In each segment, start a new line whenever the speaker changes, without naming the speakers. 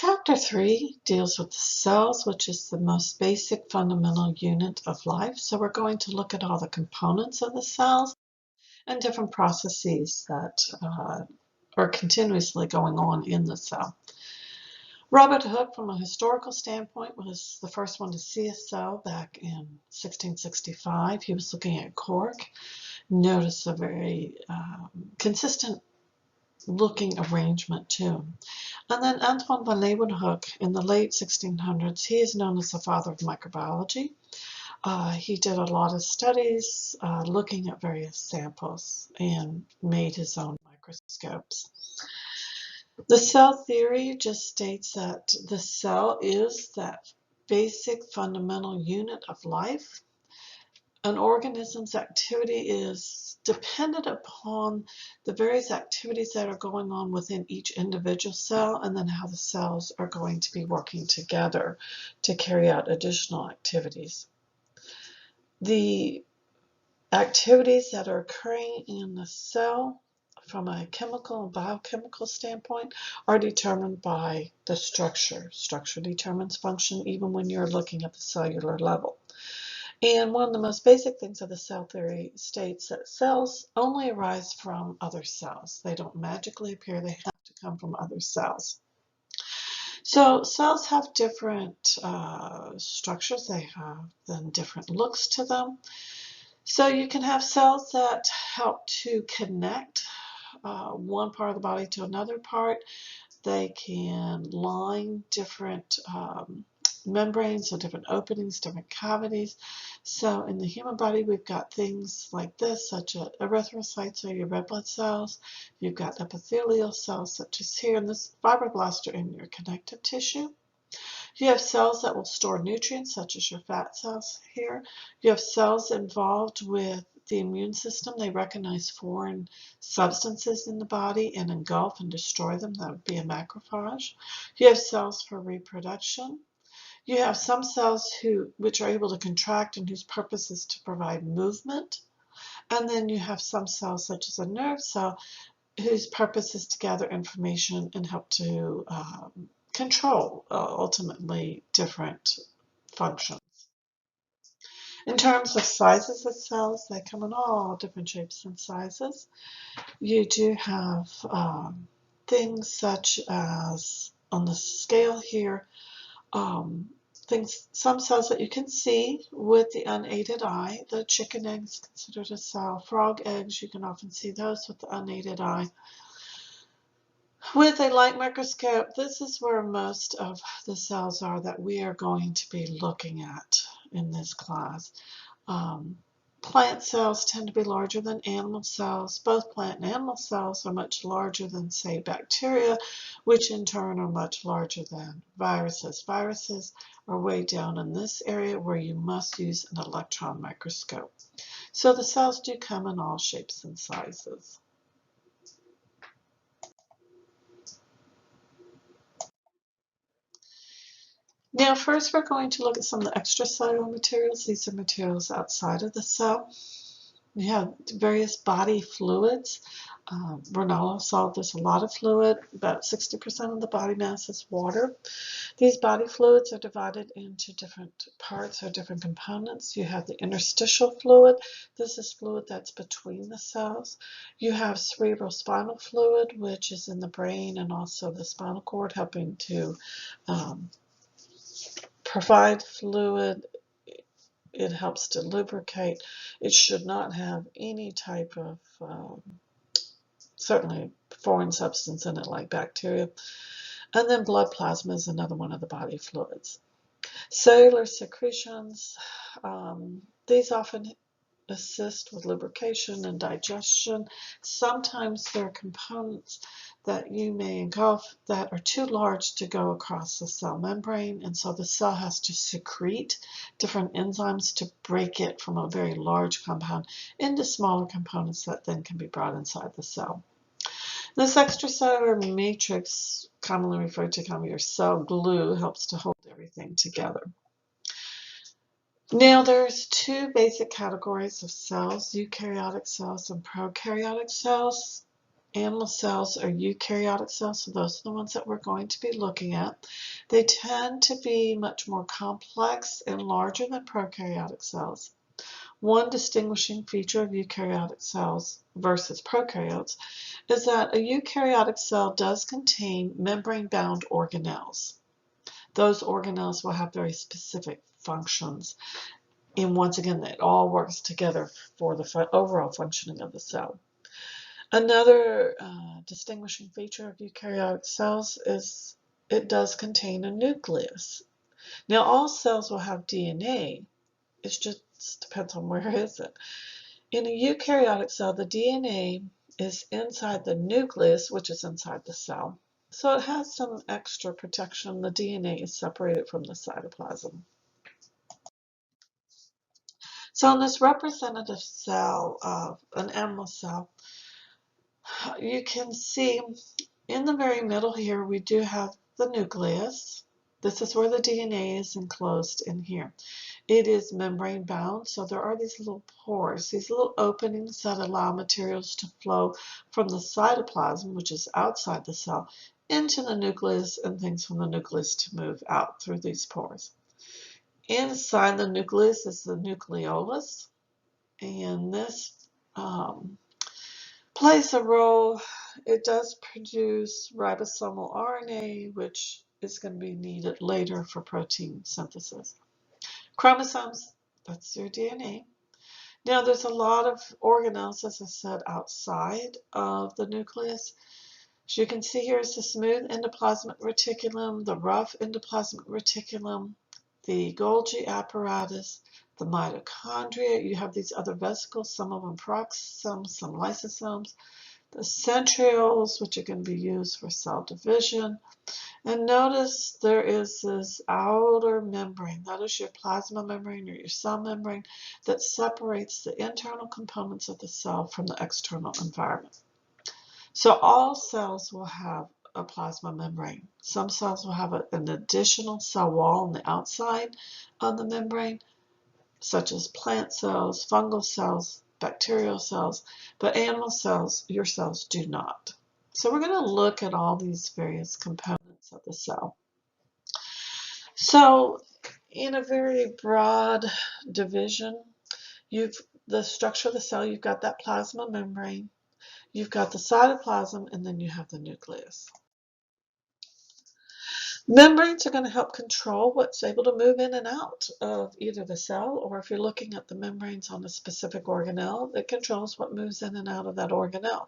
Chapter 3 deals with the cells, which is the most basic fundamental unit of life. So we're going to look at all the components of the cells and different processes that are continuously going on in the cell. Robert Hooke, from a historical standpoint, was the first one to see a cell back in 1665. He was looking at cork, noticed a very consistent looking arrangement too. And then Antoine van Leeuwenhoek in the late 1600s, he is known as the father of microbiology. He did a lot of studies looking at various samples and made his own microscopes. The cell theory just states that the cell is that basic fundamental unit of life. An organism's activity is dependent upon the various activities that are going on within each individual cell, and then how the cells are going to be working together to carry out additional activities. The activities that are occurring in the cell from a chemical and biochemical standpoint are determined by the structure. Structure determines function even when you're looking at the cellular level. And one of the most basic things of the cell theory states that cells only arise from other cells. They don't magically appear, they have to come from other cells. So cells have different structures, they have then different looks to them. So you can have cells that help to connect one part of the body to another part. They can line different membranes, so different openings, different cavities. So in the human body, we've got things like this, such as erythrocytes, or your red blood cells. You've got epithelial cells, such as here, and this fibroblasts are in your connective tissue. You have cells that will store nutrients, such as your fat cells here. You have cells involved with the immune system. They recognize foreign substances in the body and engulf and destroy them. That would be a macrophage. You have cells for reproduction. You have some cells which are able to contract and whose purpose is to provide movement. And then you have some cells, such as a nerve cell, whose purpose is to gather information and help to control ultimately different functions. In terms of sizes of cells, they come in all different shapes and sizes. You do have things such as, on the scale here, some cells that you can see with the unaided eye. The chicken egg is considered a cell. Frog eggs, you can often see those with the unaided eye. With a light microscope, this is where most of the cells are that we are going to be looking at in this class. Plant cells tend to be larger than animal cells. Both plant and animal cells are much larger than, say, bacteria, which in turn are much larger than viruses. Viruses are way down in this area where you must use an electron microscope. So the cells do come in all shapes and sizes. Now, first we're going to look at some of the extracellular materials. These are materials outside of the cell. We have various body fluids. Ronaldo saw there's a lot of fluid. About 60% of the body mass is water. These body fluids are divided into different parts or different components. You have the interstitial fluid. This is fluid that's between the cells. You have cerebrospinal fluid, which is in the brain and also the spinal cord, helping to provide fluid. It helps to lubricate. It should not have any type of, certainly, foreign substance in it like bacteria. And then blood plasma is another one of the body fluids. Cellular secretions, these often assist with lubrication and digestion. Sometimes there are components that you may engulf that are too large to go across the cell membrane, and so the cell has to secrete different enzymes to break it from a very large compound into smaller components that then can be brought inside the cell. This extracellular matrix, commonly referred to as your cell glue, helps to hold everything together. Now, there's two basic categories of cells, eukaryotic cells and prokaryotic cells. animal cells are eukaryotic cells, so those are the ones that we're going to be looking at. They tend to be much more complex and larger than prokaryotic cells. One distinguishing feature of eukaryotic cells versus prokaryotes is that a eukaryotic cell does contain membrane-bound organelles. Those organelles will have very specific functions. And once again, it all works together for the overall functioning of the cell. Another distinguishing feature of eukaryotic cells is it does contain a nucleus. Now, all cells will have DNA. It just depends on where is it. In a eukaryotic cell, the DNA is inside the nucleus, which is inside the cell. So it has some extra protection. The DNA is separated from the cytoplasm. So in this representative cell of an animal cell, you can see in the very middle here, we do have the nucleus. This is where the DNA is enclosed in here. It is membrane bound, so there are these little pores, these little openings that allow materials to flow from the cytoplasm, which is outside the cell, into the nucleus, and things from the nucleus to move out through these pores. Inside the nucleus is the nucleolus, and this plays a role. It does produce ribosomal RNA, which is going to be needed later for protein synthesis. Chromosomes, that's your DNA. Now, there's a lot of organelles, as I said, outside of the nucleus. As you can see here is the smooth endoplasmic reticulum, the rough endoplasmic reticulum, the Golgi apparatus, the mitochondria. You have these other vesicles, some of them peroxisomes, some lysosomes, the centrioles, which are going to be used for cell division. And notice there is this outer membrane, that is your plasma membrane or your cell membrane, that separates the internal components of the cell from the external environment. So all cells will have a plasma membrane. Some cells will have an additional cell wall on the outside of the membrane, such as plant cells, fungal cells, bacterial cells, but animal cells, your cells do not. So we're going to look at all these various components of the cell. So in a very broad division, the structure of the cell, you've got that plasma membrane, you've got the cytoplasm, and then you have the nucleus. Membranes are going to help control what's able to move in and out of either the cell, or if you're looking at the membranes on a specific organelle, it controls what moves in and out of that organelle.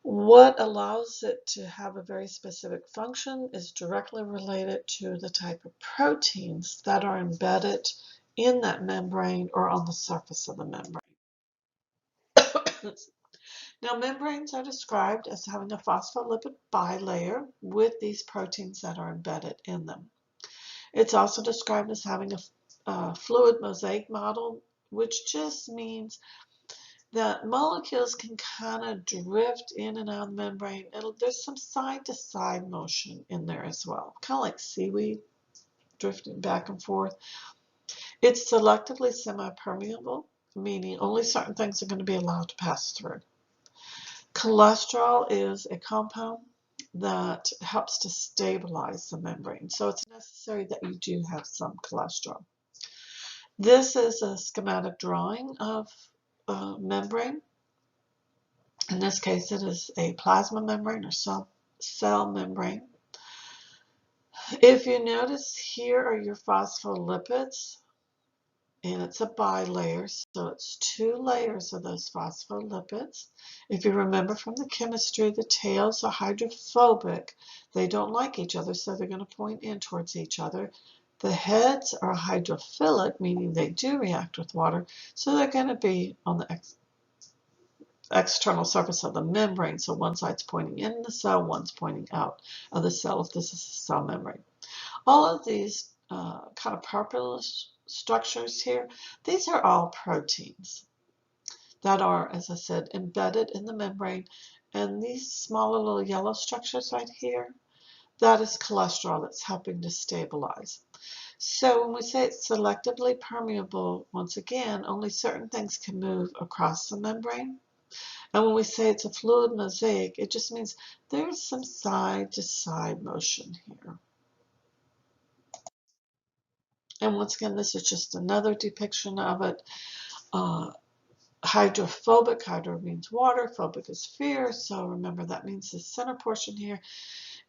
What allows it to have a very specific function is directly related to the type of proteins that are embedded in that membrane or on the surface of the membrane. Now, membranes are described as having a phospholipid bilayer with these proteins that are embedded in them. It's also described as having a fluid mosaic model, which just means that molecules can kind of drift in and out of the membrane. There's some side-to-side motion in there as well, kind of like seaweed drifting back and forth. It's selectively semi-permeable, meaning only certain things are going to be allowed to pass through. Cholesterol is a compound that helps to stabilize the membrane, so it's necessary that you do have some cholesterol. This is a schematic drawing of a membrane. In this case, it is a plasma membrane or cell membrane. If you notice, here are your phospholipids, and it's a bilayer, so it's two layers of those phospholipids. If you remember from the chemistry, the tails are hydrophobic. They don't like each other, so they're going to point in towards each other. The heads are hydrophilic, meaning they do react with water, so they're going to be on the external surface of the membrane. So one side's pointing in the cell, one's pointing out of the cell if this is a cell membrane. All of these kind of purple structures here, these are all proteins that are, as I said, embedded in the membrane. And these smaller little yellow structures right here, that is cholesterol that's helping to stabilize. So when we say it's selectively permeable, once again, only certain things can move across the membrane. And when we say it's a fluid mosaic, it just means there's some side-to-side motion here. And once again, this is just another depiction of it. Hydrophobic, hydro means water, phobic is fear, so remember that means the center portion here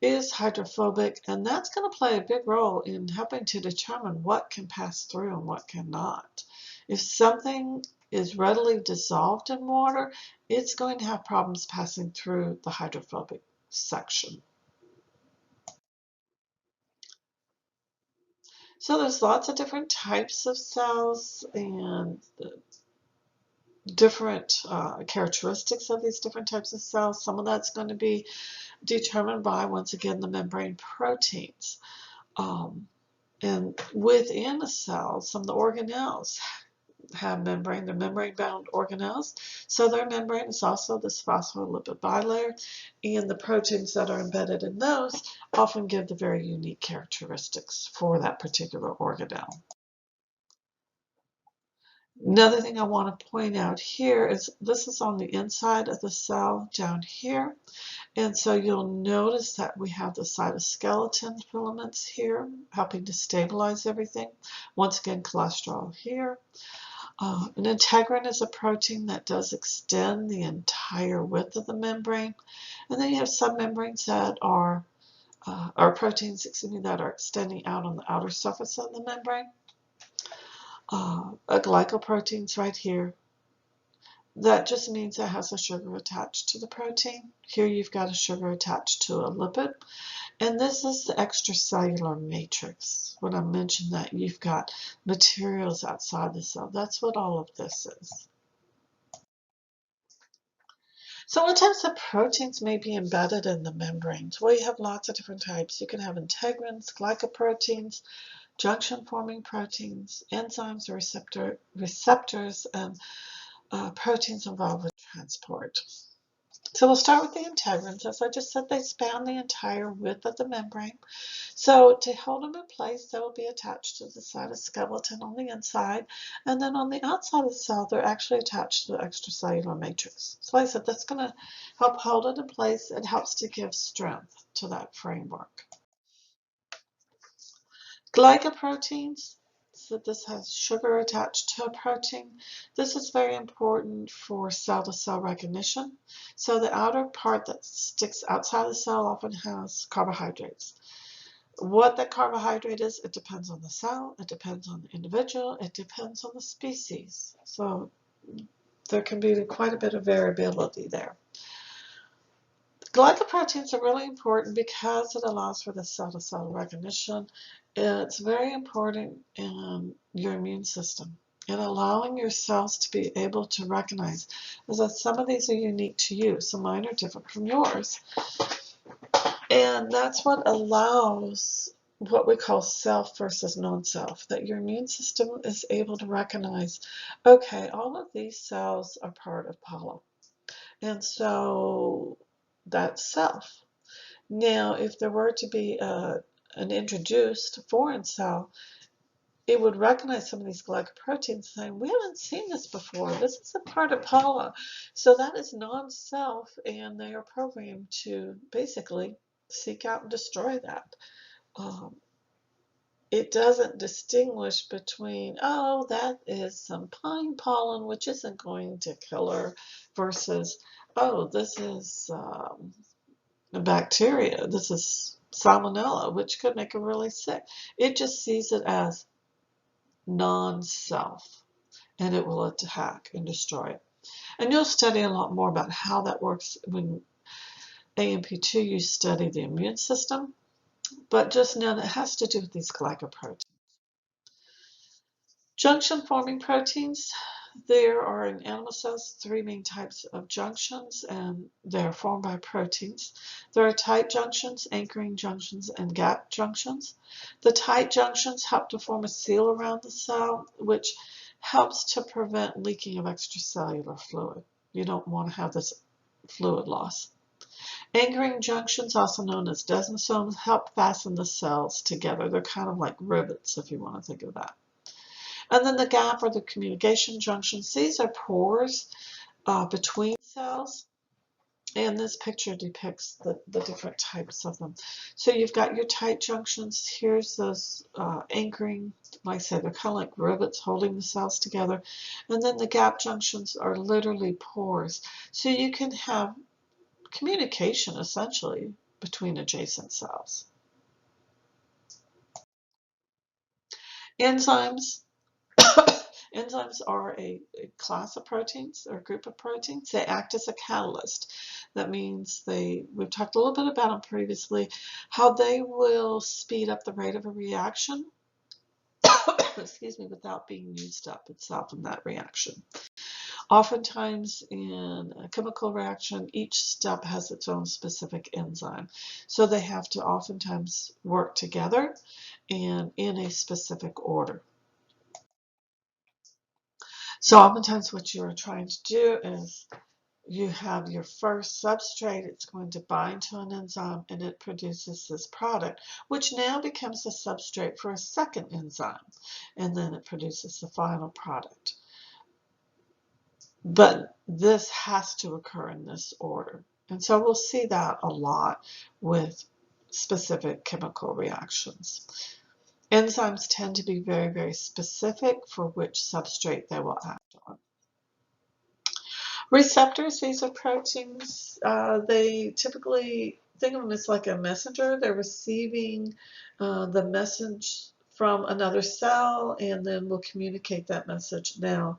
is hydrophobic, and that's going to play a big role in helping to determine what can pass through and what cannot. If something is readily dissolved in water, it's going to have problems passing through the hydrophobic section. So there's lots of different types of cells and different characteristics of these different types of cells. Some of that's going to be determined by, once again, the membrane proteins. And within a cell, some of the organelles have membrane. They're membrane-bound organelles. So their membrane is also this phospholipid bilayer, and the proteins that are embedded in those often give the very unique characteristics for that particular organelle. Another thing I want to point out here is this is on the inside of the cell down here. And so you'll notice that we have the cytoskeleton filaments here, helping to stabilize everything. Once again, cholesterol here. An integrin is a protein that does extend the entire width of the membrane. And then you have submembranes that are, or proteins, excuse me, that are extending out on the outer surface of the membrane. A glycoprotein's right here. That just means it has a sugar attached to the protein. Here you've got a sugar attached to a lipid. And this is the extracellular matrix. When I mentioned that you've got materials outside the cell, that's what all of this is. So what types of proteins may be embedded in the membranes? Well, you have lots of different types. You can have integrins, glycoproteins, junction-forming proteins, enzymes, or receptors, and proteins involved with transport. So we'll start with the integrins. As I just said, they span the entire width of the membrane. So to hold them in place, they will be attached to the cytoskeleton on the inside, and then on the outside of the cell, they're actually attached to the extracellular matrix. So like I said, that's going to help hold it in place. It helps to give strength to that framework. Glycoproteins, so this has sugar attached to a protein. This is very important for cell-to-cell recognition. So the outer part that sticks outside the cell often has carbohydrates. What that carbohydrate is, it depends on the cell, it depends on the individual, it depends on the species. So there can be quite a bit of variability there. Glycoproteins are really important because it allows for the cell-to-cell recognition. It's very important in your immune system and allowing your cells to be able to recognize that some of these are unique to you, so mine are different from yours. And that's what allows what we call self versus non-self, that your immune system is able to recognize, okay, all of these cells are part of pollen. And so that's self. Now, if there were to be an introduced foreign cell, it would recognize some of these glycoproteins saying, we haven't seen this before. This is a part of pollen. So that is non-self, and they are programmed to basically seek out and destroy that. It doesn't distinguish between, oh, that is some pine pollen, which isn't going to kill her, versus, oh, this is a bacteria. This is salmonella, which could make her really sick. It just sees it as non-self, and it will attack and destroy it. And you'll study a lot more about how that works when AMP2 you study the immune system, but just know that it has to do with these glycoproteins. Junction-forming proteins. There are in animal cells 3 main types of junctions, and they're formed by proteins. There are tight junctions, anchoring junctions, and gap junctions. The tight junctions help to form a seal around the cell, which helps to prevent leaking of extracellular fluid. You don't want to have this fluid loss. Anchoring junctions, also known as desmosomes, help fasten the cells together. They're kind of like rivets, if you want to think of that. And then the gap or the communication junctions, these are pores between cells. And this picture depicts the different types of them. So you've got your tight junctions. Here's those anchoring, like I said, they're kind of like rivets holding the cells together. And then the gap junctions are literally pores. So you can have communication, essentially, between adjacent cells. Enzymes. Enzymes are a class of proteins or a group of proteins. They act as a catalyst. That means we've talked a little bit about them previously, how they will speed up the rate of a reaction, excuse me, without being used up itself in that reaction. Oftentimes in a chemical reaction, each step has its own specific enzyme. So they have to oftentimes work together and in a specific order. So oftentimes what you're trying to do is you have your first substrate, it's going to bind to an enzyme and it produces this product, which now becomes a substrate for a second enzyme, and then it produces the final product. But this has to occur in this order. And so we'll see that a lot with specific chemical reactions. Enzymes tend to be very, very specific for which substrate they will act on. Receptors, these are proteins. They typically think of them as like a messenger. They're receiving the message from another cell and then will communicate that message now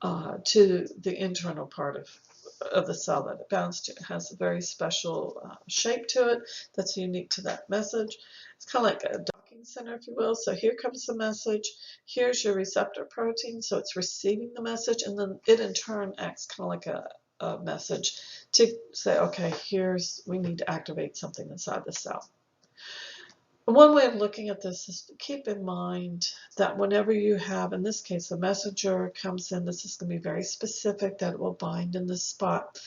to the internal part of the cell that it bounds to. It has a very special shape to it that's unique to that message. It's kind of like a docking center, if you will. So here comes the message. Here's your receptor protein. So it's receiving the message, and then it in turn acts kind of like a message to say, okay, we need to activate something inside the cell. One way of looking at this is to keep in mind that whenever you have, in this case, a messenger comes in, this is going to be very specific that it will bind in this spot.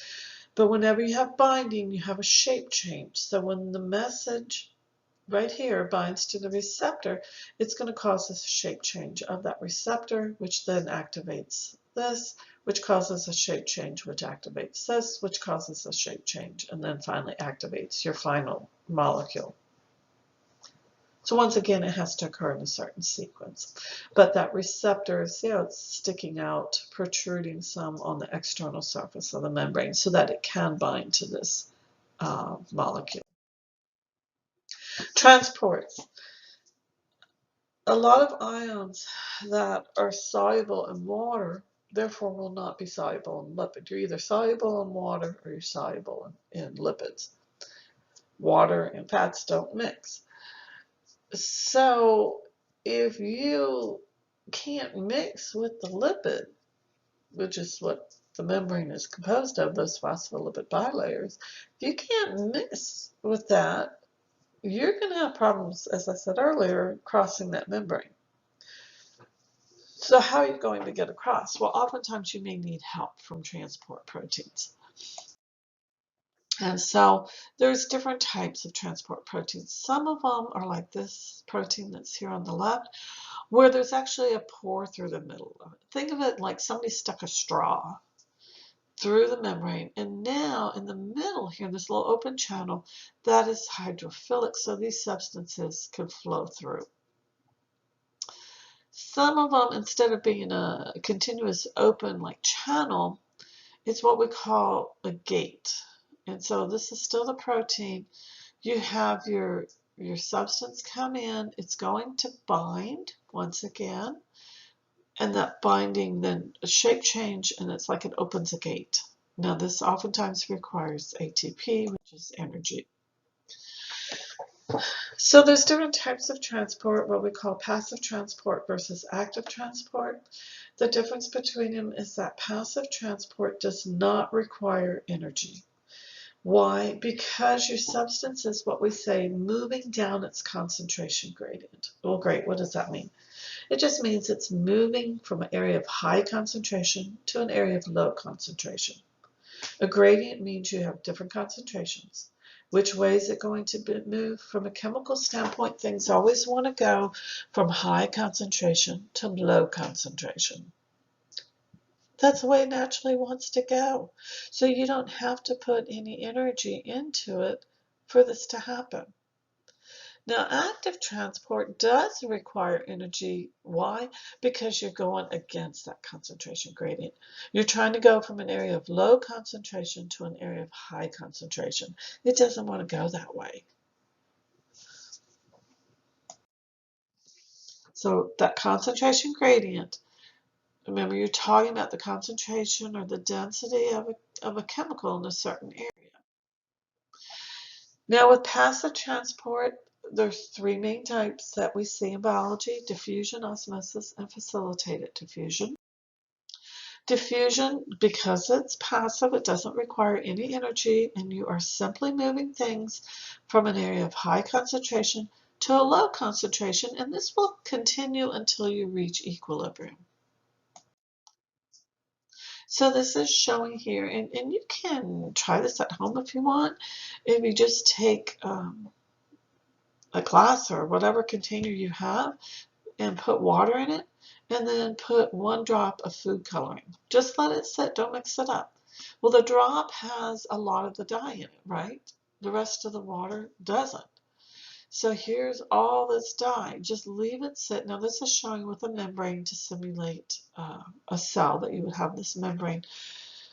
But whenever you have binding, you have a shape change. So when the message right here binds to the receptor, it's going to cause this shape change of that receptor, which then activates this, which causes a shape change, which activates this, which causes a shape change, and then finally activates your final molecule. So once again, it has to occur in a certain sequence. But that receptor, see how it's sticking out, protruding some on the external surface of the membrane so that it can bind to this molecule. Transports. A lot of ions that are soluble in water, therefore will not be soluble in lipid. You're either soluble in water or you're soluble in lipids. Water and fats don't mix. So if you can't mix with the lipid, which is what the membrane is composed of, those phospholipid bilayers, if you can't mix with that, you're going to have problems, as I said earlier, crossing that membrane. So how are you going to get across? Well, oftentimes you may need help from transport proteins. And so there's different types of transport proteins. Some of them are like this protein that's here on the left, where there's actually a pore through the middle of it. Think of it like somebody stuck a straw through the membrane, and now in the middle here, this little open channel, that is hydrophilic, so these substances could flow through. Some of them, instead of being a continuous open like channel, it's what we call a gate. And so this is still the protein. You have your substance come in, it's going to bind once again, and that binding then a shape change, and it's like it opens a gate. Now this oftentimes requires ATP, which is energy. So there's different types of transport, what we call passive transport versus active transport. The difference between them is that passive transport does not require energy. Why? Because your substance is what we say moving down its concentration gradient. Well, great, what does that mean? It just means it's moving from an area of high concentration to an area of low concentration. A gradient means you have different concentrations. Which way is it going to move? From a chemical standpoint, things always want to go from high concentration to low concentration. That's the way it naturally wants to go. So you don't have to put any energy into it for this to happen. Now, active transport does require energy. Why? Because you're going against that concentration gradient. You're trying to go from an area of low concentration to an area of high concentration. It doesn't want to go that way. So that concentration gradient, remember you're talking about the concentration or the density of a chemical in a certain area. Now with passive transport, there's three main types that we see in biology: diffusion, osmosis, and facilitated diffusion. Diffusion, because it's passive, it doesn't require any energy, and you are simply moving things from an area of high concentration to a low concentration, and this will continue until you reach equilibrium. So this is showing here, and you can try this at home if you want. If you just take a glass or whatever container you have and put water in it, and then put 1 drop of food coloring. Just let it sit, don't mix it up. Well, the drop has a lot of the dye in it, right? The rest of the water doesn't. So here's all this dye. Just leave it sit. Now this is showing with a membrane to simulate a cell that you would have this membrane.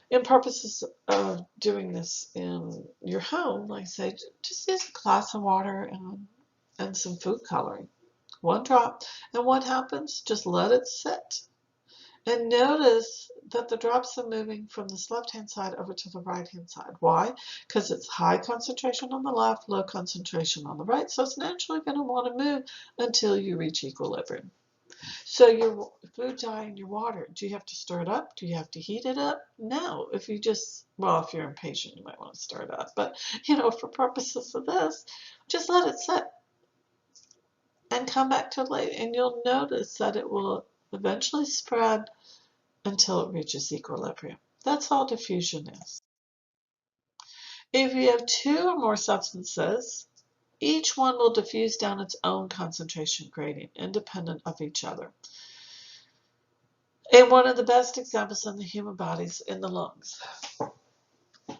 In purposes of doing this in your home, like I say, just use a glass of water and some food coloring. 1 drop. And what happens? Just let it sit. And notice that the drops are moving from this left-hand side over to the right-hand side. Why? Because it's high concentration on the left, low concentration on the right. So it's naturally going to want to move until you reach equilibrium. So your food dye in your water, do you have to stir it up? Do you have to heat it up? No. If you just, well, if you're impatient, you might want to stir it up. But, for purposes of this, just let it sit and come back to it later. And you'll notice that it will eventually spread until it reaches equilibrium. That's all diffusion is. If you have 2 or more substances, each one will diffuse down its own concentration gradient, independent of each other. And one of the best examples in the human body is in the lungs.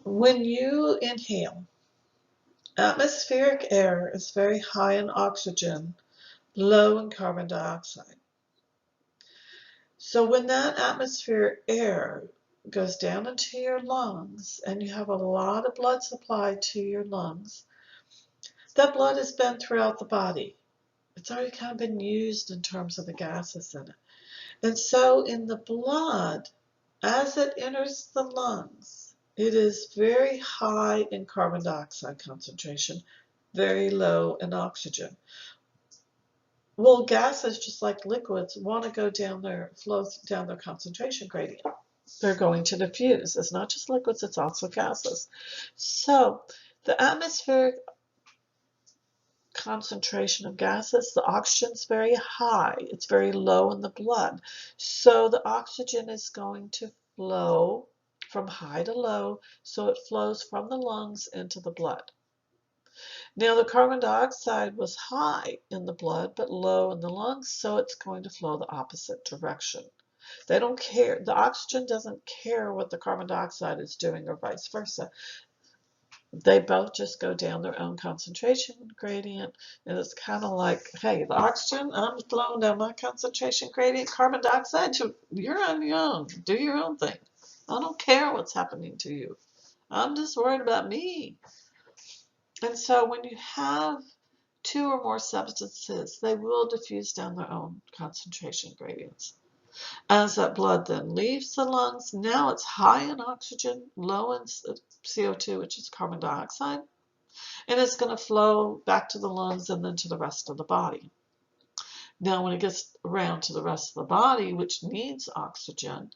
When you inhale, atmospheric air is very high in oxygen, low in carbon dioxide. So when that atmospheric air goes down into your lungs and you have a lot of blood supply to your lungs, that blood has been throughout the body. It's already kind of been used in terms of the gases in it. And so in the blood, as it enters the lungs, it is very high in carbon dioxide concentration, very low in oxygen. Well, gases, just like liquids, want to go down their, flow down their concentration gradient. They're going to diffuse. It's not just liquids, it's also gases. So the atmospheric concentration of gases, the oxygen is very high. It's very low in the blood. So the oxygen is going to flow from high to low, so it flows from the lungs into the blood. Now the carbon dioxide was high in the blood but low in the lungs, so it's going to flow the opposite direction. They don't care. The oxygen doesn't care what the carbon dioxide is doing or vice versa. They both just go down their own concentration gradient, and it's kind of like, hey, the oxygen, I'm flowing down my concentration gradient. Carbon dioxide, you're on your own. Do your own thing. I don't care what's happening to you. I'm just worried about me. And so when you have 2 or more substances, they will diffuse down their own concentration gradients. As that blood then leaves the lungs, now it's high in oxygen, low in CO2, which is carbon dioxide, and it's going to flow back to the lungs and then to the rest of the body. Now, when it gets around to the rest of the body, which needs oxygen,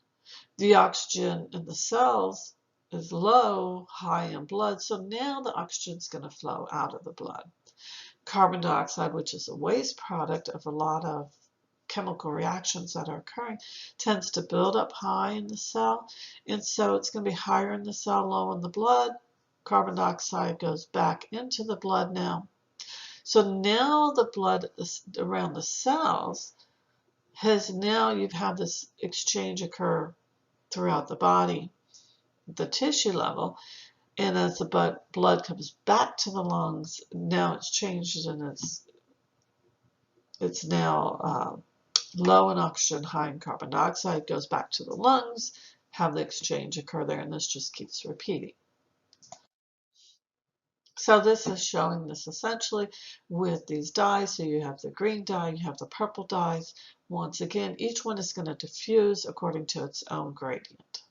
the oxygen in the cells is low, high in blood, so now the oxygen is going to flow out of the blood. Carbon dioxide, which is a waste product of a lot of chemical reactions that are occurring, tends to build up high in the cell, and so it's going to be higher in the cell, low in the blood. Carbon dioxide goes back into the blood now. So now the blood around the cells has now, you've had this exchange occur throughout the body, the tissue level, and as the blood comes back to the lungs, now it's changed and it's now low in oxygen, high in carbon dioxide, goes back to the lungs, have the exchange occur there, and this just keeps repeating. So this is showing this essentially with these dyes. So you have the green dye, you have the purple dyes. Once again, each one is going to diffuse according to its own gradient,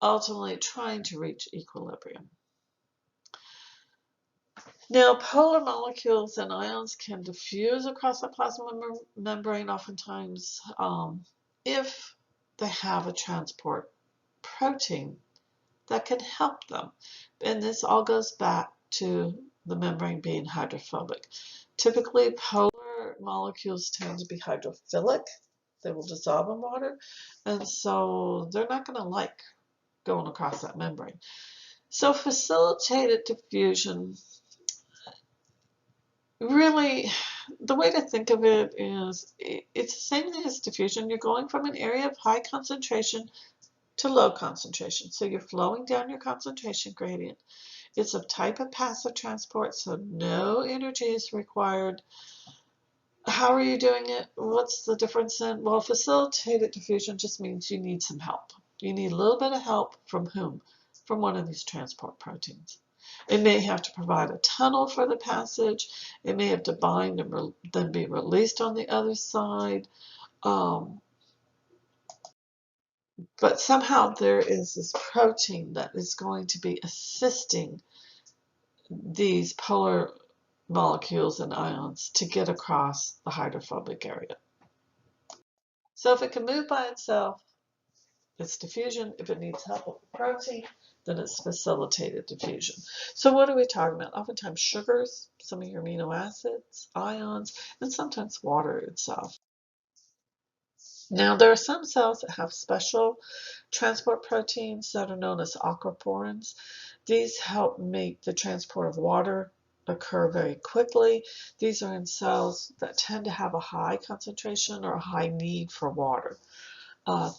ultimately trying to reach equilibrium. Now, polar molecules and ions can diffuse across the plasma membrane oftentimes if they have a transport protein that can help them. And this all goes back to the membrane being hydrophobic. Typically, polar molecules tend to be hydrophilic. They will dissolve in water, and so they're not going to like going across that membrane. So facilitated diffusion, really, the way to think of it is it's the same thing as diffusion. You're going from an area of high concentration to low concentration. So you're flowing down your concentration gradient. It's a type of passive transport, so no energy is required. How are you doing it? What's the difference in? Well, facilitated diffusion just means you need some help. You need a little bit of help from whom? From one of these transport proteins. It may have to provide a tunnel for the passage. It may have to bind and then be released on the other side. But somehow there is this protein that is going to be assisting these polar molecules and ions to get across the hydrophobic area. So if it can move by itself, it's diffusion. If it needs help with the protein, then it's facilitated diffusion. So what are we talking about? Oftentimes sugars, some of your amino acids, ions, and sometimes water itself. Now, there are some cells that have special transport proteins that are known as aquaporins. These help make the transport of water occur very quickly. These are in cells that tend to have a high concentration or a high need for water.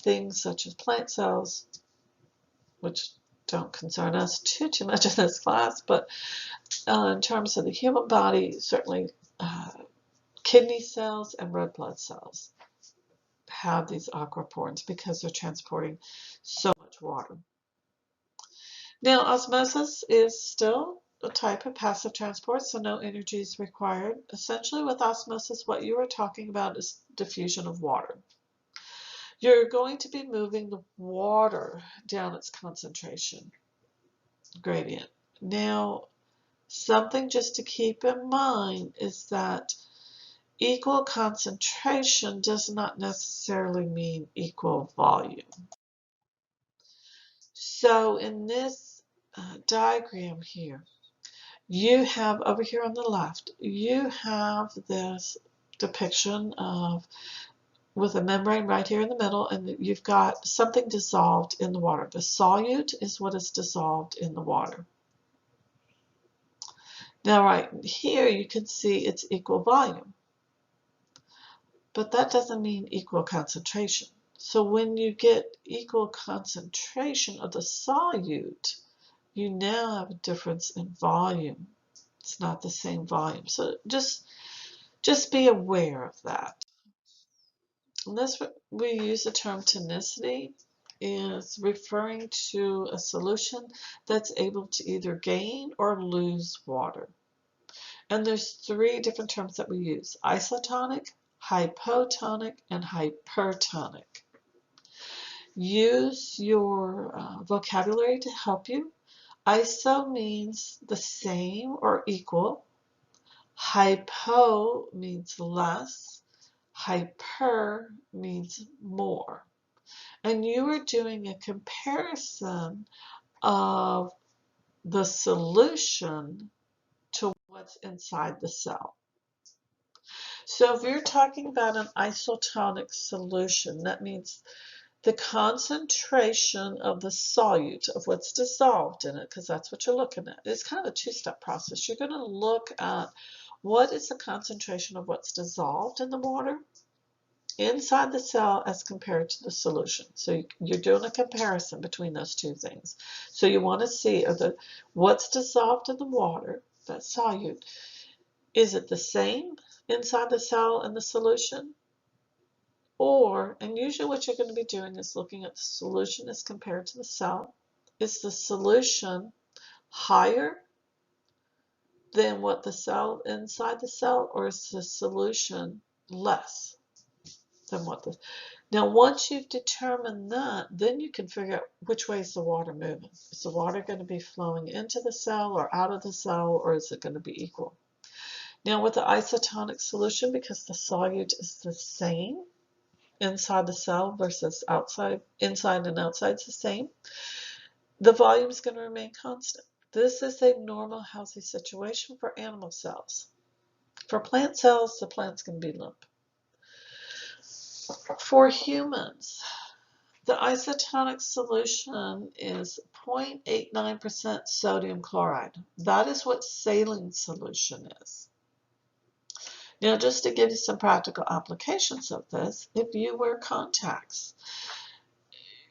Things such as plant cells, which don't concern us too much in this class, but in terms of the human body, certainly kidney cells and red blood cells have these aquaporins because they're transporting so much water. Now, osmosis is still a type of passive transport, so no energy is required. Essentially, with osmosis, what you are talking about is diffusion of water. You're going to be moving the water down its concentration gradient. Now, something just to keep in mind is that equal concentration does not necessarily mean equal volume. So in this diagram here, you have over here on the left, you have this depiction of with a membrane right here in the middle, and you've got something dissolved in the water. The solute is what is dissolved in the water. Now right here you can see it's equal volume, but that doesn't mean equal concentration. So when you get equal concentration of the solute, you now have a difference in volume. It's not the same volume. So just be aware of that. And this, we use the term tonicity, is referring to a solution that's able to either gain or lose water. And there's three different terms that we use: isotonic, hypotonic, and hypertonic. Use your vocabulary to help you. Iso means the same or equal. Hypo means less. Hyper means more. And you are doing a comparison of the solution to what's inside the cell. So if you're talking about an isotonic solution, that means the concentration of the solute of what's dissolved in it, because that's what you're looking at. It's kind of a two-step process. You're going to look at what is the concentration of what's dissolved in the water, inside the cell as compared to the solution. So you're doing a comparison between those two things. So you want to see what's dissolved in the water, that's solute, is it the same inside the cell and the solution? Or, and usually what you're going to be doing is looking at the solution as compared to the cell. Is the solution higher than what the cell inside the cell, or is the solution less than what the... Now, once you've determined that, then you can figure out which way is the water moving. Is the water going to be flowing into the cell or out of the cell, or is it going to be equal? Now, with the isotonic solution, because the solute is the same inside the cell versus outside, inside and outside is the same, the volume is going to remain constant. This is a normal, healthy situation for animal cells. For plant cells, the plant's going to be limp. For humans, the isotonic solution is 0.89% sodium chloride. That is what saline solution is. Now, just to give you some practical applications of this, if you wear contacts,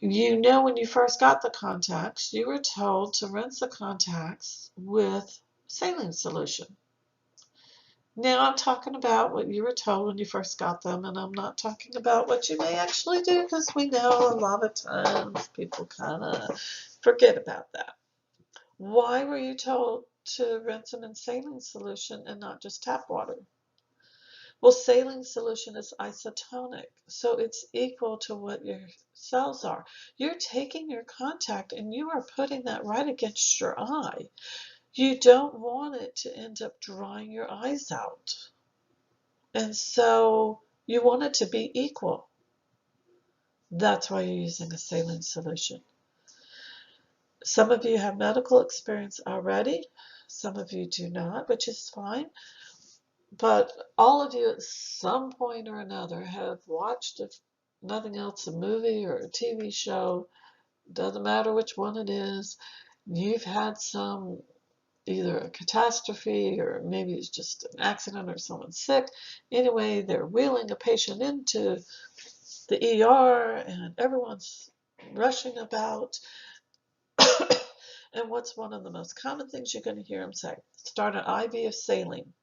you know when you first got the contacts, you were told to rinse the contacts with saline solution. Now I'm talking about what you were told when you first got them, and I'm not talking about what you may actually do, because we know a lot of times people kind of forget about that. Why were you told to rinse them in saline solution and not just tap water? Well, saline solution is isotonic, so it's equal to what your cells are. You're taking your contact and you are putting that right against your eye. You don't want it to end up drying your eyes out. And so you want it to be equal. That's why you're using a saline solution. Some of you have medical experience already. Some of you do not, which is fine. But all of you at some point or another have watched, if nothing else, a movie or a TV show. Doesn't matter which one it is. You've had some, either a catastrophe or maybe it's just an accident or someone's sick. Anyway, they're wheeling a patient into the ER and everyone's rushing about. And what's one of the most common things you're going to hear them say? Start an IV of saline.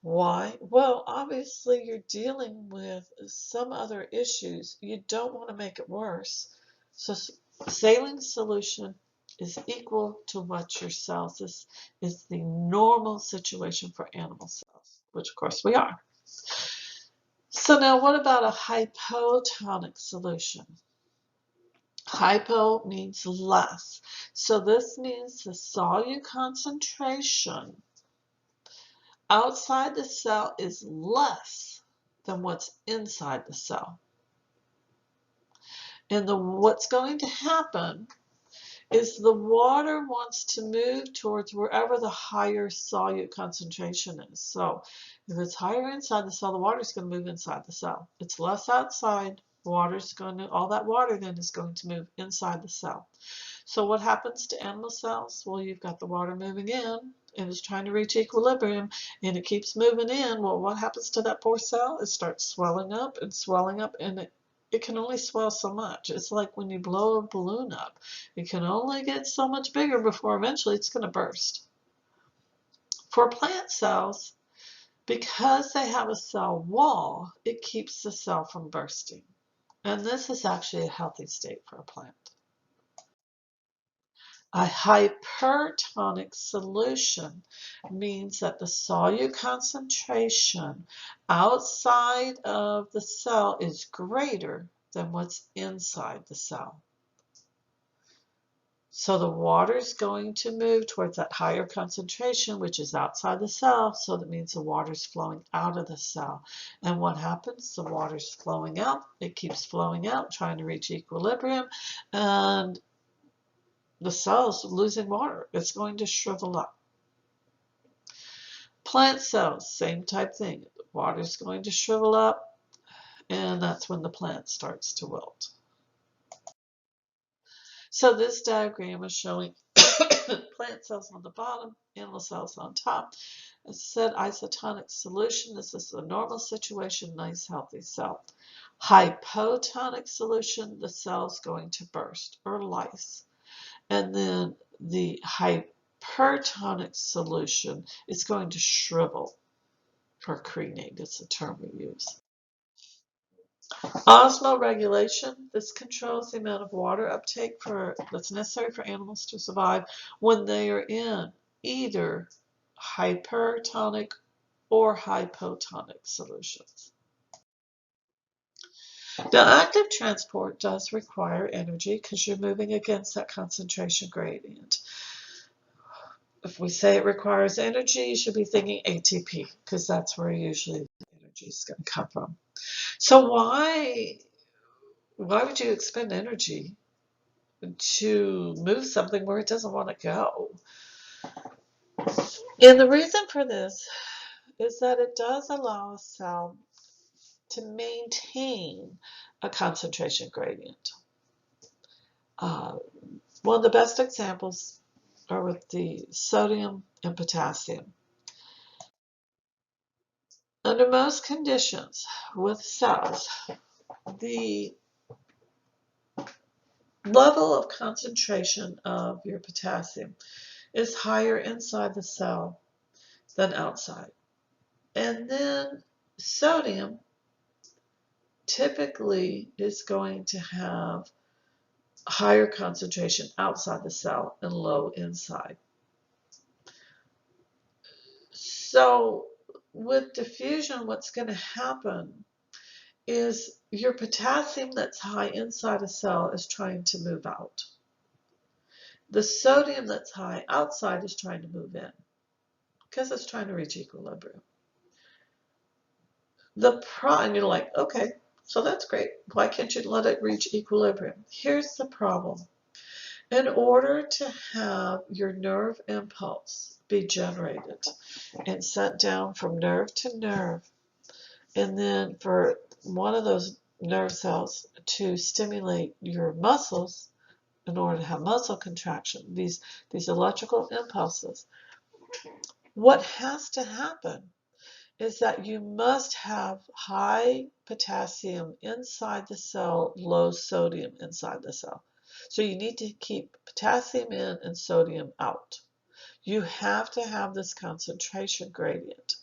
Why? Well, obviously you're dealing with some other issues. You don't want to make it worse. So saline solution is equal to what your cells is the normal situation for animal cells, which of course we are. So now what about a hypotonic solution? Hypo means less. So this means the solute concentration outside the cell is less than what's inside the cell. And what's going to happen is the water wants to move towards wherever the higher solute concentration is. So if it's higher inside the cell, the water is going to move inside the cell. It's less outside, all that water then is going to move inside the cell. So what happens to animal cells? Well, you've got the water moving in and it's trying to reach equilibrium and it keeps moving in. Well, what happens to that poor cell? It starts swelling up and it can only swell so much. It's like when you blow a balloon up. It can only get so much bigger before eventually it's going to burst. For plant cells, because they have a cell wall, it keeps the cell from bursting. And this is actually a healthy state for a plant. A hypertonic solution means that the solute concentration outside of the cell is greater than what's inside the cell. So the water is going to move towards that higher concentration, which is outside the cell, so that means the water is flowing out of the cell. And what happens? The water is flowing out. It keeps flowing out, trying to reach equilibrium, and the cell's losing water. It's going to shrivel up. Plant cells, same type thing. The water is going to shrivel up, and that's when the plant starts to wilt. So this diagram is showing Plant cells on the bottom, animal cells on top. As I said, isotonic solution. This is a normal situation, nice healthy cell. Hypotonic solution, the cell's going to burst or lyse. And then the hypertonic solution is going to shrivel or crenate. It's the term we use. Osmoregulation, this controls the amount of water uptake that's necessary for animals to survive when they are in either hypertonic or hypotonic solutions. Now, active transport does require energy because you're moving against that concentration gradient. If we say it requires energy, you should be thinking ATP because that's where usually the energy is going to come from. So why would you expend energy to move something where it doesn't want to go? And the reason for this is that it does allow a cell to maintain a concentration gradient. One of the best examples are with the sodium and potassium. Under most conditions with cells, the level of concentration of your potassium is higher inside the cell than outside. And then sodium typically is going to have higher concentration outside the cell and low inside. So with diffusion, what's going to happen is your potassium that's high inside a cell is trying to move out. The sodium that's high outside is trying to move in because it's trying to reach equilibrium. And you're like, okay, so that's great. Why can't you let it reach equilibrium? Here's the problem. In order to have your nerve impulse be generated and sent down from nerve to nerve, and then for one of those nerve cells to stimulate your muscles in order to have muscle contraction, these electrical impulses, what has to happen is that you must have high potassium inside the cell, low sodium inside the cell. So you need to keep potassium in and sodium out. You have to have this concentration gradient.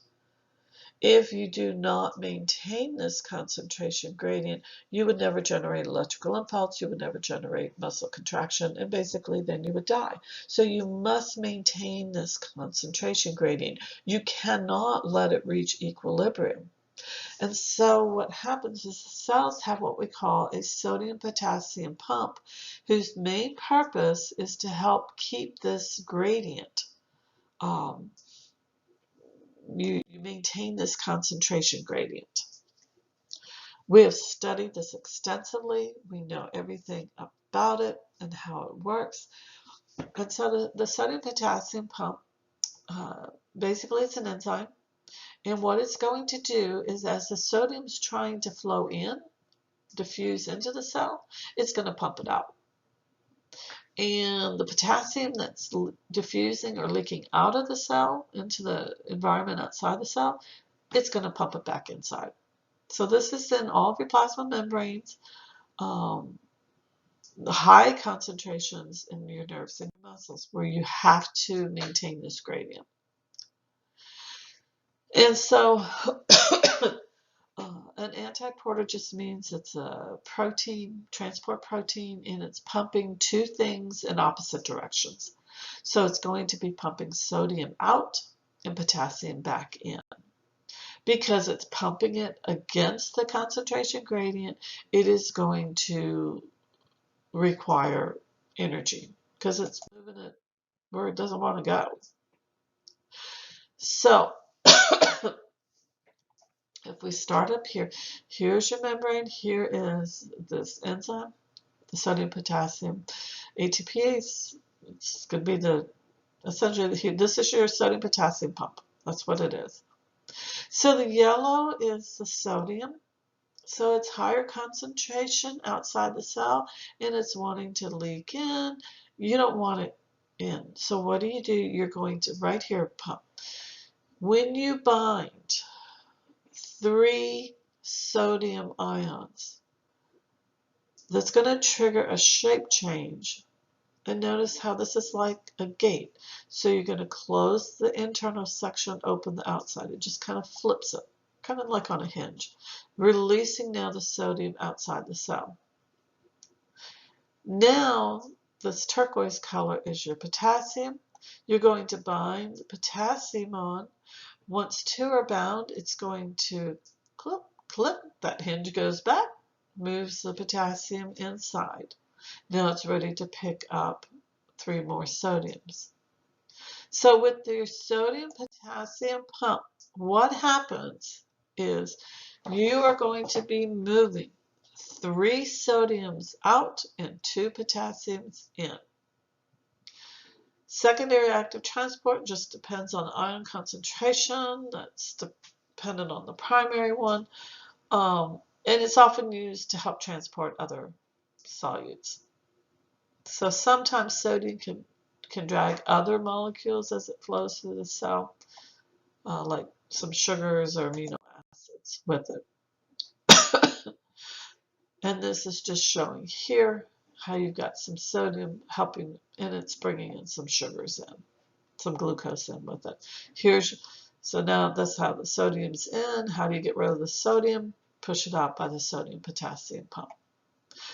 If you do not maintain this concentration gradient, you would never generate electrical impulse, you would never generate muscle contraction, and basically then you would die. So you must maintain this concentration gradient. You cannot let it reach equilibrium. And so what happens is the cells have what we call a sodium-potassium pump, whose main purpose is to help keep this gradient. You maintain this concentration gradient. We have studied this extensively. We know everything about it and how it works. And so the sodium-potassium pump, basically it's an enzyme. And what it's going to do is as the sodium's trying to flow in, diffuse into the cell, it's going to pump it out. And the potassium that's diffusing or leaking out of the cell into the environment outside the cell, it's going to pump it back inside. So this is in all of your plasma membranes, the high concentrations in your nerves and your muscles where you have to maintain this gradient. And so an antiporter just means it's a protein, transport protein, and it's pumping two things in opposite directions. So it's going to be pumping sodium out and potassium back in. Because it's pumping it against the concentration gradient, it is going to require energy because it's moving it where it doesn't want to go. So if we start up here, here's your membrane, here is this enzyme, the sodium potassium ATPase. It's going to be essentially, this is your sodium potassium pump. That's what it is. So the yellow is the sodium. So it's higher concentration outside the cell and it's wanting to leak in. You don't want it in. So what do? You're going to, right here, pump. When you bind 3 sodium ions, that's going to trigger a shape change. And notice how this is like a gate. So you're going to close the internal section, open the outside. It just kind of flips it, kind of like on a hinge, releasing now the sodium outside the cell. Now, this turquoise color is your potassium. You're going to bind the potassium on. Once 2 are bound, it's going to clip, clip. That hinge goes back, moves the potassium inside. Now it's ready to pick up 3 more sodiums. So with the sodium-potassium pump, what happens is you are going to be moving 3 sodiums out and 2 potassiums in. Secondary active transport just depends on ion concentration. That's dependent on the primary one. And it's often used to help transport other solutes. So sometimes sodium can drag other molecules as it flows through the cell, like some sugars or amino acids with it. And this is just showing here how you've got some sodium helping, and it's bringing in some sugars in, some glucose in with it. So now that's how the sodium's in. How do you get rid of the sodium? Push it out by the sodium-potassium pump.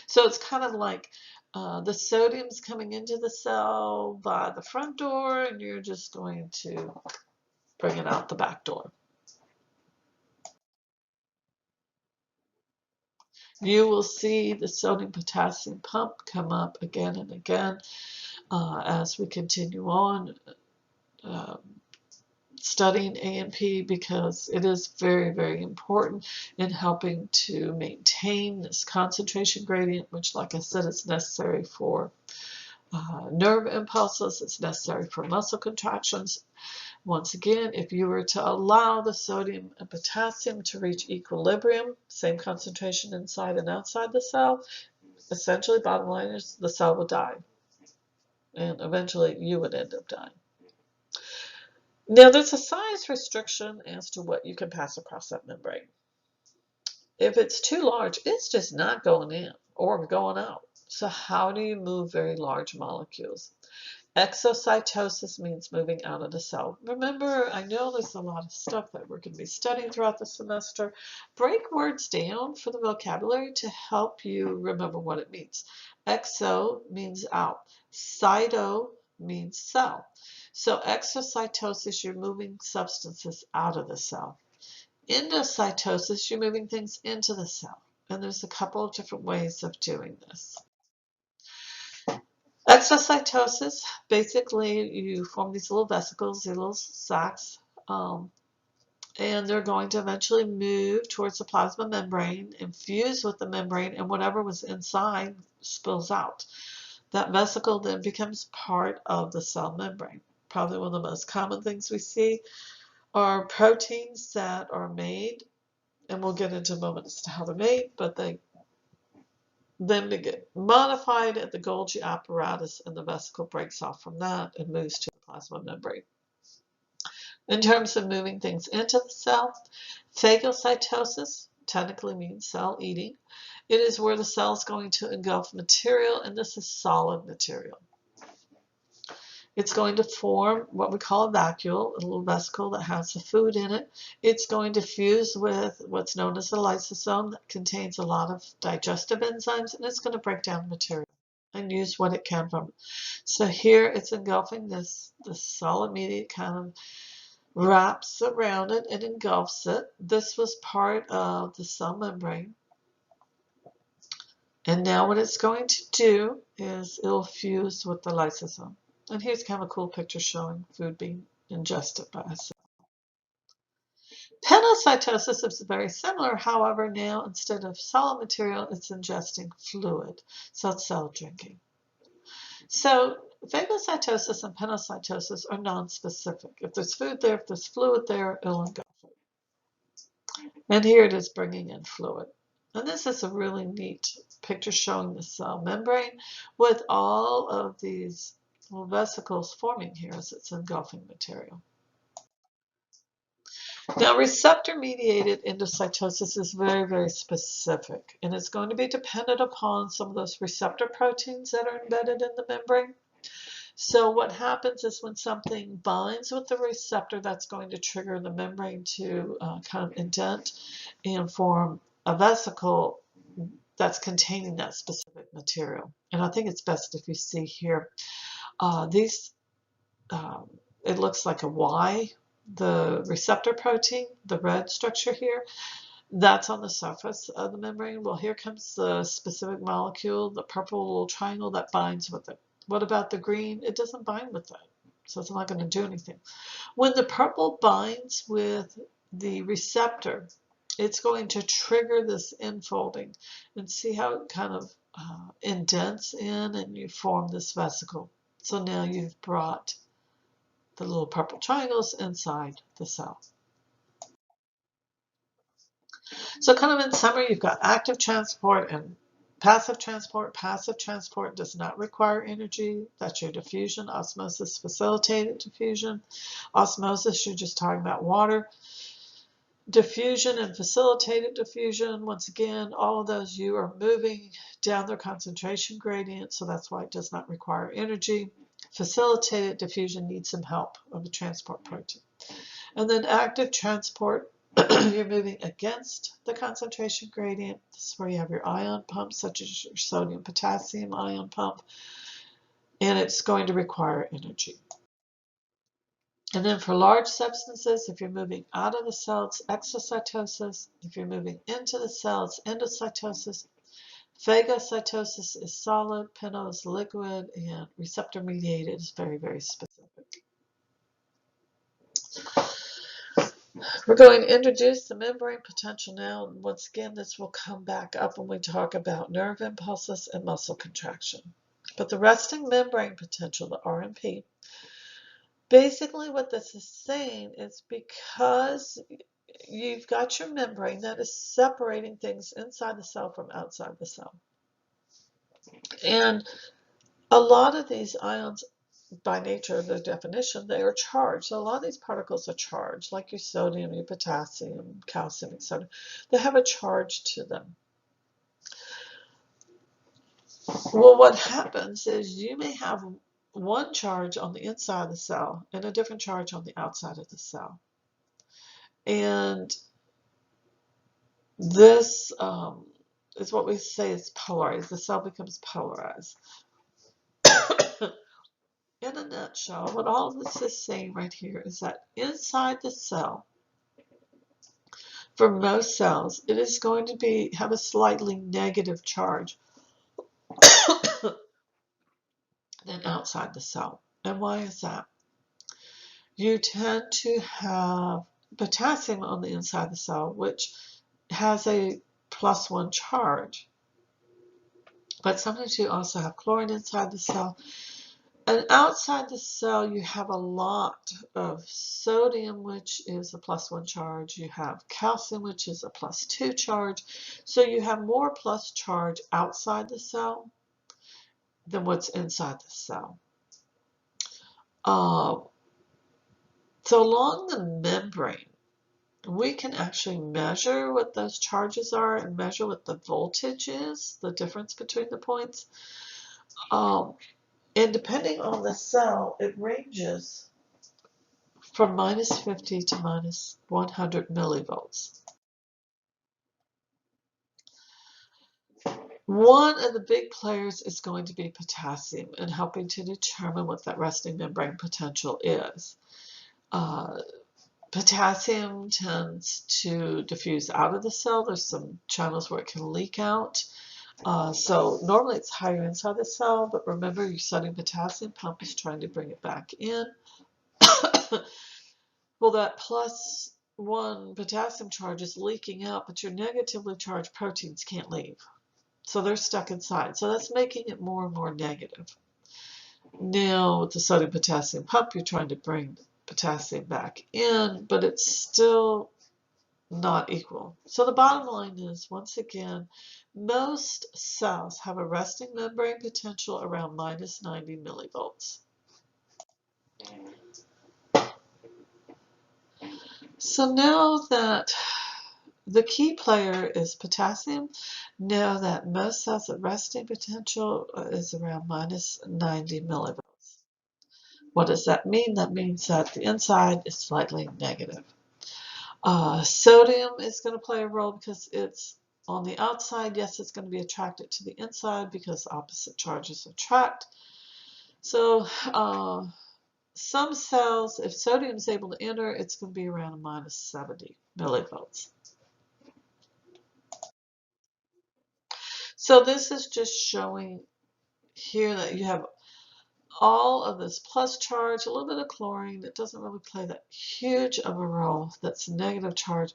So it's kind of like the sodium's coming into the cell by the front door, and you're just going to bring it out the back door. You will see the sodium-potassium pump come up again and again as we continue on studying A&P, because it is very, very important in helping to maintain this concentration gradient, which, like I said, is necessary for nerve impulses. It's necessary for muscle contractions. Once again, if you were to allow the sodium and potassium to reach equilibrium, same concentration inside and outside the cell, essentially, bottom line is the cell would die. And eventually, you would end up dying. Now, there's a size restriction as to what you can pass across that membrane. If it's too large, it's just not going in or going out. So how do you move very large molecules? Exocytosis means moving out of the cell. Remember, I know there's a lot of stuff that we're going to be studying throughout the semester. Break words down for the vocabulary to help you remember what it means. Exo means out. Cyto means cell. So exocytosis, you're moving substances out of the cell. Endocytosis, you're moving things into the cell. And there's a couple of different ways of doing this. Exocytosis, basically you form these little vesicles, these little sacs, and they're going to eventually move towards the plasma membrane and fuse with the membrane, and whatever was inside spills out. That vesicle then becomes part of the cell membrane. Probably one of the most common things we see are proteins that are made, and we'll get into a moment as to how they're made, but they get modified at the Golgi apparatus, and the vesicle breaks off from that and moves to the plasma membrane. In terms of moving things into the cell, phagocytosis technically means cell eating. It is where the cell is going to engulf material, and this is solid material. It's going to form what we call a vacuole, a little vesicle that has the food in it. It's going to fuse with what's known as a lysosome that contains a lot of digestive enzymes, and it's going to break down material and use what it can from it. So here it's engulfing this solid media, kind of wraps around it and engulfs it. This was part of the cell membrane. And now what it's going to do is it'll fuse with the lysosome. And here's kind of a cool picture showing food being ingested by a cell. Panocytosis is very similar. However, now instead of solid material, it's ingesting fluid. So it's cell drinking. So phagocytosis and panocytosis are non-specific. If there's food there, if there's fluid there, it'll engulf it. And here it is bringing in fluid. And this is a really neat picture showing the cell membrane with all of these well, vesicles forming here as it's engulfing material. Now, receptor-mediated endocytosis is very, very specific, and it's going to be dependent upon some of those receptor proteins that are embedded in the membrane. So what happens is when something binds with the receptor, that's going to trigger the membrane to kind of indent and form a vesicle that's containing that specific material. And I think it's best if you see here, it looks like a Y, the receptor protein, the red structure here, that's on the surface of the membrane. Well, here comes the specific molecule, the purple little triangle that binds with it. What about the green? It doesn't bind with it, so it's not going to do anything. When the purple binds with the receptor, it's going to trigger this infolding, and see how it kind of indents in and you form this vesicle. So now you've brought the little purple triangles inside the cell. So kind of in summary, you've got active transport and passive transport. Passive transport does not require energy. That's your diffusion. Osmosis facilitated diffusion. Osmosis, you're just talking about water. Diffusion and facilitated diffusion, once again, all of those you are moving down their concentration gradient, so that's why it does not require energy. Facilitated diffusion needs some help of the transport protein. And then active transport, you're moving against the concentration gradient. This is where you have your ion pump, such as your sodium-potassium ion pump, and it's going to require energy. And then for large substances, if you're moving out of the cell, it's exocytosis. If you're moving into the cell, it's endocytosis. Phagocytosis is solid, pino is liquid, and receptor-mediated is very, very specific. We're going to introduce the membrane potential now. And once again, this will come back up when we talk about nerve impulses and muscle contraction. But the resting membrane potential, the RMP, basically what this is saying is because you've got your membrane that is separating things inside the cell from outside the cell. And a lot of these ions, by nature of their definition, they are charged. So a lot of these particles are charged, like your sodium, your potassium, calcium, etc. They have a charge to them. Well, what happens is you may have one charge on the inside of the cell and a different charge on the outside of the cell. And this is what we say is polarized. The cell becomes polarized. In a nutshell, what all of this is saying right here is that inside the cell, for most cells, it is going to have a slightly negative charge than outside the cell. And why is that? You tend to have potassium on the inside of the cell, which has a +1 charge. But sometimes you also have chlorine inside the cell. And outside the cell, you have a lot of sodium, which is a +1 charge. You have calcium, which is a +2 charge. So you have more plus charge outside the cell than what's inside the cell. So along the membrane, we can actually measure what those charges are and measure what the voltage is, the difference between the points. And depending on the cell, it ranges from -50 to -100 millivolts. One of the big players is going to be potassium in helping to determine what that resting membrane potential is. Potassium tends to diffuse out of the cell. There's some channels where it can leak out. So normally it's higher inside the cell, but remember your sodium potassium pump is trying to bring it back in. Well, that +1 potassium charge is leaking out, but your negatively charged proteins can't leave. So they're stuck inside. So that's making it more and more negative. Now with the sodium potassium pump, you're trying to bring potassium back in, but it's still not equal. So the bottom line is, once again, most cells have a resting membrane potential around -90 millivolts. So now that the key player is potassium, know that most cells at resting potential is around minus 90 millivolts. What does that mean? That means that the inside is slightly negative. Sodium is going to play a role because it's on the outside. Yes, it's going to be attracted to the inside because opposite charges attract. So some cells, if sodium is able to enter, it's going to be around a minus 70 millivolts. So this is just showing here that you have all of this plus charge, a little bit of chlorine that doesn't really play that huge of a role, that's negative charge.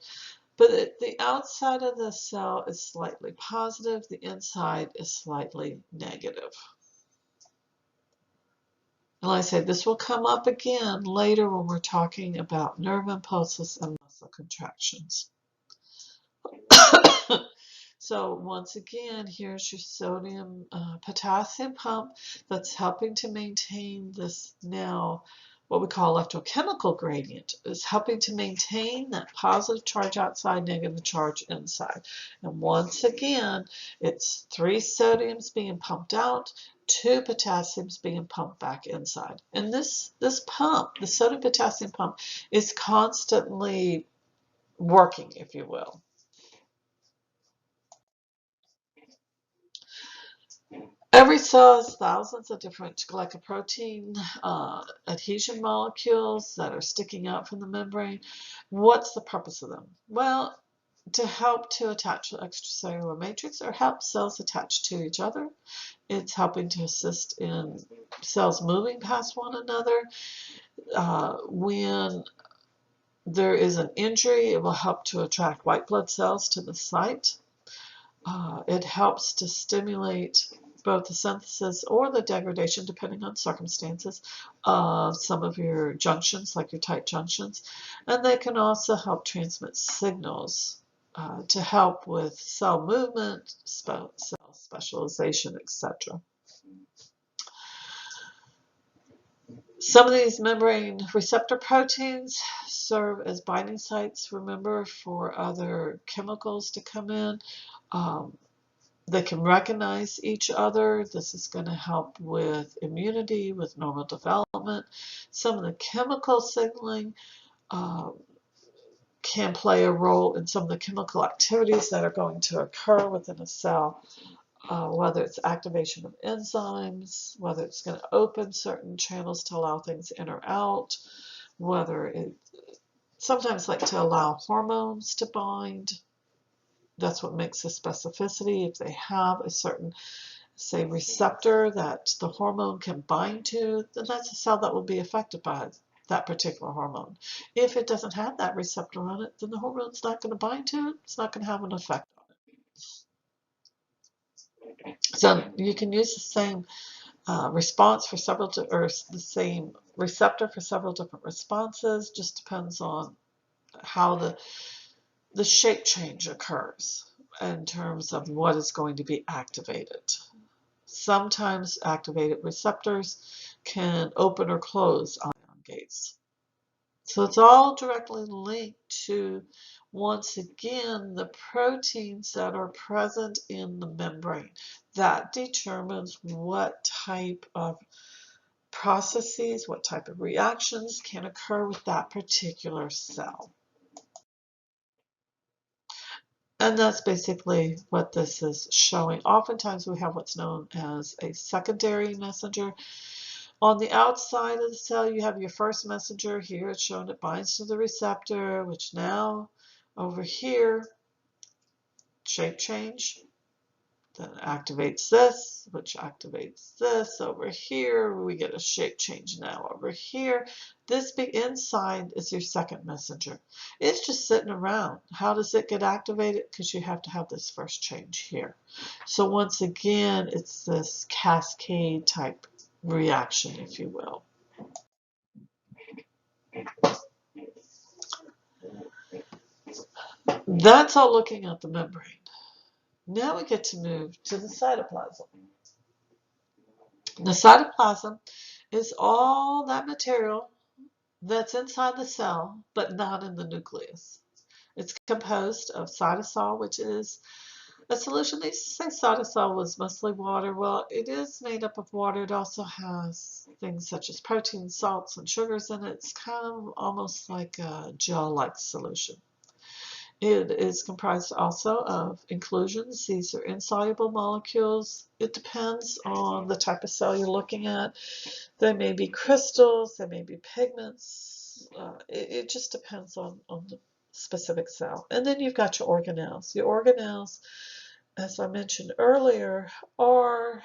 But the outside of the cell is slightly positive, the inside is slightly negative. And like I said, this will come up again later when we're talking about nerve impulses and muscle contractions. So once again, here's your sodium potassium pump that's helping to maintain this now what we call electrochemical gradient. Is helping to maintain that positive charge outside, negative charge inside. And once again, it's 3 sodiums being pumped out, 2 potassiums being pumped back inside. And this pump, the sodium potassium pump, is constantly working, if you will. Every cell has thousands of different glycoprotein adhesion molecules that are sticking out from the membrane. What's the purpose of them? Well, to help to attach the extracellular matrix or help cells attach to each other. It's helping to assist in cells moving past one another. When there is an injury, it will help to attract white blood cells to the site. It helps to stimulate both the synthesis or the degradation, depending on circumstances, of some of your junctions, like your tight junctions. And they can also help transmit signals to help with cell movement, cell specialization, etc. Some of these membrane receptor proteins serve as binding sites, remember, for other chemicals to come in. They can recognize each other. This is going to help with immunity, with normal development. Some of the chemical signaling can play a role in some of the chemical activities that are going to occur within a cell, whether it's activation of enzymes, whether it's going to open certain channels to allow things in or out, whether it sometimes like to allow hormones to bind. That's what makes the specificity. If they have a certain, say, receptor that the hormone can bind to, then that's a cell that will be affected by that particular hormone. If it doesn't have that receptor on it, then the hormone's not going to bind to it. It's not going to have an effect on it. So you can use the same response for several, or the same receptor for several different responses. Just depends on how the shape change occurs in terms of what is going to be activated. Sometimes activated receptors can open or close ion gates. So it's all directly linked to, once again, the proteins that are present in the membrane. That determines what type of processes, what type of reactions can occur with that particular cell. And that's basically what this is showing. Oftentimes we have what's known as a secondary messenger. On the outside of the cell, you have your first messenger. Here it's shown it binds to the receptor, which now over here, shape change, then activates this, which activates this. Over here, we get a shape change now. Over here, this big inside is your second messenger. It's just sitting around. How does it get activated? Because you have to have this first change here. So once again, it's this cascade type reaction, if you will. That's all looking at the membrane. Now we get to move to the cytoplasm. The cytoplasm is all that material that's inside the cell, but not in the nucleus. It's composed of cytosol, which is a solution. They say cytosol was mostly water. Well, it is made up of water. It also has things such as proteins, salts, and sugars in it. It's kind of almost like a gel-like solution. It is comprised also of inclusions. These are insoluble molecules. It depends on the type of cell you're looking at. There may be crystals, there may be pigments. It just depends on the specific cell. And then you've got your organelles. Your organelles, as I mentioned earlier, are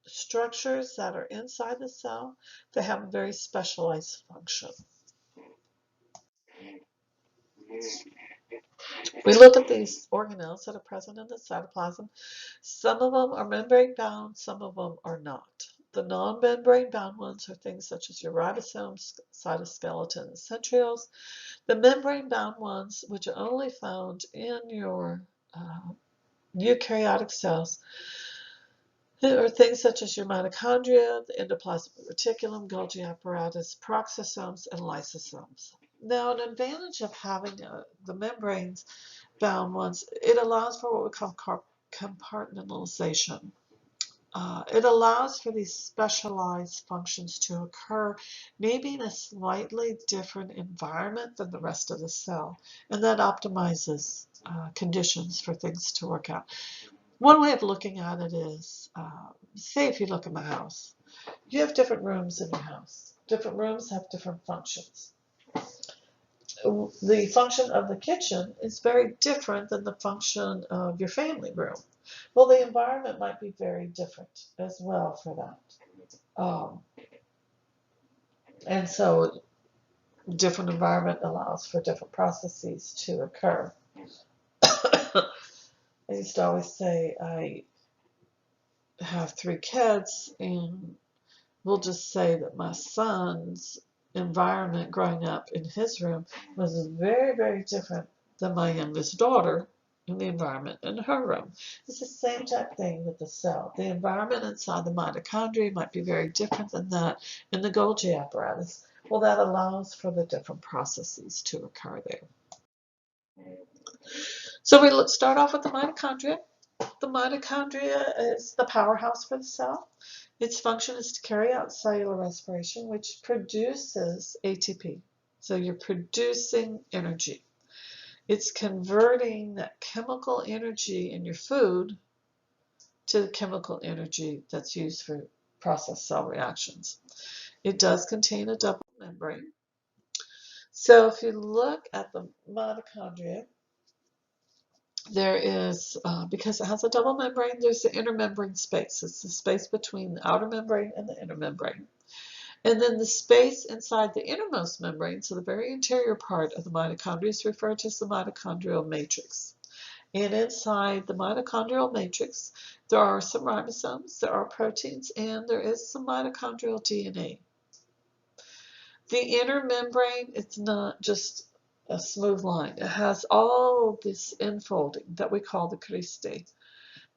structures that are inside the cell that have a very specialized function. We look at these organelles that are present in the cytoplasm. Some of them are membrane bound, some of them are not. The non-membrane bound ones are things such as your ribosomes, cytoskeleton, and centrioles. The membrane bound ones, which are only found in your eukaryotic cells, are things such as your mitochondria, the endoplasmic reticulum, Golgi apparatus, peroxisomes, and lysosomes. Now, an advantage of having the membranes bound ones, it allows for what we call compartmentalization. It allows for these specialized functions to occur, maybe in a slightly different environment than the rest of the cell, and that optimizes conditions for things to work out. One way of looking at it is, say if you look at my house, you have different rooms in your house. Different rooms have different functions. The function of the kitchen is very different than the function of your family room. Well, the environment might be very different as well for that. And so different environment allows for different processes to occur. I used to always say I have 3 kids, and we'll just say that my son's environment growing up in his room was very, very different than my youngest daughter in the environment in her room. It's the same type thing with the cell. The environment inside the mitochondria might be very different than that in the Golgi apparatus. Well, that allows for the different processes to occur there. So we start off with the mitochondria. The mitochondria is the powerhouse for the cell. Its function is to carry out cellular respiration, which produces ATP. So you're producing energy. It's converting that chemical energy in your food to the chemical energy that's used for process cell reactions. It does contain a double membrane. So if you look at the mitochondria, there is, because it has a double membrane, there's the intermembrane space. It's the space between the outer membrane and the inner membrane. And then the space inside the innermost membrane, so the very interior part of the mitochondria, is referred to as the mitochondrial matrix. And inside the mitochondrial matrix, there are some ribosomes, there are proteins, and there is some mitochondrial DNA. The inner membrane, it's not just a smooth line. It has all this infolding that we call the cristae.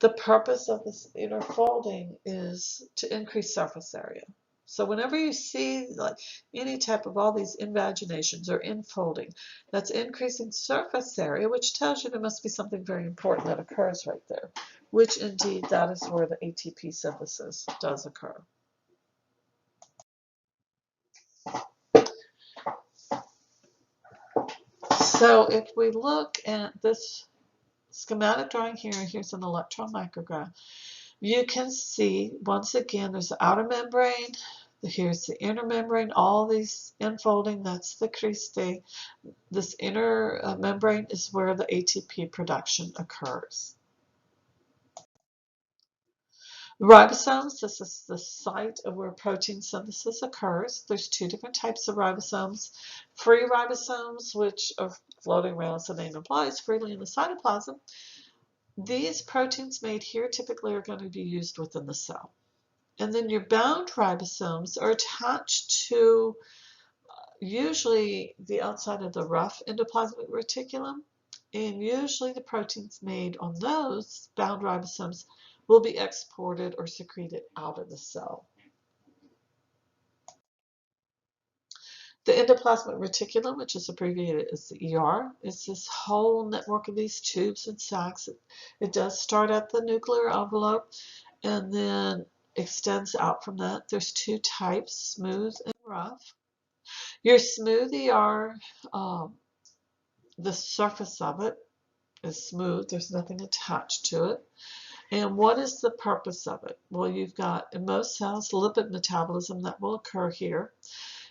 The purpose of this inner folding is to increase surface area. So whenever you see like any type of all these invaginations or infolding, that's increasing surface area, which tells you there must be something very important that occurs right there, which indeed that is where the ATP synthesis does occur. So if we look at this schematic drawing here, here's an electron micrograph. You can see, once again, there's the outer membrane, here's the inner membrane, all these infolding, that's the cristae. This inner membrane is where the ATP production occurs. Ribosomes, this is the site of where protein synthesis occurs. There's 2 different types of ribosomes. Free ribosomes, which are floating around, as the name implies, freely in the cytoplasm. These proteins made here typically are going to be used within the cell. And then your bound ribosomes are attached to usually the outside of the rough endoplasmic reticulum, and usually the proteins made on those bound ribosomes will be exported or secreted out of the cell. The endoplasmic reticulum, which is abbreviated as the ER, is this whole network of these tubes and sacs. It does start at the nuclear envelope and then extends out from that. There's two types, smooth and rough. Your smooth ER, the surface of it is smooth. There's nothing attached to it. And what is the purpose of it? Well, you've got, in most cells, lipid metabolism that will occur here.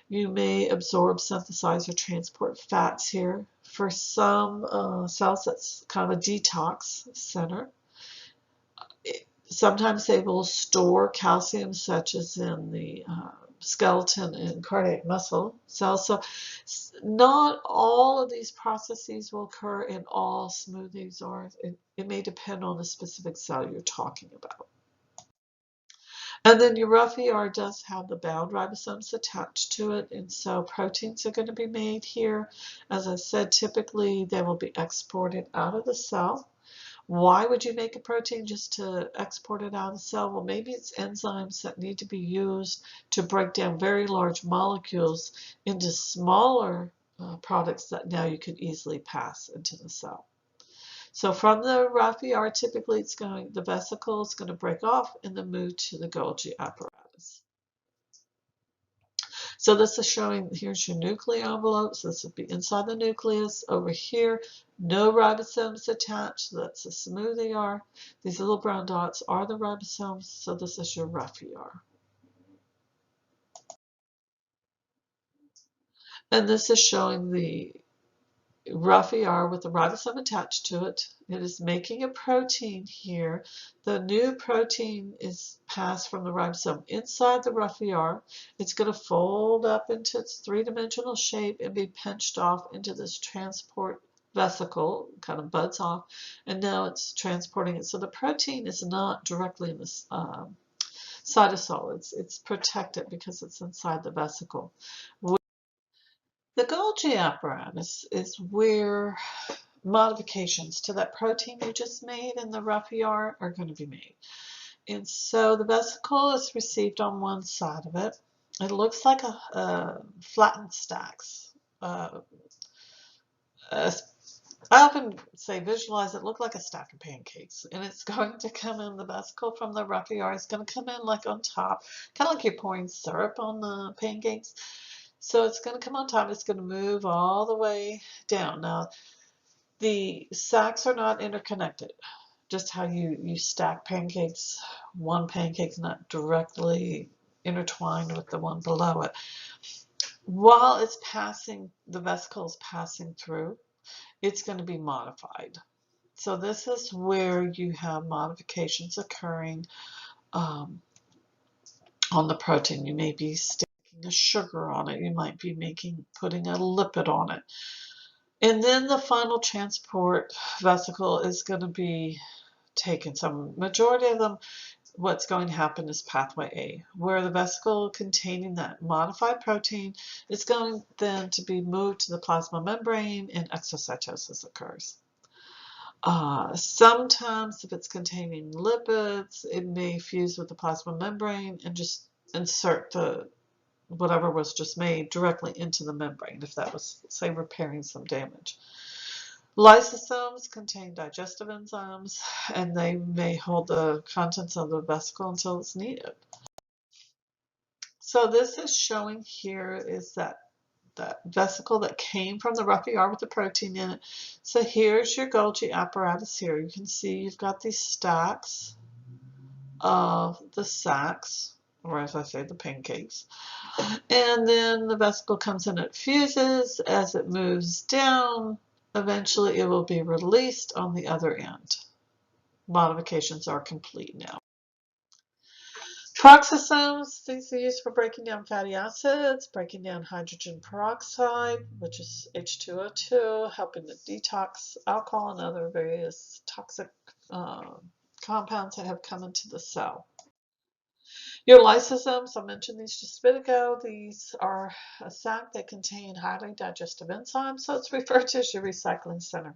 You may absorb, synthesize, or transport fats here. For some cells, that's kind of a detox center. Sometimes they will store calcium, such as in the skeleton and cardiac muscle cells. So not all of these processes will occur in all smoothies, or it may depend on the specific cell you're talking about. And then your rough ER does have the bound ribosomes attached to it, and so proteins are going to be made here. As I said, typically they will be exported out of the cell. Why would you make a protein just to export it out of the cell? Well, maybe it's enzymes that need to be used to break down very large molecules into smaller products that now you could easily pass into the cell. So from the rough ER, typically the vesicle is going to break off and then move to the Golgi apparatus. So this is showing, here's your nuclear envelope. So this would be inside the nucleus. Over here, no ribosomes attached. So that's a smooth ER. These little brown dots are the ribosomes. So this is your rough ER. And this is showing the rough ER with the ribosome attached to it. It is making a protein here. The new protein is passed from the ribosome inside the rough ER. It's going to fold up into its three-dimensional shape and be pinched off into this transport vesicle, kind of buds off, and now it's transporting it. So the protein is not directly in the cytosol. It's protected because it's inside the vesicle. The Golgi apparatus is where modifications to that protein you just made in the rough ER are going to be made. And so the vesicle is received on one side of it. It looks like a flattened stacks. I often say visualize it look like a stack of pancakes, and it's going to come in the vesicle from the rough ER. It's going to come in like on top, kind of like you're pouring syrup on the pancakes. So it's going to come on top. It's going to move all the way down. Now, the sacs are not interconnected. Just how you stack pancakes, one pancake's not directly intertwined with the one below it. While it's passing, the vesicle is passing through, it's going to be modified. So this is where you have modifications occurring on the protein. You may be a sugar on it. You might be putting a lipid on it. And then the final transport vesicle is going to be taken. So majority of them, what's going to happen is pathway A, where the vesicle containing that modified protein is going then to be moved to the plasma membrane and exocytosis occurs. Sometimes if it's containing lipids, it may fuse with the plasma membrane and just insert whatever was just made directly into the membrane, if that was, say, repairing some damage. Lysosomes contain digestive enzymes, and they may hold the contents of the vesicle until it's needed. So this is showing here is that vesicle that came from the rough ER with the protein in it. So here's your Golgi apparatus here. You can see you've got these stacks of the sacs, or as I say, the pancakes. And then the vesicle comes in, it fuses. As it moves down, eventually it will be released on the other end. Modifications are complete now. Peroxisomes, these are used for breaking down fatty acids, breaking down hydrogen peroxide, which is H2O2, helping to detox alcohol and other various toxic compounds that have come into the cell. Your lysosomes, I mentioned these just a bit ago. These are a sac that contain highly digestive enzymes, so it's referred to as your recycling center.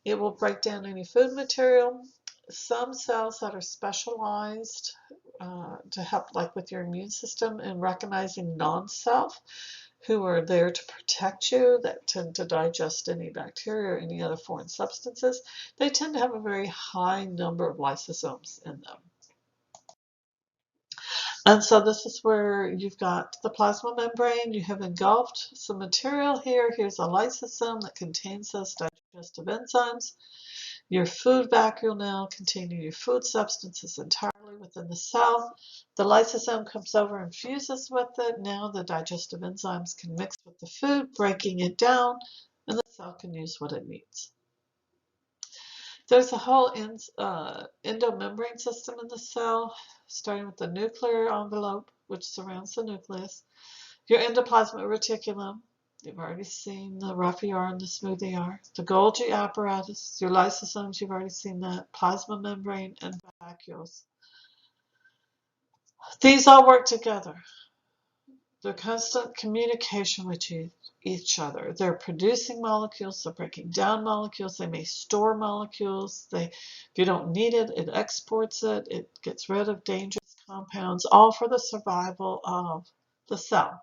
It will break down any food material. Some cells that are specialized to help, like with your immune system, in recognizing non-self who are there to protect you, that tend to digest any bacteria or any other foreign substances. They tend to have a very high number of lysosomes in them. And so this is where you've got the plasma membrane. You have engulfed some material here. Here's a lysosome that contains those digestive enzymes. Your food vacuole now containing your food substances entirely within the cell. The lysosome comes over and fuses with it. Now the digestive enzymes can mix with the food, breaking it down, and the cell can use what it needs. There's a whole endomembrane system in the cell, starting with the nuclear envelope, which surrounds the nucleus. Your endoplasmic reticulum, you've already seen the rough ER and the smooth ER. The Golgi apparatus, your lysosomes, you've already seen that. Plasma membrane and vacuoles. These all work together. They're constant communication with each other. They're producing molecules, they're breaking down molecules, they may store molecules. If you don't need it, it exports it, it gets rid of dangerous compounds, all for the survival of the cell.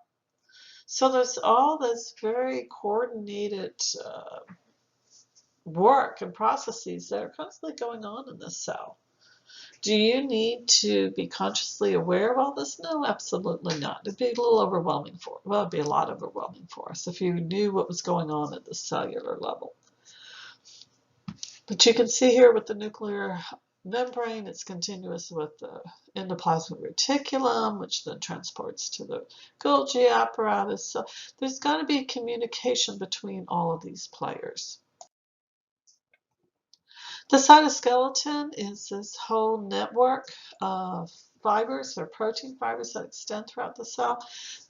So there's all this very coordinated work and processes that are constantly going on in the cell. Do you need to be consciously aware of all this? No, absolutely not. It'd be a little overwhelming it'd be a lot overwhelming for us if you knew what was going on at the cellular level. But you can see here with the nuclear membrane, it's continuous with the endoplasmic reticulum, which then transports to the Golgi apparatus. So there's got to be a communication between all of these players. The cytoskeleton is this whole network of fibers or protein fibers that extend throughout the cell.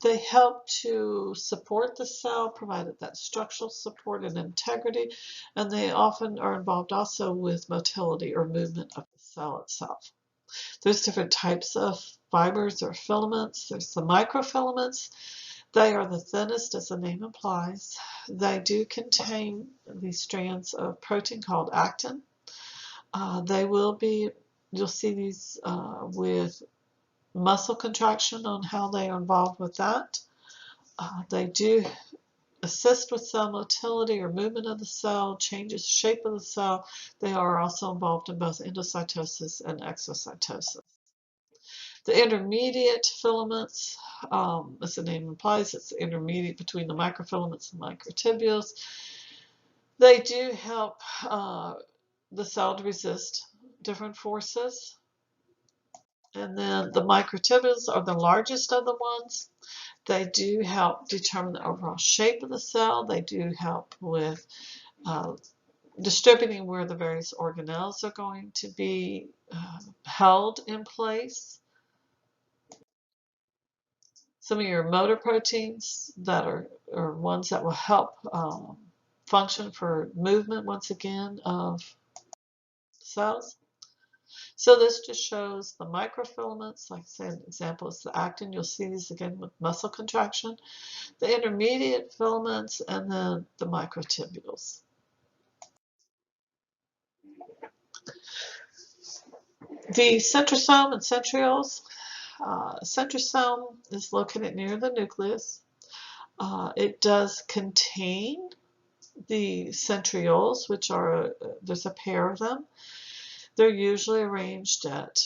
They help to support the cell, provide that structural support and integrity, and they often are involved also with motility or movement of the cell itself. There's different types of fibers or filaments. There's the microfilaments. They are the thinnest, as the name implies. They do contain these strands of protein called actin. You'll see these with muscle contraction on how they are involved with that. They do assist with cell motility or movement of the cell, changes the shape of the cell. They are also involved in both endocytosis and exocytosis. The intermediate filaments, as the name implies, it's the intermediate between the microfilaments and microtubules. They do help the cell to resist different forces. And then the microtubules are the largest of the ones. They do help determine the overall shape of the cell. They do help with distributing where the various organelles are going to be held in place. Some of your motor proteins that are ones that will help function for movement, once again, of cells. So this just shows the microfilaments. Like I said, an example is the actin. You'll see these again with muscle contraction. The intermediate filaments, and then the microtubules. The centrosome and centrioles. Centrosome is located near the nucleus. It does contain the centrioles, which are, there's a pair of them. They're usually arranged at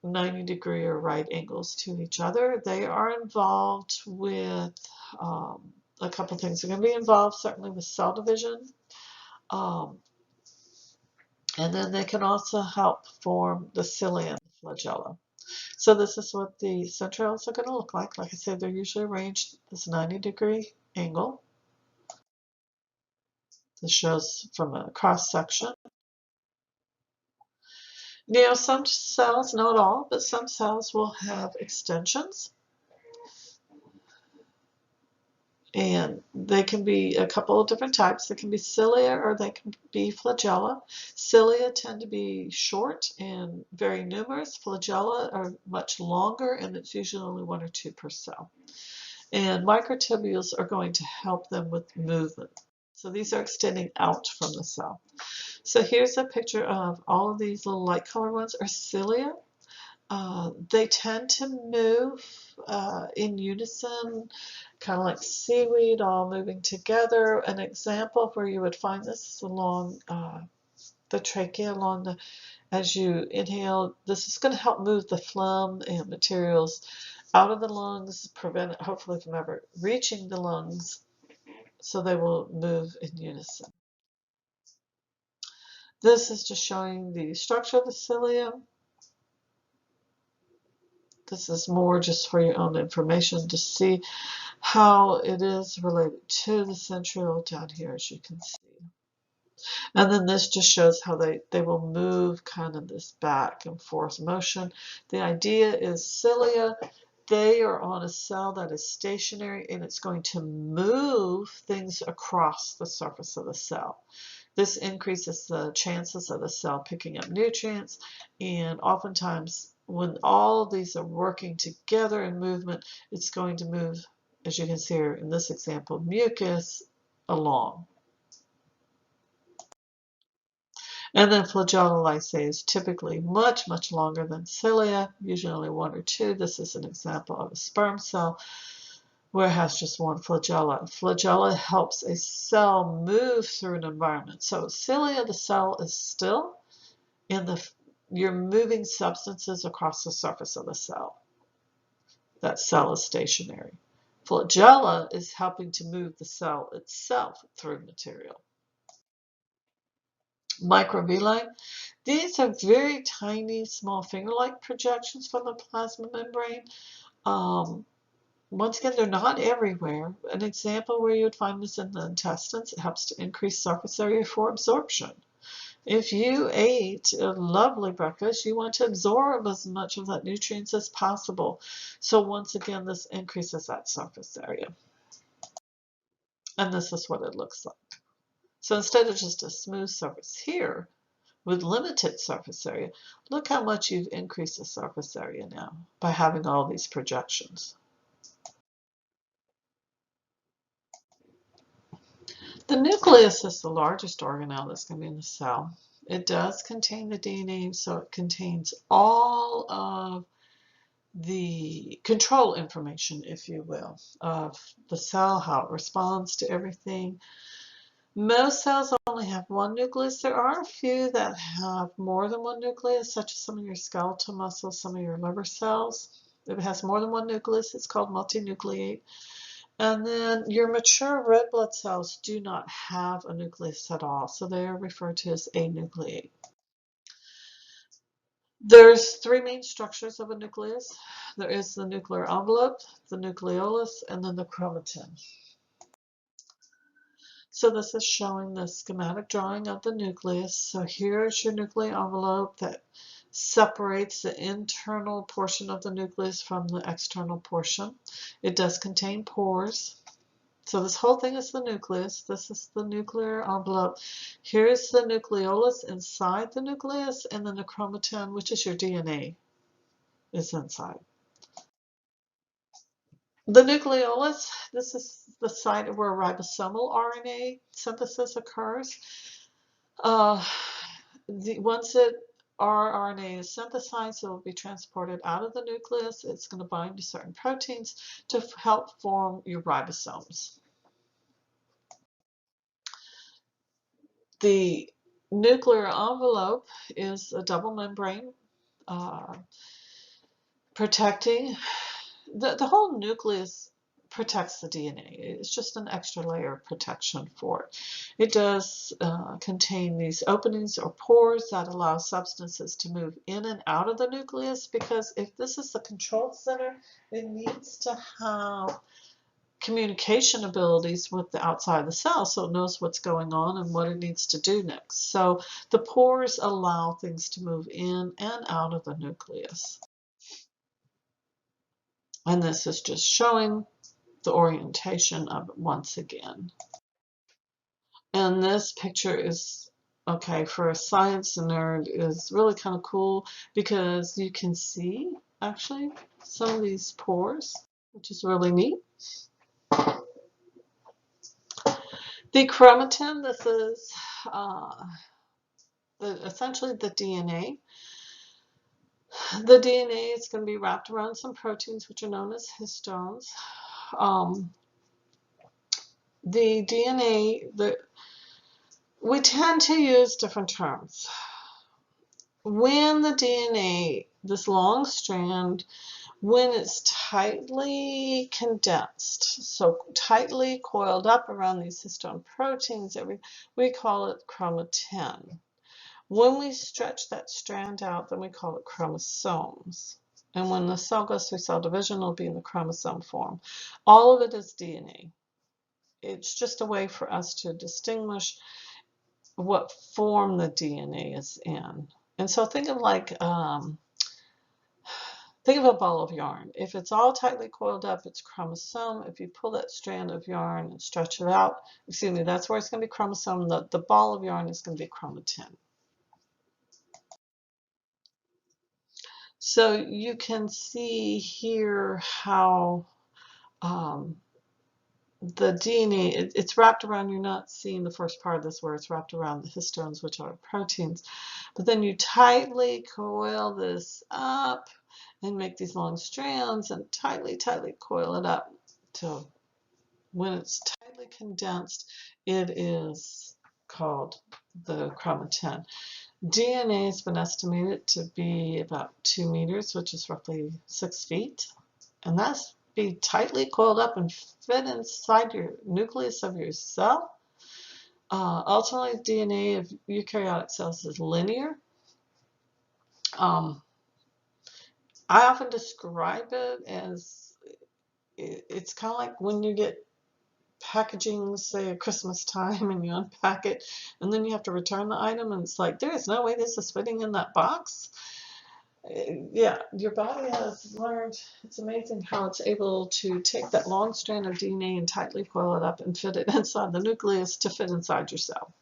90-degree or right angles to each other. They are involved with a couple things. They're going to be involved certainly with cell division. And then they can also help form the cilia and the flagella. So this is what the centrioles are going to look like. Like I said, they're usually arranged at this 90-degree angle. This shows from a cross section. Now, some cells, not all, but some cells will have extensions. And they can be a couple of different types. They can be cilia or they can be flagella. Cilia tend to be short and very numerous. Flagella are much longer, and it's usually only 1 or 2 per cell. And microtubules are going to help them with movement. So these are extending out from the cell. So here's a picture of all of these little light color ones are cilia. They tend to move in unison, kind of like seaweed all moving together. An example of where you would find this is along the trachea, as you inhale. This is going to help move the phlegm and materials out of the lungs, prevent it hopefully from ever reaching the lungs, so they will move in unison. This is just showing the structure of the cilia. This is more just for your own information to see how it is related to the centriole down here, as you can see. And then this just shows how they will move kind of this back and forth motion. The idea is cilia, they are on a cell that is stationary, and it's going to move things across the surface of the cell. This increases the chances of the cell picking up nutrients, and oftentimes when all of these are working together in movement, it's going to move, as you can see here in this example, mucus along. And then flagella lysae is typically much, much longer than cilia, usually only one or two. This is an example of a sperm cell where it has just one flagella. Flagella helps a cell move through an environment. So cilia, the cell is still, and you're moving substances across the surface of the cell. That cell is stationary. Flagella is helping to move the cell itself through material. Microvilli. These are very tiny, small finger-like projections from the plasma membrane. Once again, they're not everywhere. An example where you would find this in the intestines, it helps to increase surface area for absorption. If you ate a lovely breakfast, you want to absorb as much of that nutrients as possible. So once again, this increases that surface area. And this is what it looks like. So instead of just a smooth surface here, with limited surface area, look how much you've increased the surface area now by having all these projections. The nucleus is the largest organelle that's going to be in the cell. It does contain the DNA, so it contains all of the control information, if you will, of the cell, how it responds to everything. Most cells only have one nucleus. There are a few that have more than one nucleus, such as some of your skeletal muscles, some of your liver cells. If it has more than one nucleus, it's called multinucleate. And then your mature red blood cells do not have a nucleus at all, so they are referred to as anucleate. There's three main structures of a nucleus. There is the nuclear envelope, the nucleolus, and then the chromatin. So this is showing the schematic drawing of the nucleus. So here's your nuclear envelope that separates the internal portion of the nucleus from the external portion. It does contain pores. So this whole thing is the nucleus. This is the nuclear envelope. Here's the nucleolus inside the nucleus, and then the chromatin, which is your DNA, is inside. The nucleolus, this is the site where ribosomal RNA synthesis occurs. Once rRNA is synthesized, it will be transported out of the nucleus. It's going to bind to certain proteins to help form your ribosomes. The nuclear envelope is a double membrane protecting the whole nucleus protects the DNA. It's just an extra layer of protection for it. It does contain these openings or pores that allow substances to move in and out of the nucleus, because if this is the control center, it needs to have communication abilities with the outside of the cell, so it knows what's going on and what it needs to do next. So the pores allow things to move in and out of the nucleus. And this is just showing the orientation of it once again. And this picture is, okay, for a science nerd, is really kind of cool because you can see actually some of these pores, which is really neat. The chromatin, this is essentially the DNA. The DNA is going to be wrapped around some proteins, which are known as histones. The DNA, we tend to use different terms. When the DNA, this long strand, when it's tightly condensed, so tightly coiled up around these histone proteins, we call it chromatin. When we stretch that strand out, then we call it chromosomes. And when the cell goes through cell division, it'll be in the chromosome form. All of it is DNA. It's just a way for us to distinguish what form the DNA is in. And so think of think of a ball of yarn. If it's all tightly coiled up, it's chromosome. If you pull that strand of yarn and stretch it out, excuse me, that's where it's going to be chromosome. The ball of yarn is going to be chromatin. So you can see here how the DNA, it's wrapped around, you're not seeing the first part of this where it's wrapped around the histones, which are proteins. But then you tightly coil this up and make these long strands and tightly coil it up till when it's tightly condensed, it is called the chromatin. DNA has been estimated to be about 2 meters, which is roughly 6 feet. And that's be tightly coiled up and fit inside your nucleus of your cell. Ultimately, DNA of eukaryotic cells is linear. I often describe it as it's kind of like when you get packaging, say at Christmas time, and you unpack it, and then you have to return the item, and it's like, there is no way this is fitting in that box. Yeah, your body has learned, it's amazing how it's able to take that long strand of DNA and tightly coil it up and fit it inside the nucleus to fit inside your cell.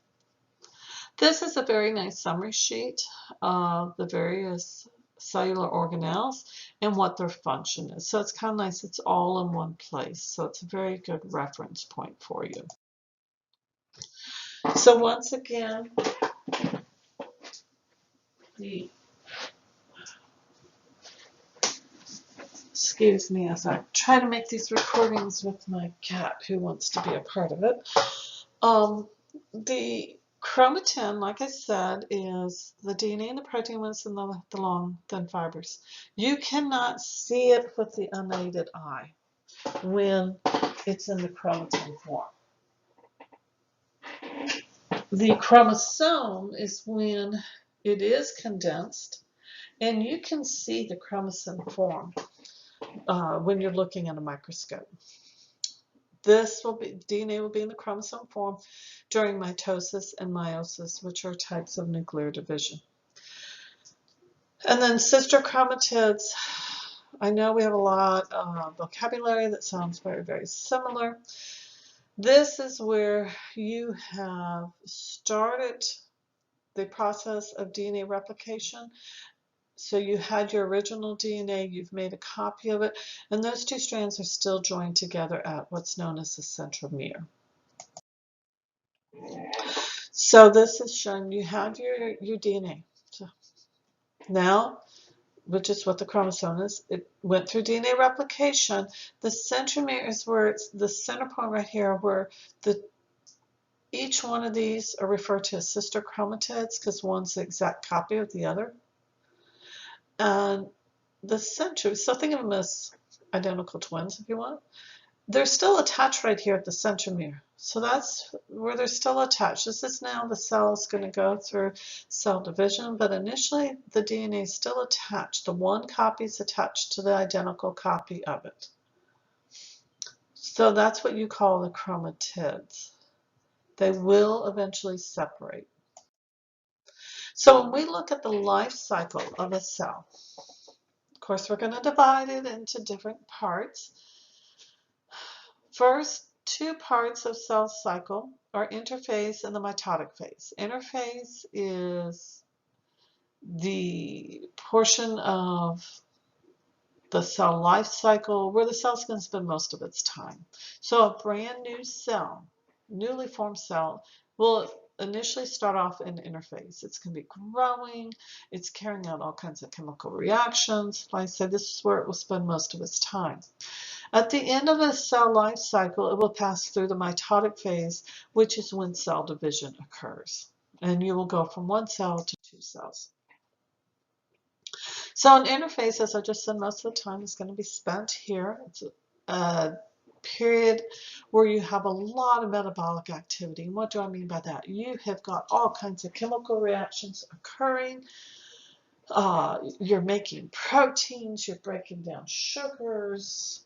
This is a very nice summary sheet of the various cellular organelles and what their function is. So it's kind of nice, it's all in one place. So it's a very good reference point for you. So once again, excuse me as I try to make these recordings with my cat who wants to be a part of it. The chromatin, like I said, is the DNA and the protein when it's in the long, thin fibers. You cannot see it with the unaided eye when it's in the chromatin form. The chromosome is when it is condensed, and you can see the chromosome form when you're looking at a microscope. DNA will be in the chromosome form during mitosis and meiosis, which are types of nuclear division. And then sister chromatids, I know we have a lot of vocabulary that sounds very, very similar. This is where you have started the process of DNA replication. So you had your original DNA, you've made a copy of it, and those two strands are still joined together at what's known as the centromere. So this is showing you have your DNA. So now, which is what the chromosome is, it went through DNA replication. The centromere is where it's the center point right here where each one of these are referred to as sister chromatids because one's the exact copy of the other. And the centromere, so think of them as identical twins if you want. They're still attached right here at the centromere. So that's where they're still attached. This is now the cell is going to go through cell division, but initially the DNA is still attached. The one copy is attached to the identical copy of it. So that's what you call the chromatids. They will eventually separate. So when we look at the life cycle of a cell, of course we're going to divide it into different parts. First, two parts of cell cycle are interphase and the mitotic phase. Interphase is the portion of the cell life cycle where the cell's going to spend most of its time. So a brand new cell, newly formed cell, will initially start off in interphase. It's going to be growing. It's carrying out all kinds of chemical reactions. Like I said, this is where it will spend most of its time. At the end of a cell life cycle, it will pass through the mitotic phase, which is when cell division occurs. And you will go from one cell to two cells. So an interphase, as I just said, most of the time is going to be spent here. It's a period where you have a lot of metabolic activity. And what do I mean by that? You have got all kinds of chemical reactions occurring. You're making proteins, you're breaking down sugars.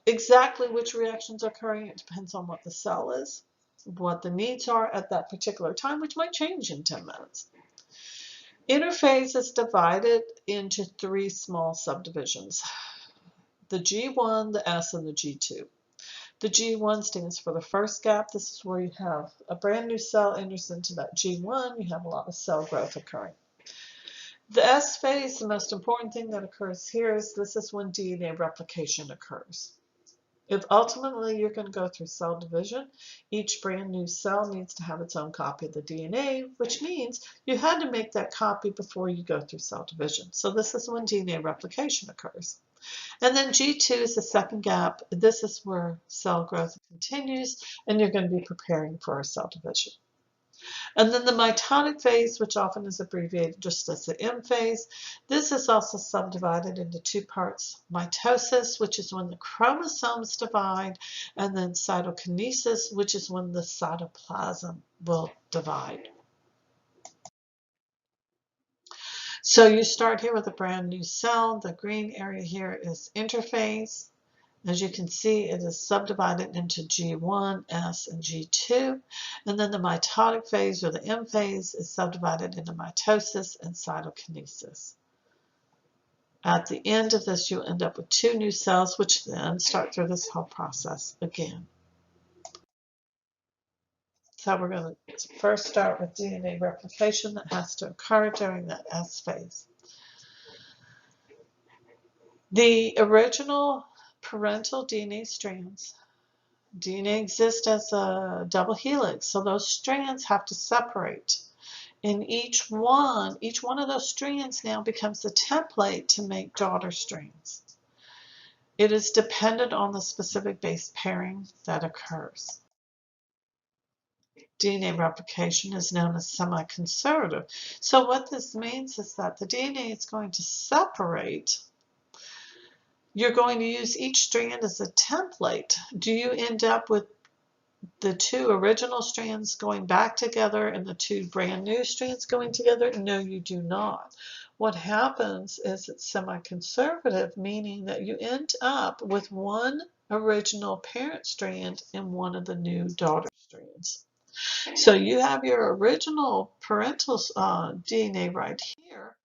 Exactly which reactions are occurring, it depends on what the cell is, what the needs are at that particular time, which might change in 10 minutes. Interphase is divided into three small subdivisions: the G1, the S, and the G2. The G1 stands for the first gap. This is where you have a brand new cell enters into that G1. You have a lot of cell growth occurring. The S phase, the most important thing that occurs here is this is when DNA replication occurs. If ultimately you're going to go through cell division, each brand new cell needs to have its own copy of the DNA, which means you had to make that copy before you go through cell division. So this is when DNA replication occurs. And then G2 is the second gap. This is where cell growth continues, and you're going to be preparing for a cell division. And then the mitotic phase, which often is abbreviated just as the M phase, this is also subdivided into two parts: mitosis, which is when the chromosomes divide, and then cytokinesis, which is when the cytoplasm will divide. So you start here with a brand new cell. The green area here is interphase. As you can see, it is subdivided into G1, S, and G2. And then the mitotic phase, or the M phase, is subdivided into mitosis and cytokinesis. At the end of this, you'll end up with two new cells, which then start through this whole process again. So we're going to first start with DNA replication that has to occur during that S phase. The original parental DNA strands. DNA exists as a double helix, so those strands have to separate. And each one of those strands now becomes the template to make daughter strands. It is dependent on the specific base pairing that occurs. DNA replication is known as semi-conservative. So what this means is that the DNA is going to separate. You're going to use each strand as a template. Do you end up with the two original strands going back together and the two brand new strands going together? No, you do not. What happens is it's semi-conservative, meaning that you end up with one original parent strand and one of the new daughter strands. So you have your original parental DNA right here.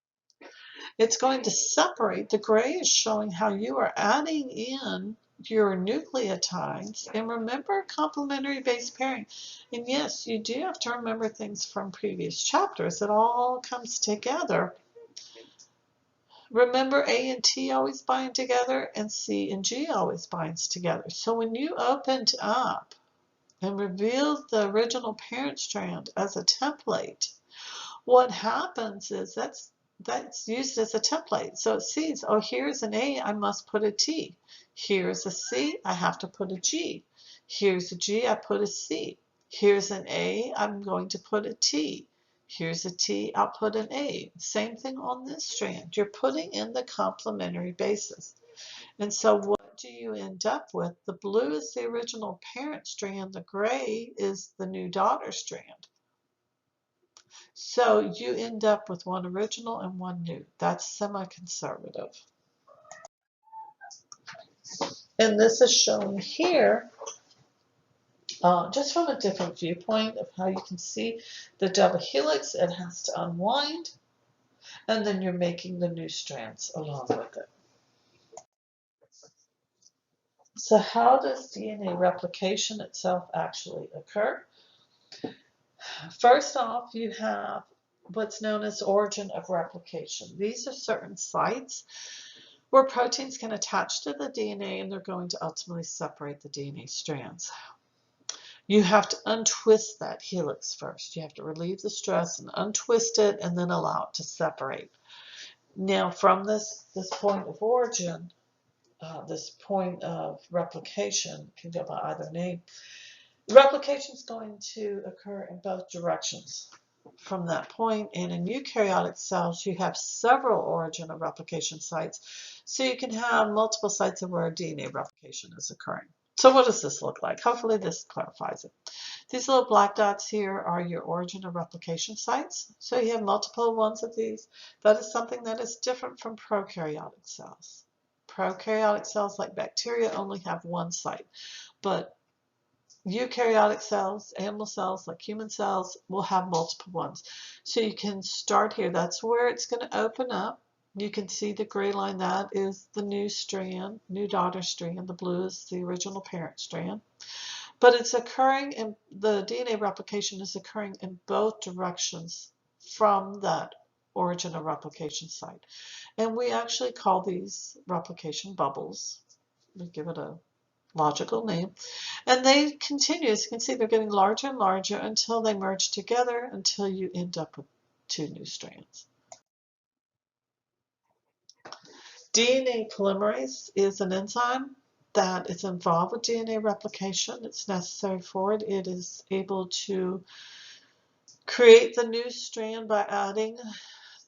It's going to separate. The gray is showing how you are adding in your nucleotides. And remember complementary base pairing. And yes, you do have to remember things from previous chapters. It all comes together. Remember, A and T always bind together, and C and G always binds together. So when you opened up and revealed the original parent strand as a template, what happens is that's used as a template. So it sees, oh, here's an A, I must put a T. Here's a C, I have to put a G. Here's a G, I put a C. Here's an A, I'm going to put a T. Here's a T, I'll put an A. Same thing on this strand. You're putting in the complementary bases. And so what do you end up with? The blue is the original parent strand. The gray is the new daughter strand. So you end up with one original and one new. That's semi-conservative. And this is shown here just from a different viewpoint of how you can see the double helix. It has to unwind, and then you're making the new strands along with it. So how does DNA replication itself actually occur? First off, you have what's known as origin of replication. These are certain sites where proteins can attach to the DNA, and they're going to ultimately separate the DNA strands. you have to untwist that helix first. You have to relieve the stress and untwist it and then allow it to separate. Now, from this point of origin, this point of replication, can go by either name. Replication is going to occur in both directions from that point, and in eukaryotic cells you have several origin of replication sites, so you can have multiple sites of where DNA replication is occurring. So what does this look like? Hopefully this clarifies it. These little black dots here are your origin of replication sites, so you have multiple ones of these. That is something that is different from prokaryotic cells. Prokaryotic cells like bacteria only have one site, but eukaryotic cells, animal cells like human cells, will have multiple ones. So you can start here. That's where it's going to open up. You can see the gray line. That is the new strand, new daughter strand. The blue is the original parent strand. But it's occurring in the DNA replication is occurring in both directions from that origin of replication site. And we actually call these replication bubbles. We give it a logical name. And they continue. As you can see, they're getting larger and larger until they merge together until you end up with two new strands. DNA polymerase is an enzyme that is involved with DNA replication. It's necessary for it. It is able to create the new strand by adding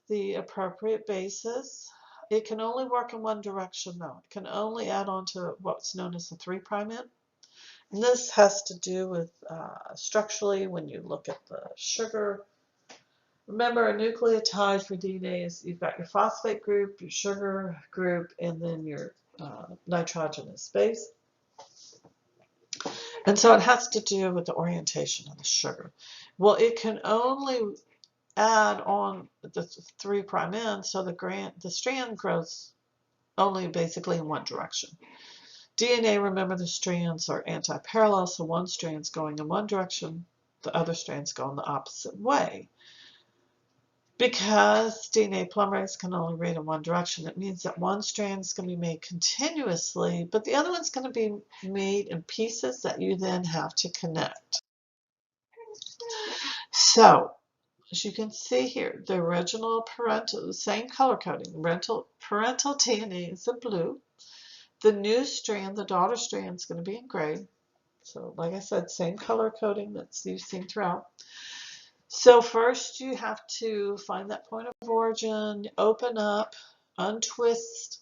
the appropriate bases. It can only work in one direction though. It can only add on to what's known as the 3' end. And this has to do with structurally when you look at the sugar. Remember, a nucleotide for DNA is you've got your phosphate group, your sugar group, and then your nitrogenous base. And so it has to do with the orientation of the sugar. Well, it can only add on the 3' end, so the strand grows only basically in one direction. DNA, remember, the strands are anti-parallel, so one strand's going in one direction, the other strands go in the opposite way. Because DNA polymerase can only read in one direction, it means that one strand is going to be made continuously, but the other one's going to be made in pieces that you then have to connect. So, as you can see here, the original parental, the same color coding, parental DNA is in blue. The new strand, the daughter strand, is going to be in gray. So, like I said, same color coding that you've seen throughout. So first you have to find that point of origin, open up, untwist.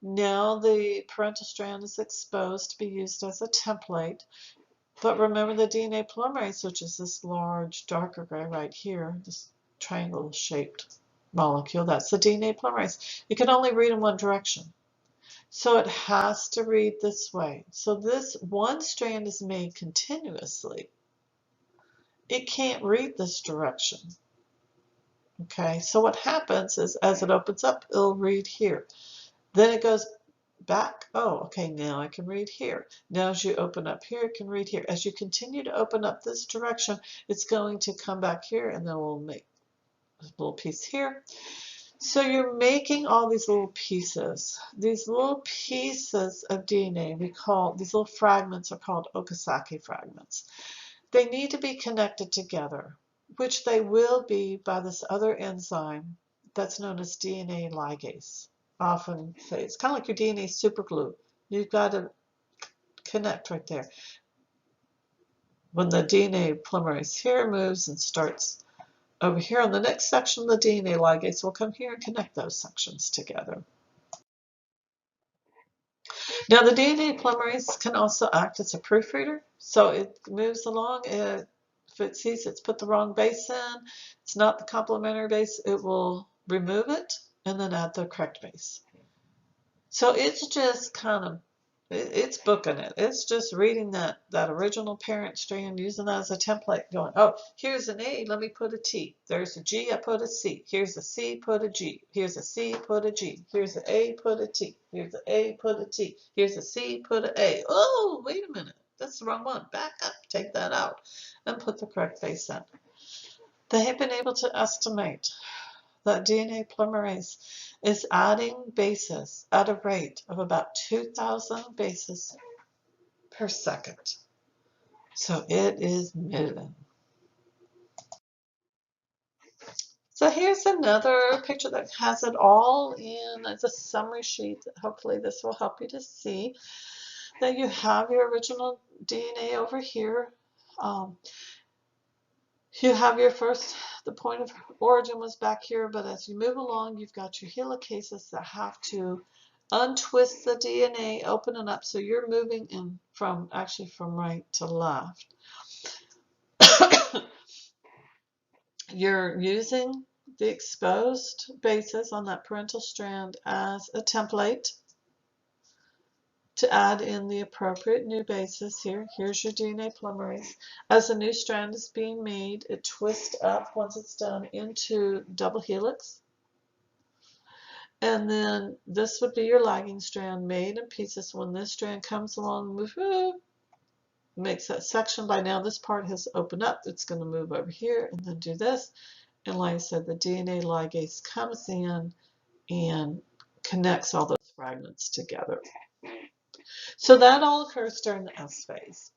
Now the parental strand is exposed to be used as a template. But remember the DNA polymerase, which is this large darker gray right here, this triangle-shaped molecule, that's the DNA polymerase. It can only read in one direction. So it has to read this way. So this one strand is made continuously. It can't read this direction. Okay, so what happens is as it opens up, it'll read here. Then it goes back. Oh, okay, now I can read here. Now as you open up here, it can read here. As you continue to open up this direction, it's going to come back here, and then we'll make a little piece here. So you're making all these little pieces. These little pieces of DNA, these little fragments are called Okazaki fragments. They need to be connected together, which they will be by this other enzyme that's known as DNA ligase. Often say it's kind of like your DNA superglue. You've got to connect right there. When the DNA polymerase here moves and starts over here on the next section, the DNA ligase will come here and connect those sections together. Now the DNA polymerase can also act as a proofreader, so it moves along. If it sees it's put the wrong base in, it's not the complementary base, it will remove it and then add the correct base. So it's just kind of, it's booking it. It's just reading that original parent strand, using that as a template, going, oh, here's an A, let me put a T. There's a G, I put a C. Here's a C, put a G. Here's a C, put a G. Here's an A, put a T. Here's an A, put a T. Here's a C, put an A. Oh, wait a minute. That's the wrong one. Back up, take that out, and put the correct base in. They have been able to estimate that DNA polymerase is adding bases at a rate of about 2,000 bases per second. So it is moving. So here's another picture that has it all in as a summary sheet. Hopefully this will help you to see that you have your original DNA over here. Um, you have your the point of origin was back here, but as you move along, you've got your helicases that have to untwist the DNA, open it up, so you're moving in actually from right to left. You're using the exposed bases on that parental strand as a template to add in the appropriate new bases here. Here's your DNA polymerase. As a new strand is being made, it twists up once it's done into double helix. And then this would be your lagging strand made in pieces. When this strand comes along, makes that section. By now this part has opened up. It's going to move over here and then do this. And like I said, the DNA ligase comes in and connects all those fragments together. So that all occurs during the S phase.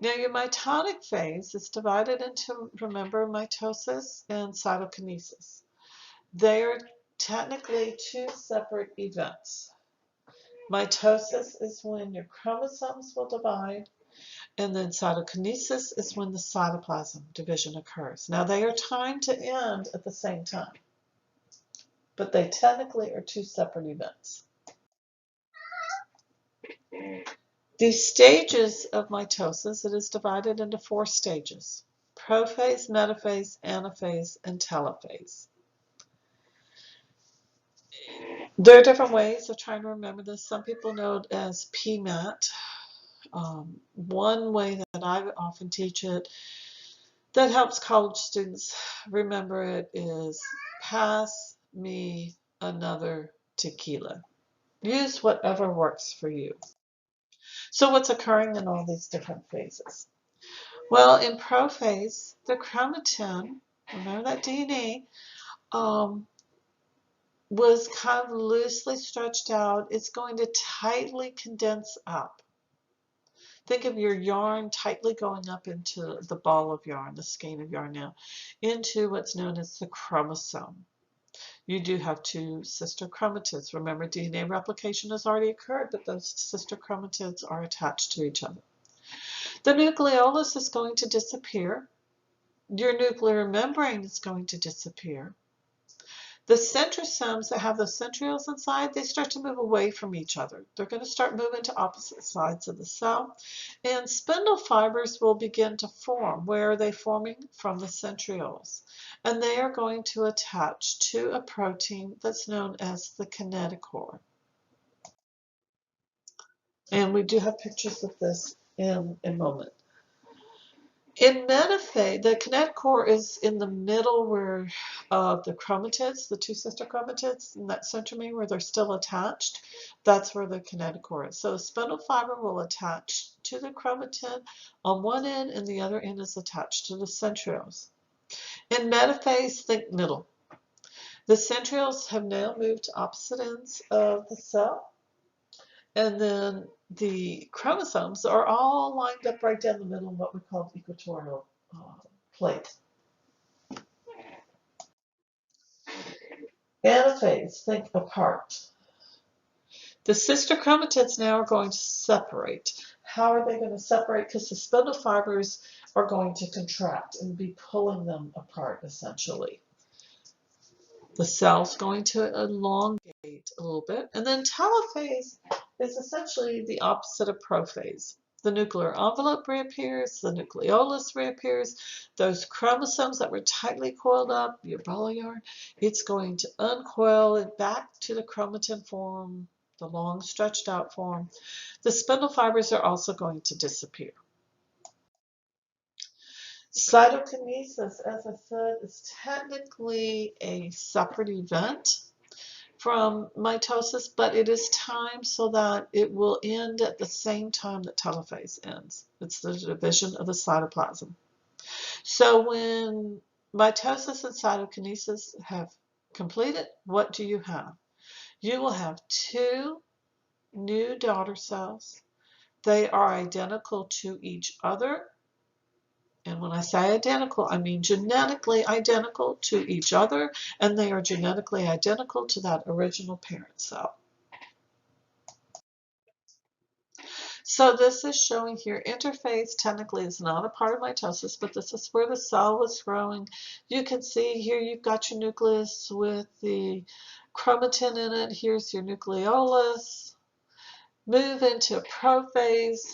Now your mitotic phase is divided into, remember, mitosis and cytokinesis. They are technically two separate events. Mitosis is when your chromosomes will divide, and then cytokinesis is when the cytoplasm division occurs. Now they are timed to end at the same time, but they technically are two separate events. The stages of mitosis, it is divided into 4 stages: prophase, metaphase, anaphase, and telophase. There are different ways of trying to remember this. Some people know it as PMAT. One way that I often teach it that helps college students remember it is pass me another tequila. Use whatever works for you. So what's occurring in all these different phases? Well, in prophase, the chromatin, remember that DNA, was kind of loosely stretched out. It's going to tightly condense up. Think of your yarn tightly going up into the ball of yarn, the skein of yarn now, into what's known as the chromosome. You do have 2 sister chromatids. Remember, DNA replication has already occurred, but those sister chromatids are attached to each other. The nucleolus is going to disappear. Your nuclear membrane is going to disappear. The centrosomes that have those centrioles inside, they start to move away from each other. They're going to start moving to opposite sides of the cell. And spindle fibers will begin to form. Where are they forming? From the centrioles. And they are going to attach to a protein that's known as the kinetochore. And we do have pictures of this in a moment. In metaphase, the kinetochore is in the middle where the chromatids, the 2 sister chromatids, in that centromere where they're still attached, that's where the kinetochore is. So a spindle fiber will attach to the chromatin on one end, and the other end is attached to the centrioles. In metaphase, think middle. The centrioles have now moved to opposite ends of the cell, and then the chromosomes are all lined up right down the middle of what we call the equatorial plate. Anaphase, think apart. The sister chromatids now are going to separate. How are they going to separate? Because the spindle fibers are going to contract and be pulling them apart, essentially. The cell's going to elongate a little bit. And then telophase is essentially the opposite of prophase. The nuclear envelope reappears, the nucleolus reappears, those chromosomes that were tightly coiled up, your ball of yarn, it's going to uncoil it back to the chromatin form, the long stretched out form. The spindle fibers are also going to disappear. Cytokinesis, as I said, is technically a separate event from mitosis, but it is timed so that it will end at the same time that telophase ends. It's the division of the cytoplasm. So when mitosis and cytokinesis have completed, what do you have? You will have 2 new daughter cells They are identical to each other. And when I say identical, I mean genetically identical to each other, and they are genetically identical to that original parent cell. So this is showing here interphase technically is not a part of mitosis, but this is where the cell was growing. You can see here you've got your nucleus with the chromatin in it. Here's your nucleolus. Move into prophase,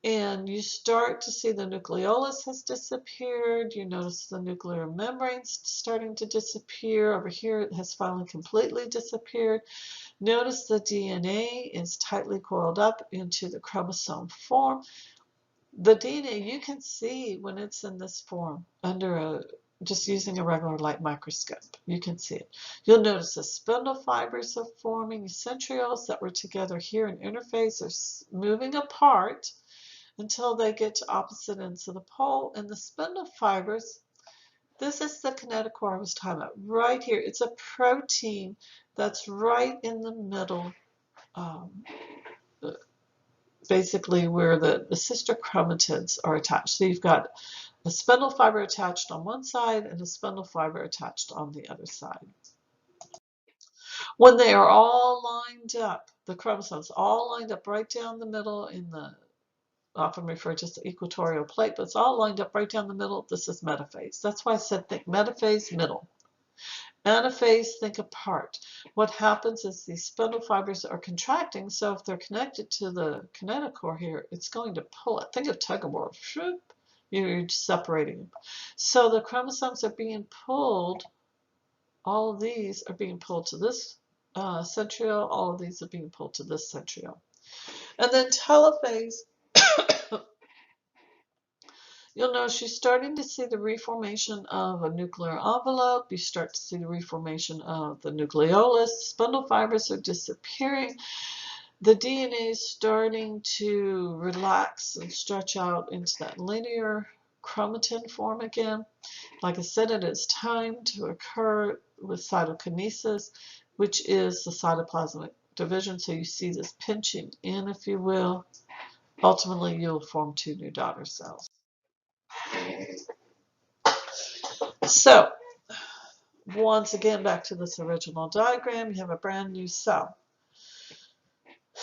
and you start to see the nucleolus has disappeared. You notice the nuclear membrane's starting to disappear. Over here it has finally completely disappeared. Notice the DNA is tightly coiled up into the chromosome form. The DNA, you can see when it's in this form under just using a regular light microscope. You can see it. You'll notice the spindle fibers are forming. Centrioles that were together here in interphase are moving apart until they get to opposite ends of the pole. And the spindle fibers, this is the kinetochore I was talking about right here. It's a protein that's right in the middle, basically where the sister chromatids are attached. So you've got a spindle fiber attached on one side and a spindle fiber attached on the other side. When they are all lined up, the chromosomes all lined up right down the middle in the often referred to as the equatorial plate, but it's all lined up right down the middle. This is metaphase. That's why I said think metaphase, middle. Anaphase, think apart. What happens is these spindle fibers are contracting, so if they're connected to the kinetochore here, it's going to pull it. Think of tug-of-war. You're separating them. So the chromosomes are being pulled. All of these are being pulled to this centriole. All of these are being pulled to this centriole. And then telophase, you'll notice you're starting to see the reformation of a nuclear envelope. You start to see the reformation of the nucleolus. Spindle fibers are disappearing. The DNA is starting to relax and stretch out into that linear chromatin form again. Like I said, it is time to occur with cytokinesis, which is the cytoplasmic division. So you see this pinching in, if you will. Ultimately, you'll form two new daughter cells. So, once again, back to this original diagram, you have a brand new cell.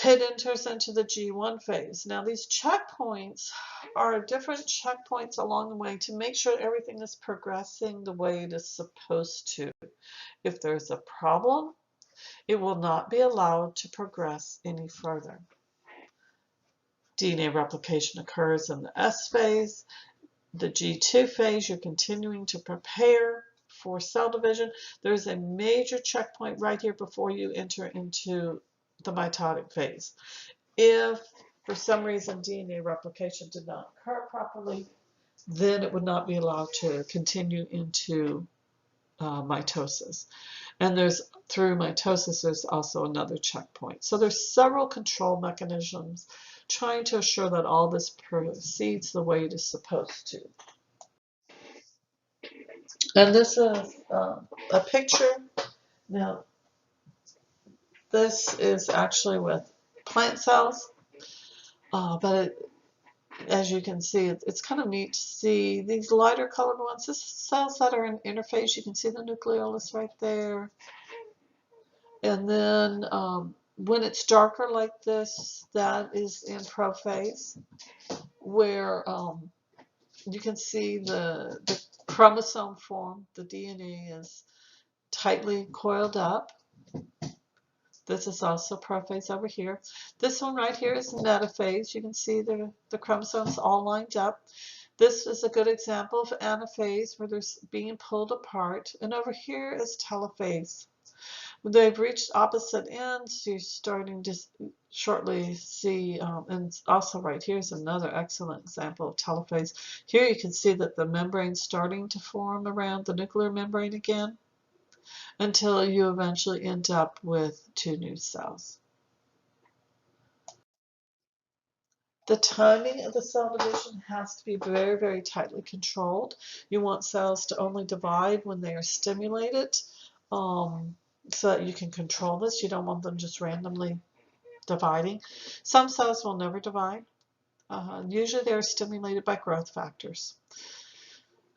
It enters into the G1 phase. Now, these checkpoints are different checkpoints along the way to make sure everything is progressing the way it is supposed to. If there's a problem, it will not be allowed to progress any further. DNA replication occurs in the S phase. The G2 phase, you're continuing to prepare for cell division. There's a major checkpoint right here before you enter into the mitotic phase. If for some reason DNA replication did not occur properly, then it would not be allowed to continue into mitosis. And through mitosis, there's also another checkpoint. So there's several control mechanisms trying to assure that all this proceeds the way it is supposed to. And this is a picture. Now, this is actually with plant cells, but as you can see, it's kind of neat to see these lighter colored ones. This is cells that are in interphase. You can see the nucleolus right there. And then when it's darker like this, that is in prophase, where you can see the chromosome form. The DNA is tightly coiled up. This is also prophase over here. This one right here is metaphase. You can see the chromosomes all lined up. This is a good example of anaphase where they're being pulled apart. And over here is telophase. When they've reached opposite ends, you're starting to shortly see, and also right here is another excellent example of telophase. Here you can see that the membrane's starting to form around the nuclear membrane again, until you eventually end up with two new cells. The timing of the cell division has to be very, very tightly controlled. You want cells to only divide when they are stimulated, so that you can control this. You don't want them just randomly dividing. Some cells will never divide. Usually they're stimulated by growth factors.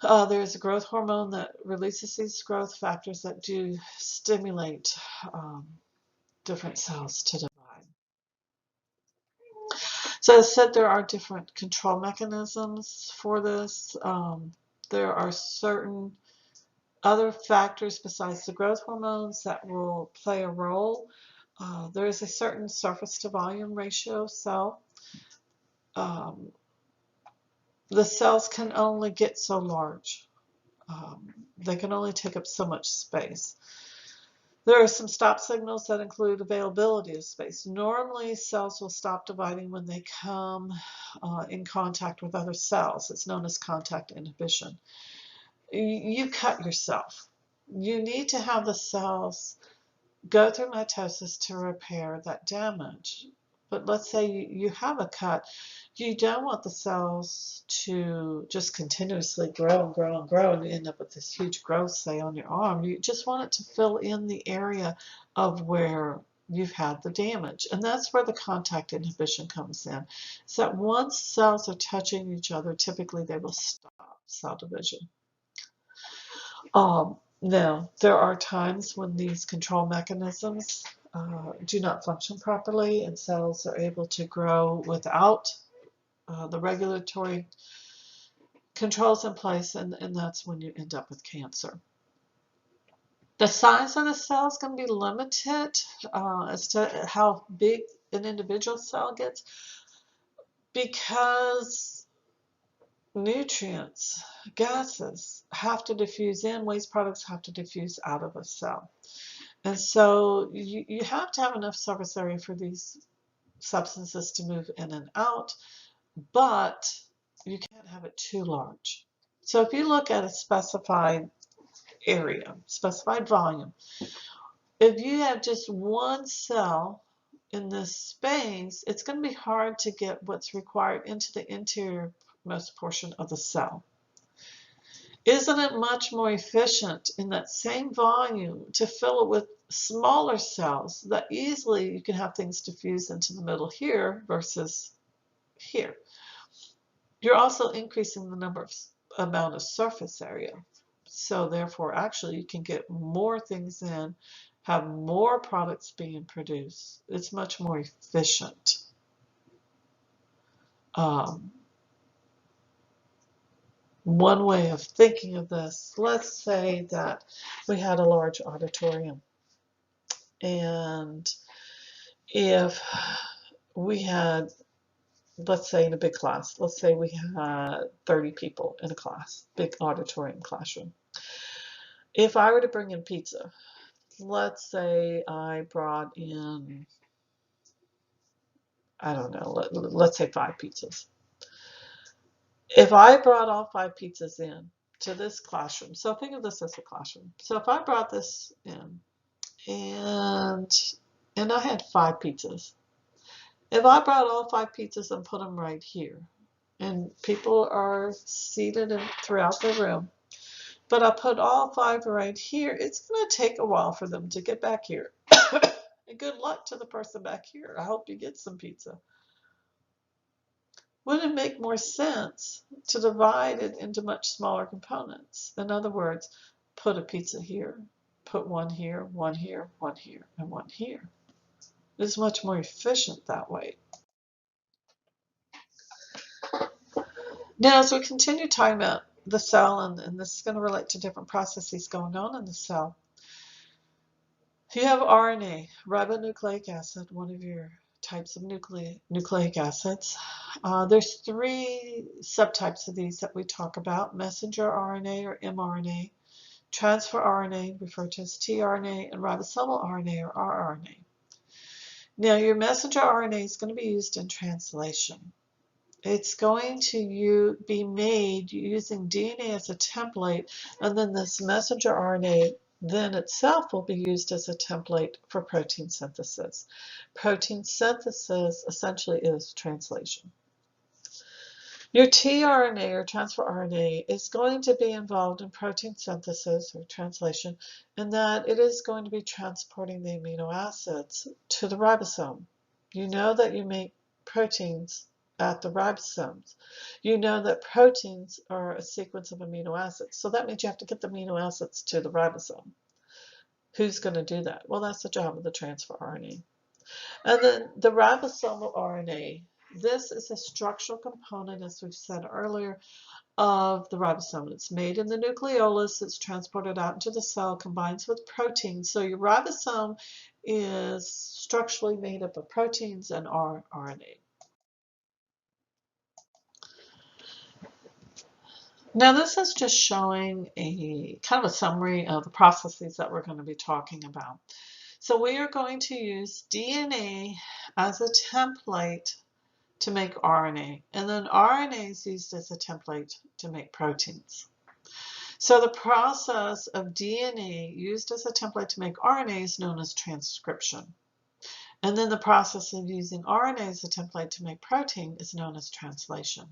There's a growth hormone that releases these growth factors that do stimulate different cells to divide. So as I said, there are different control mechanisms for this. There are certain other factors besides the growth hormones that will play a role. There is a certain surface to volume ratio of cell. The cells can only get so large. They can only take up so much space. There are some stop signals that include availability of space. Normally, cells will stop dividing when they come in contact with other cells. It's known as contact inhibition. You cut yourself. You need to have the cells go through mitosis to repair that damage. But let's say you have a cut. You don't want the cells to just continuously grow and grow and grow and you end up with this huge growth, say, on your arm. You just want it to fill in the area of where you've had the damage. And that's where the contact inhibition comes in. So that once cells are touching each other, typically they will stop cell division. Now, there are times when these control mechanisms do not function properly and cells are able to grow without the regulatory controls in place, and that's when you end up with cancer. The size of the cell is going to be limited as to how big an individual cell gets because nutrients, gases have to diffuse in, waste products have to diffuse out of a cell. And so you have to have enough surface area for these substances to move in and out, but you can't have it too large. So if you look at a specified area, specified volume, if you have just one cell in this space, it's going to be hard to get what's required into the interiormost portion of the cell. Isn't it much more efficient in that same volume to fill it with smaller cells that easily you can have things diffuse into the middle here versus here? You're also increasing the amount of surface area. So therefore, actually, you can get more things in, have more products being produced. It's much more efficient. One way of thinking of this, let's say that we had a large auditorium. And if we had, let's say in a big class, let's say we had 30 people in a class, big auditorium classroom. If I were to bring in pizza, let's say I brought in, I don't know, let's say 5 pizzas. If I brought all 5 pizzas in to this classroom, so think of this as a classroom. So if I brought this in and I had 5 pizzas, if I brought all 5 pizzas and put them right here, and people are seated throughout the room, but I put all 5 right here, it's going to take a while for them to get back here. And good luck to the person back here. I hope you get some pizza. Wouldn't it make more sense to divide it into much smaller components? In other words, put a pizza here, put one here, one here, one here, and one here. It's much more efficient that way. Now, as we continue talking about the cell, and this is going to relate to different processes going on in the cell, you have RNA, ribonucleic acid, one of your types of nucleic acids. There's 3 subtypes of these that we talk about: messenger RNA or mRNA, transfer RNA, referred to as tRNA, and ribosomal RNA or rRNA. Now, your messenger RNA is going to be used in translation. It's going to be made using DNA as a template, and then this messenger RNA then itself will be used as a template for protein synthesis. Protein synthesis essentially is translation. Your tRNA or transfer RNA is going to be involved in protein synthesis or translation in that it is going to be transporting the amino acids to the ribosome. You know that you make proteins at the ribosomes. You know that proteins are a sequence of amino acids. So that means you have to get the amino acids to the ribosome. Who's going to do that? Well, that's the job of the transfer RNA. And then the ribosomal RNA. This is a structural component, as we've said earlier, of the ribosome. It's made in the nucleolus, it's transported out into the cell, combines with proteins. So your ribosome is structurally made up of proteins and RNA. Now this is just showing a kind of a summary of the processes that we're going to be talking about. So we are going to use DNA as a template to make RNA, and then RNA is used as a template to make proteins. So the process of DNA used as a template to make RNA is known as transcription. And then the process of using RNA as a template to make protein is known as translation.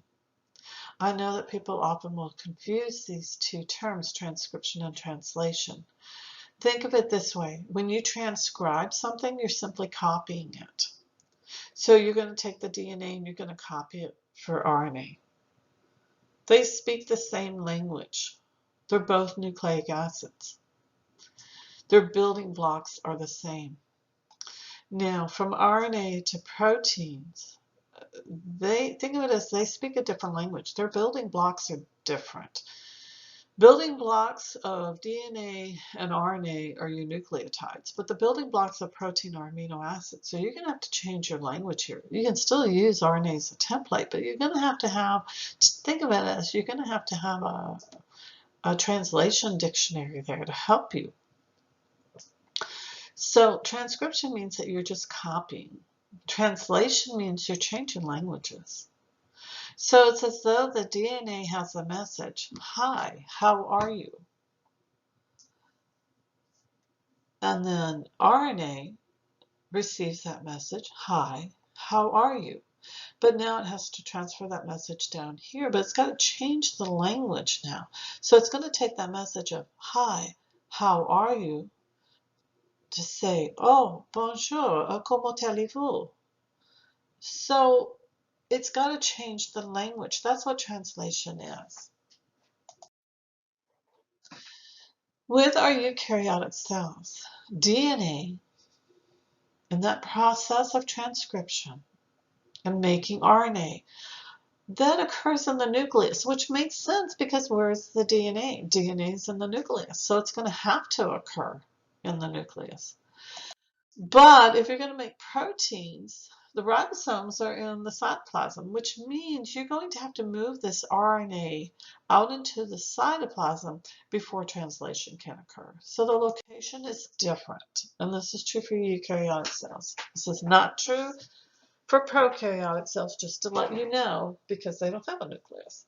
I know that people often will confuse these two terms, transcription and translation. Think of it this way. When you transcribe something, you're simply copying it. So you're going to take the DNA and you're going to copy it for RNA. They speak the same language. They're both nucleic acids. Their building blocks are the same. Now, from RNA to proteins, think of it as they speak a different language. Their building blocks are different. Building blocks of DNA and RNA are your nucleotides, but the building blocks of protein are amino acids. So you're going to have to change your language here. You can still use RNA as a template, but you're going to have, think of it as you're going to have a translation dictionary there to help you. So transcription means that you're just copying. Translation means you're changing languages. So it's as though the DNA has a message. Hi, how are you? And then RNA receives that message. Hi, how are you? But now it has to transfer that message down here, but it's got to change the language now. So it's going to take that message of hi, how are you, to say, oh, bonjour, comment allez-vous? So it's got to change the language. That's what translation is. With our eukaryotic cells, DNA, in that process of transcription and making RNA, that occurs in the nucleus, which makes sense because where's the DNA? DNA is in the nucleus, so it's going to have to occur in the nucleus. But if you're going to make proteins, the ribosomes are in the cytoplasm, which means you're going to have to move this RNA out into the cytoplasm before translation can occur. So the location is different, and this is true for eukaryotic cells. This is not true for prokaryotic cells, just to let you know, because they don't have a nucleus.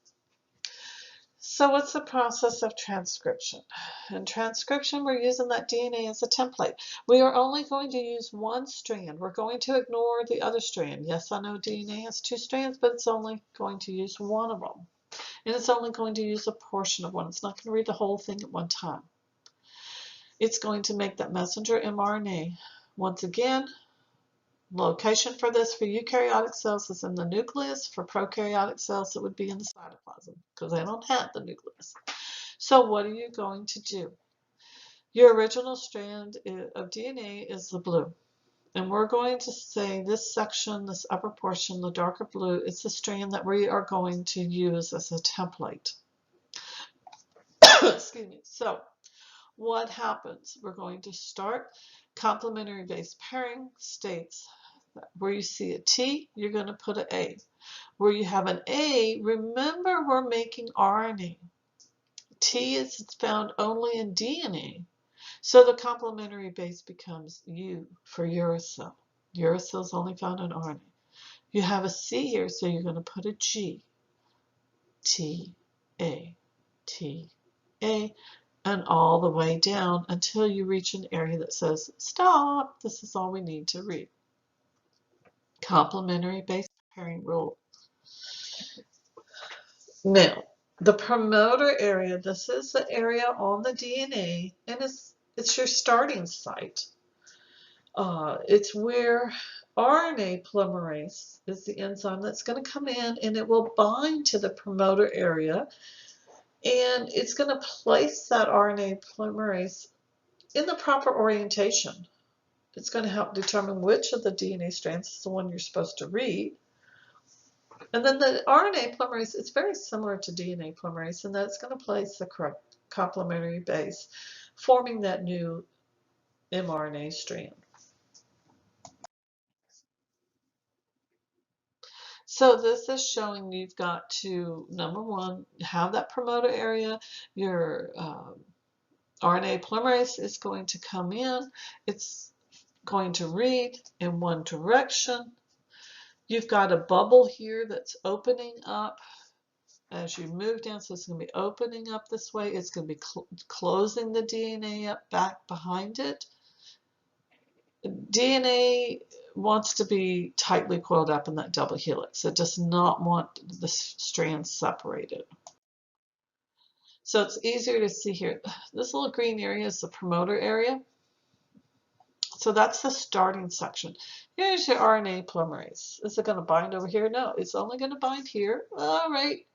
So what's the process of transcription? In transcription, we're using that DNA as a template. We are only going to use one strand. We're going to ignore the other strand. Yes, I know DNA has two strands, but it's only going to use one of them. And it's only going to use a portion of one. It's not going to read the whole thing at one time. It's going to make that messenger mRNA. Once again, location for this for eukaryotic cells is in the nucleus. For prokaryotic cells, it would be in the cytoplasm because they don't have the nucleus. So what are you going to do? Your original strand of DNA is the blue. And we're going to say this section, this upper portion, the darker blue, is the strand that we are going to use as a template. Excuse me. So what happens? We're going to start complementary base pairing states where you see a T, you're going to put an A. Where you have an A, remember we're making RNA. T is found only in DNA. So the complementary base becomes U for uracil. Uracil is only found in RNA. You have a C here, so you're going to put a G. T, A, T, A, and all the way down until you reach an area that says, stop, this is all we need to read. Complementary base pairing rule. Now, the promoter area, this is the area on the DNA, and it's your starting site. It's where RNA polymerase is the enzyme that's going to come in and it will bind to the promoter area, and it's going to place that RNA polymerase in the proper orientation. It's going to help determine which of the DNA strands is the one you're supposed to read. And then the RNA polymerase is very similar to DNA polymerase in that it's going to place the correct complementary base, forming that new mRNA strand. So this is showing you've got to, number one, have that promoter area. Your RNA polymerase is going to come in. It's going to read in one direction. You've got a bubble here that's opening up as you move down. So it's going to be opening up this way. It's going to be closing the DNA up back behind it. DNA wants to be tightly coiled up in that double helix. It does not want the strands separated. So it's easier to see here. This little green area is the promoter area. So that's the starting section. Here's your RNA polymerase. Is it going to bind over here? No, it's only going to bind here. All right.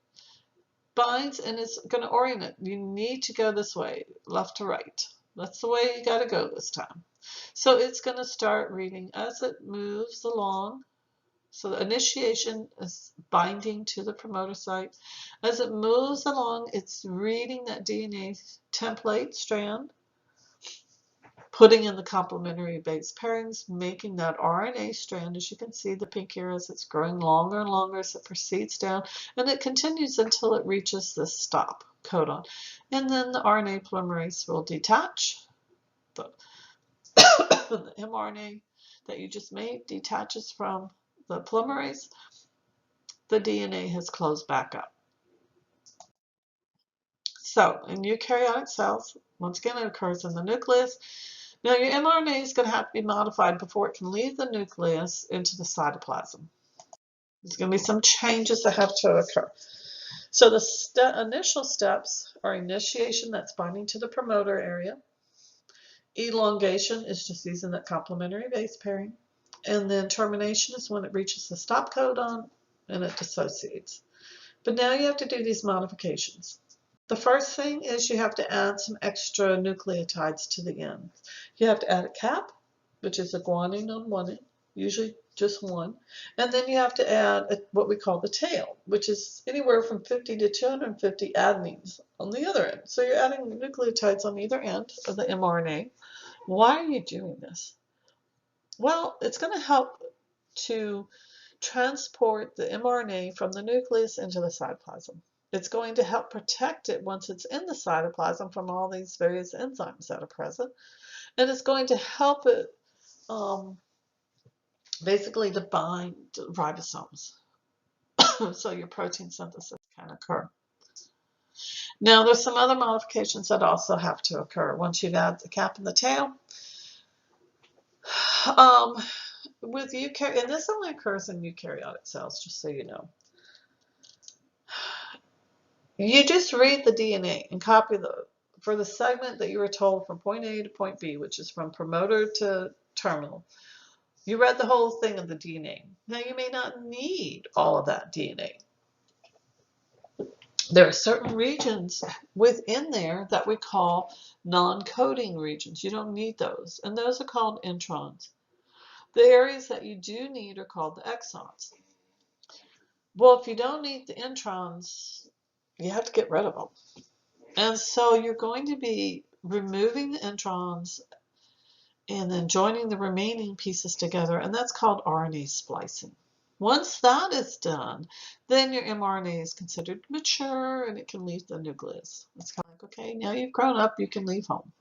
Binds and it's going to orient it. You need to go this way, left to right. That's the way you got to go this time. So it's going to start reading as it moves along. So the initiation is binding to the promoter site. As it moves along, it's reading that DNA template strand, putting in the complementary base pairings, making that RNA strand. As you can see, the pink here as it's growing longer and longer as it proceeds down, and it continues until it reaches this stop codon. And then the RNA polymerase will detach. The mRNA that you just made detaches from the polymerase. The DNA has closed back up. So in eukaryotic cells, once again, it occurs in the nucleus. Now your mRNA is going to have to be modified before it can leave the nucleus into the cytoplasm. There's going to be some changes that have to occur. So the initial steps are initiation, that's binding to the promoter area. Elongation is just using that complementary base pairing. And then termination is when it reaches the stop codon and it dissociates. But now you have to do these modifications. The first thing is you have to add some extra nucleotides to the end. You have to add a cap, which is a guanine on one end, usually just one. And then you have to add what we call the tail, which is anywhere from 50 to 250 adenines on the other end. So you're adding nucleotides on either end of the mRNA. Why are you doing this? Well, it's going to help to transport the mRNA from the nucleus into the cytoplasm. It's going to help protect it once it's in the cytoplasm from all these various enzymes that are present. And it's going to help it basically to bind ribosomes. So your protein synthesis can occur. Now there's some other modifications that also have to occur once you've added the cap and the tail. With eukaryotic, and this only occurs in eukaryotic cells, just so you know. You just read the DNA and copy for the segment that you were told from point A to point B, which is from promoter to terminal. You read the whole thing of the DNA. Now you may not need all of that DNA. There are certain regions within there that we call non-coding regions. You don't need those, and those are called introns. The areas that you do need are called the exons. Well, if you don't need the introns, you have to get rid of them. And so you're going to be removing the introns and then joining the remaining pieces together, and that's called RNA splicing. Once that is done, then your mRNA is considered mature and it can leave the nucleus. It's kind of like, okay, now you've grown up, you can leave home.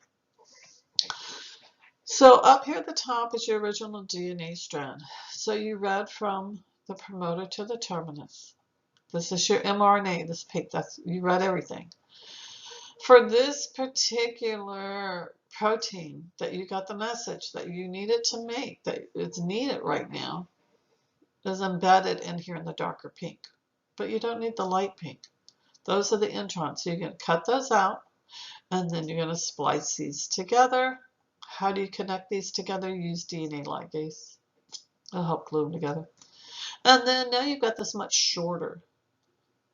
So up here at the top is your original DNA strand. So you read from the promoter to the terminus. This is your mRNA, this pink, you read everything. For this particular protein that you got the message that you needed to make, that it's needed right now, is embedded in here in the darker pink. But you don't need the light pink. Those are the introns. So you're going to cut those out, and then you're going to splice these together. How do you connect these together? Use DNA ligase. It'll help glue them together. And then now you've got this much shorter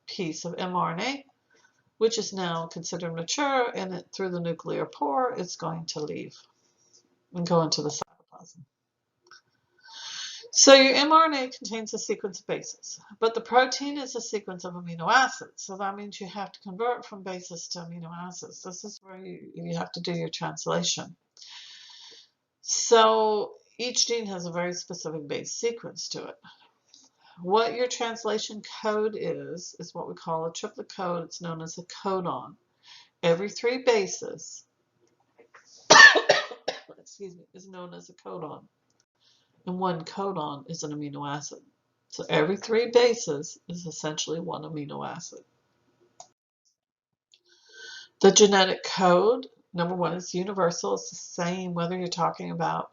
piece of mRNA, which is now considered mature, and through the nuclear pore, it's going to leave and go into the cytoplasm. So your mRNA contains a sequence of bases, but the protein is a sequence of amino acids. So that means you have to convert from bases to amino acids. This is where you have to do your translation. So each gene has a very specific base sequence to it. What your translation code is what we call a triplet code. It's known as a codon. Every 3 bases, excuse me, is known as a codon. And 1 codon is an amino acid. So every 3 bases is essentially 1 amino acid. The genetic code, number 1, is universal. It's the same whether you're talking about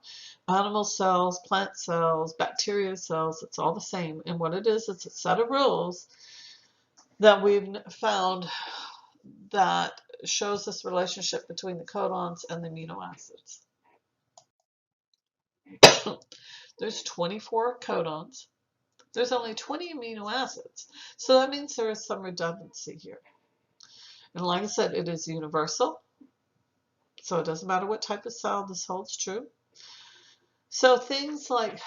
animal cells, plant cells, bacteria cells. It's all the same. And what it is, it's a set of rules that we've found that shows this relationship between the codons and the amino acids. There's 24 codons. There's only 20 amino acids. So that means there is some redundancy here. And like I said, it is universal. So it doesn't matter what type of cell, this holds true. So things like,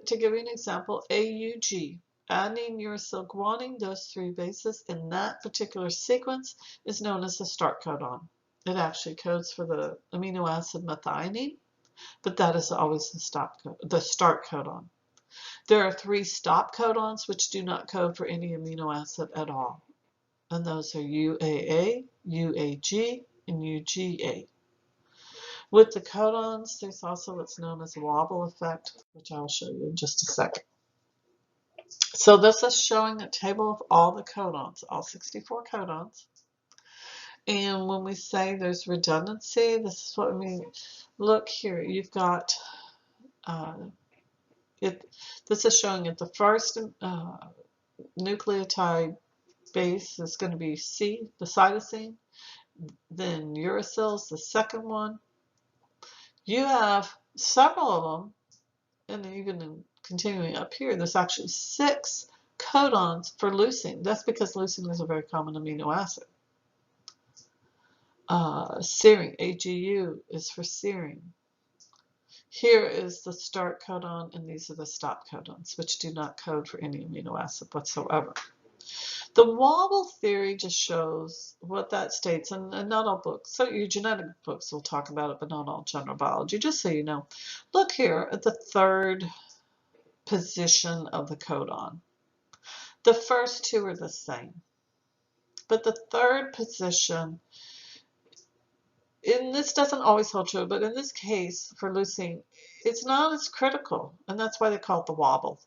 to give you an example, AUG, adenine, uracil, guanine, those 3 bases in that particular sequence is known as the start codon. It actually codes for the amino acid methionine, but that is always the start codon. There are 3 stop codons which do not code for any amino acid at all. And those are UAA, UAG, and UGA. With the codons, there's also what's known as a wobble effect, which I'll show you in just a second. So this is showing a table of all the codons, all 64 codons. And when we say there's redundancy, this is what we mean. Look here, you've got this is showing that the first nucleotide base is going to be C, the cytosine. Then uracil is the second one. You have several of them, and even continuing up here, there's actually 6 codons for leucine. That's because leucine is a very common amino acid. Serine, AGU, is for serine. Here is the start codon, and these are the stop codons, which do not code for any amino acid whatsoever. The wobble theory just shows what that states, and not all books. So your genetic books will talk about it, but not all general biology, just so you know. Look here at the 3rd position of the codon. The first 2 are the same, but the 3rd position, and this doesn't always hold true, but in this case for leucine, it's not as critical, and that's why they call it the wobble.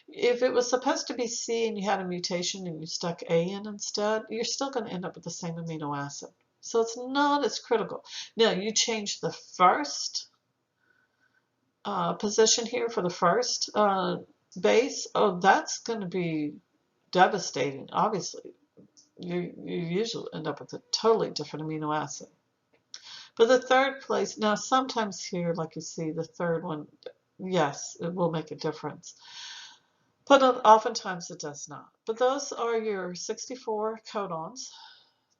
If it was supposed to be C and you had a mutation and you stuck A in instead, you're still going to end up with the same amino acid. So it's not as critical. Now, you change the first position here for the first base. Oh, that's going to be devastating, obviously. You usually end up with a totally different amino acid. But the 3rd place, now sometimes here, like you see, the 3rd one, yes, it will make a difference. But oftentimes it does not. But those are your 64 codons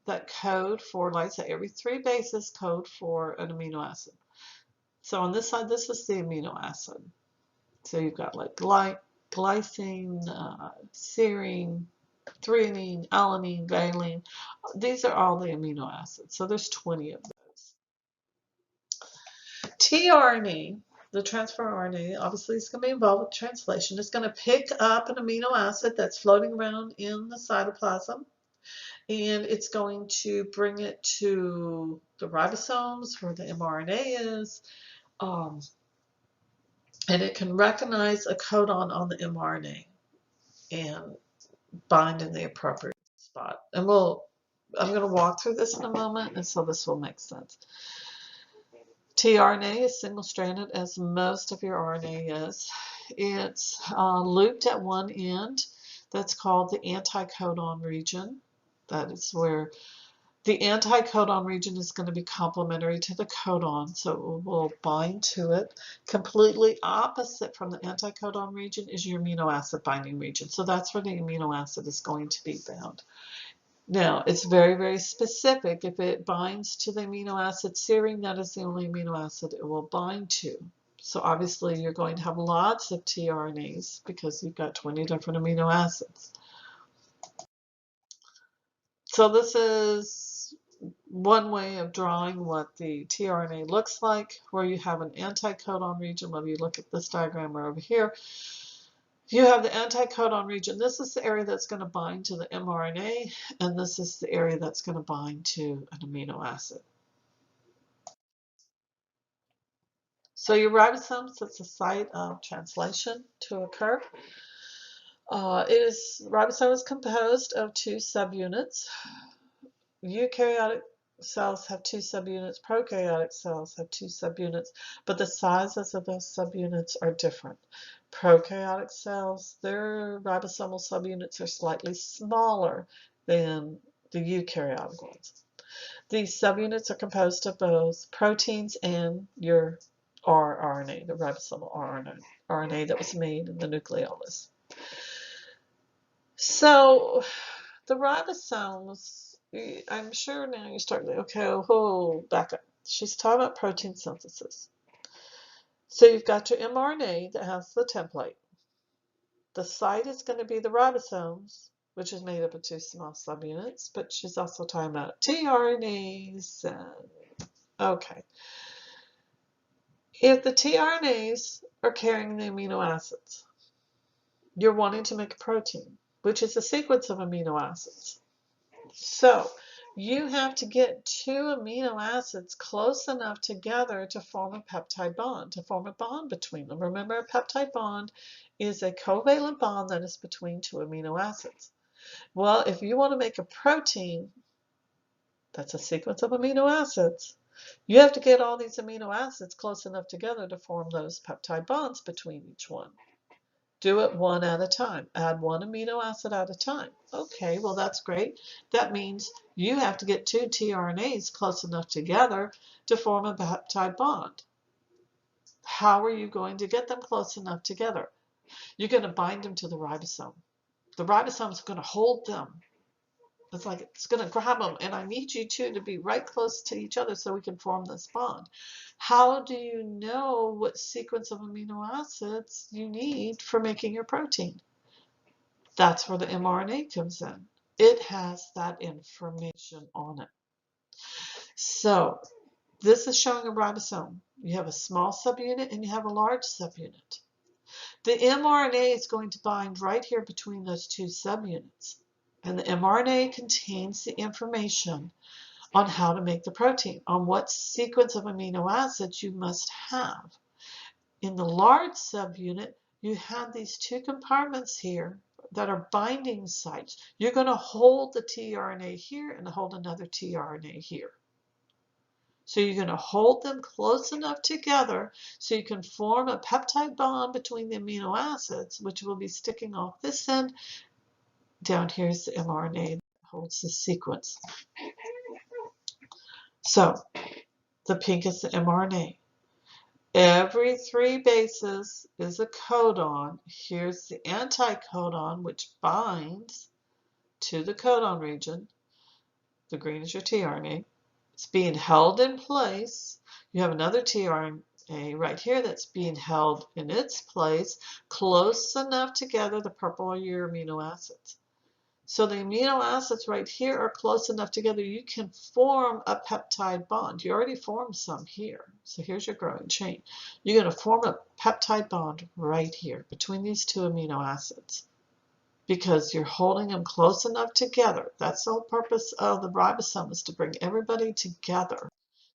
that code for, like I said, every 3 bases code for an amino acid. So on this side, this is the amino acid. So you've got like glycine, serine, threonine, alanine, valine. These are all the amino acids. So there's 20 of those. tRNA, the transfer RNA, obviously is going to be involved with translation. It's going to pick up an amino acid that's floating around in the cytoplasm, and it's going to bring it to the ribosomes where the mRNA is, and it can recognize a codon on the mRNA and bind in the appropriate spot. And I'm going to walk through this in a moment, and so this will make sense. tRNA is single-stranded, as most of your RNA is. It's looped at one end. That's called the anticodon region. That is where The anti-codon region is going to be complementary to the codon, so it will bind to it. Completely opposite from the anti-codon region is your amino acid binding region. So that's where the amino acid is going to be bound. Now, it's very, very specific. If it binds to the amino acid serine, that is the only amino acid it will bind to. So obviously, you're going to have lots of tRNAs because you've got 20 different amino acids. So this is one way of drawing what the tRNA looks like, where you have an anti-codon region, whether you look at this diagram or over here. You have the anti-codon region. This is the area that's going to bind to the mRNA, and this is the area that's going to bind to an amino acid. So your ribosomes, it's a site of translation to occur. Ribosome is composed of two subunits. Eukaryotic cells have two subunits, prokaryotic cells have two subunits, but the sizes of those subunits are different. Prokaryotic cells, their ribosomal subunits are slightly smaller than the eukaryotic ones. These subunits are composed of both proteins and your rRNA, the ribosomal RNA that was made in the nucleolus. So the ribosomes, I'm sure now you're starting to, okay, oh, back up. She's talking about protein synthesis. So you've got your mRNA that has the template. The site is going to be the ribosomes, which is made up of two small subunits, but she's also talking about tRNAs. Okay. If the tRNAs are carrying the amino acids, you're wanting to make a protein, which is a sequence of amino acids. So you have to get two amino acids close enough together to form a peptide bond, to form a bond between them. Remember, a peptide bond is a covalent bond that is between two amino acids. Well, if you want to make a protein, that's a sequence of amino acids, you have to get all these amino acids close enough together to form those peptide bonds between each one. Do it one at a time. Add one amino acid at a time. Okay, well that's great. That means you have to get two tRNAs close enough together to form a peptide bond. How are you going to get them close enough together? You're going to bind them to the ribosome. The ribosome is going to hold them. It's like it's going to grab them, and I need you two to be right close to each other so we can form this bond. How do you know what sequence of amino acids you need for making your protein? That's where the mRNA comes in. It has that information on it. So this is showing a ribosome. You have a small subunit and you have a large subunit. The mRNA is going to bind right here between those two subunits. And the mRNA contains the information on how to make the protein, on what sequence of amino acids you must have. In the large subunit, you have these two compartments here that are binding sites. You're going to hold the tRNA here and hold another tRNA here. So you're going to hold them close enough together so you can form a peptide bond between the amino acids, which will be sticking off this end. Down here is the mRNA that holds the sequence. So the pink is the mRNA. Every three bases is a codon. Here's the anticodon, which binds to the codon region. The green is your tRNA. It's being held in place. You have another tRNA right here that's being held in its place, close enough together. The purple are your amino acids. So the amino acids right here are close enough together you can form a peptide bond. You already formed some here. So here's your growing chain. You're going to form a peptide bond right here between these two amino acids because you're holding them close enough together. That's the whole purpose of the ribosome, is to bring everybody together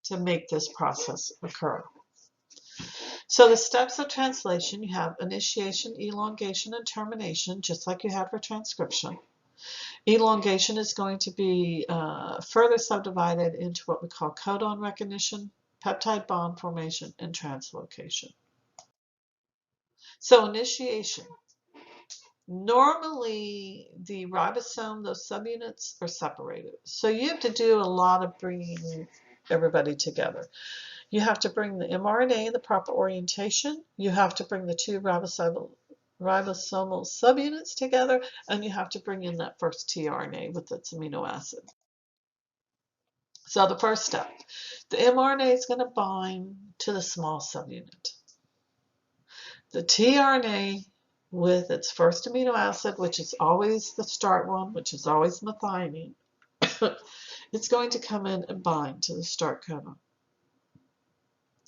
to make this process occur. So the steps of translation, you have initiation, elongation, and termination, just like you had for transcription. Elongation is going to be further subdivided into what we call codon recognition, peptide bond formation, and translocation. So initiation. Normally, the ribosome, those subunits are separated. So you have to do a lot of bringing everybody together. You have to bring the mRNA in the proper orientation. You have to bring the two ribosomal subunits together, and you have to bring in that first tRNA with its amino acid. So the first step, the mRNA is going to bind to the small subunit. The tRNA with its first amino acid, which is always the start one, which is always methionine, it's going to come in and bind to the start codon.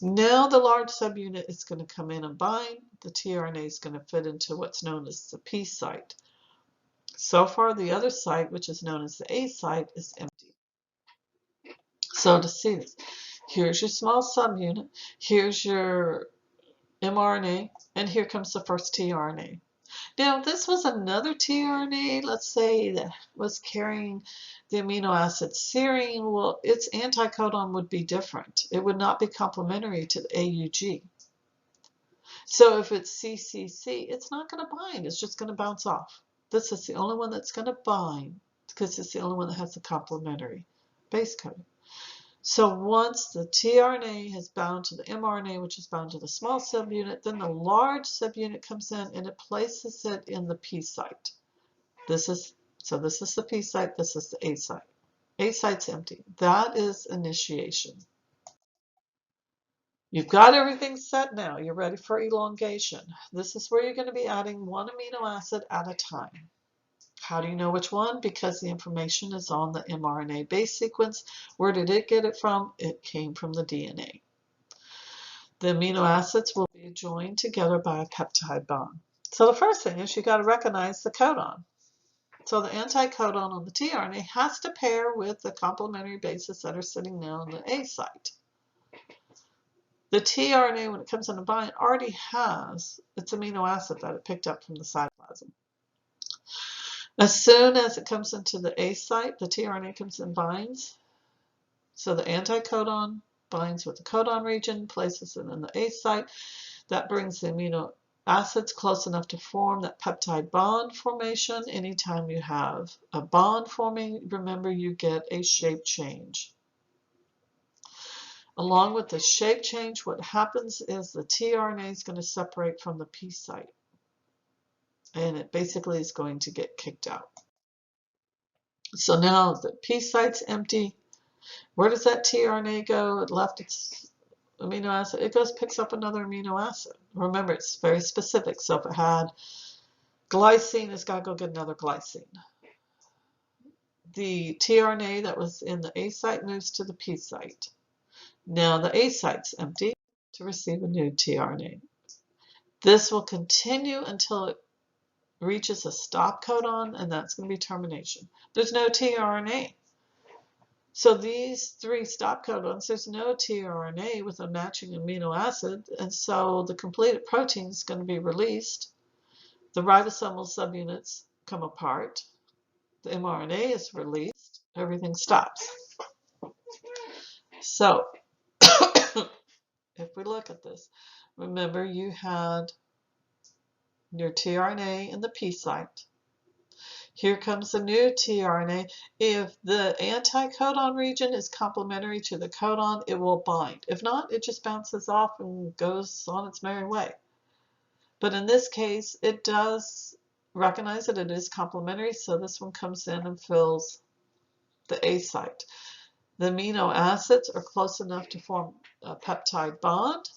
Now the large subunit is going to come in and bind. The tRNA is going to fit into what's known as the P site. So far, the other site, which is known as the A site, is empty. So to see this, here's your small subunit, here's your mRNA, and here comes the first tRNA. Now, if this was another tRNA, let's say that was carrying the amino acid serine, well, its anticodon would be different. It would not be complementary to the AUG. So if it's CCC, it's not going to bind. It's just going to bounce off. This is the only one that's going to bind because it's the only one that has the complementary base coding. So once the tRNA has bound to the mRNA, which is bound to the small subunit, then the large subunit comes in and it places it in the P site. This is the P site, this is the A site. A site's empty. That is initiation. You've got everything set now. You're ready for elongation. This is where you're going to be adding one amino acid at a time. How do you know which one? Because the information is on the mRNA base sequence. Where did it get it from? It came from the DNA. The amino acids will be joined together by a peptide bond. So the first thing is you got to recognize the codon. So the anticodon on the tRNA has to pair with the complementary bases that are sitting now on the A site. The tRNA, when it comes in to bind, already has its amino acid that it picked up from the cytoplasm. As soon as it comes into the A site, the tRNA comes and binds. So the anticodon binds with the codon region, places it in the A site. That brings the amino acids close enough to form that peptide bond formation. Anytime you have a bond forming, remember you get a shape change. Along with the shape change, what happens is the tRNA is going to separate from the P site. And it basically is going to get kicked out. So now the P site's empty. Where does that tRNA go? It left its amino acid. It goes, picks up another amino acid. Remember, it's very specific. So if it had glycine, it's got to go get another glycine. The tRNA that was in the A site moves to the P site. Now the A site's empty to receive a new tRNA. This will continue until it reaches a stop codon, and that's going to be termination. There's no tRNA. So these three stop codons, there's no tRNA with a matching amino acid, and so the completed protein is going to be released. The ribosomal subunits come apart. The mRNA is released. Everything stops. So if we look at this, remember you had your tRNA in the P site. Here comes the new tRNA. If the anticodon region is complementary to the codon, it will bind. If not, it just bounces off and goes on its merry way. But in this case, it does recognize that it is complementary, so this one comes in and fills the A site. The amino acids are close enough to form a peptide bond.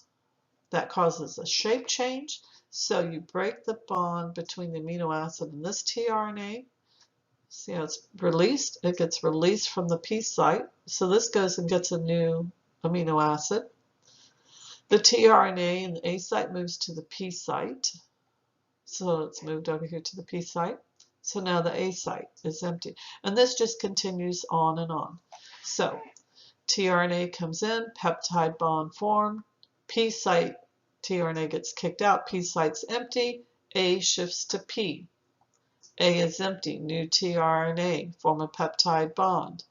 That causes a shape change. So you break the bond between the amino acid and this tRNA. See how it's released? It gets released from the P site. So this goes and gets a new amino acid. The tRNA in the A site moves to the P site. So it's moved over here to the P site. So now the A site is empty. And this just continues on and on. So tRNA comes in, peptide bond formed, P site, tRNA gets kicked out, P site's empty, A shifts to P. A is empty, new tRNA, form a peptide bond.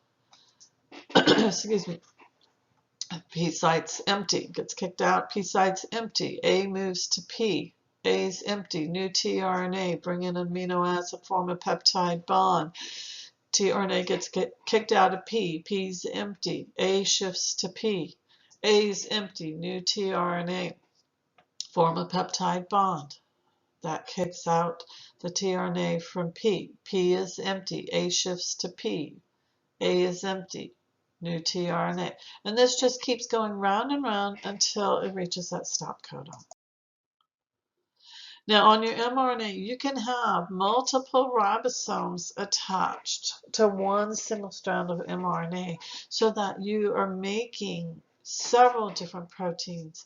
Excuse me. P site's empty, gets kicked out, P site's empty, A moves to P. A is empty, new tRNA, bring in an amino acid, form a peptide bond. tRNA gets kicked out of P. P's empty. A shifts to P. A is empty, new tRNA, form a peptide bond. That kicks out the tRNA from P. P is empty. A shifts to P. A is empty. New tRNA. And this just keeps going round and round until it reaches that stop codon. Now on your mRNA, you can have multiple ribosomes attached to one single strand of mRNA so that you are making several different proteins.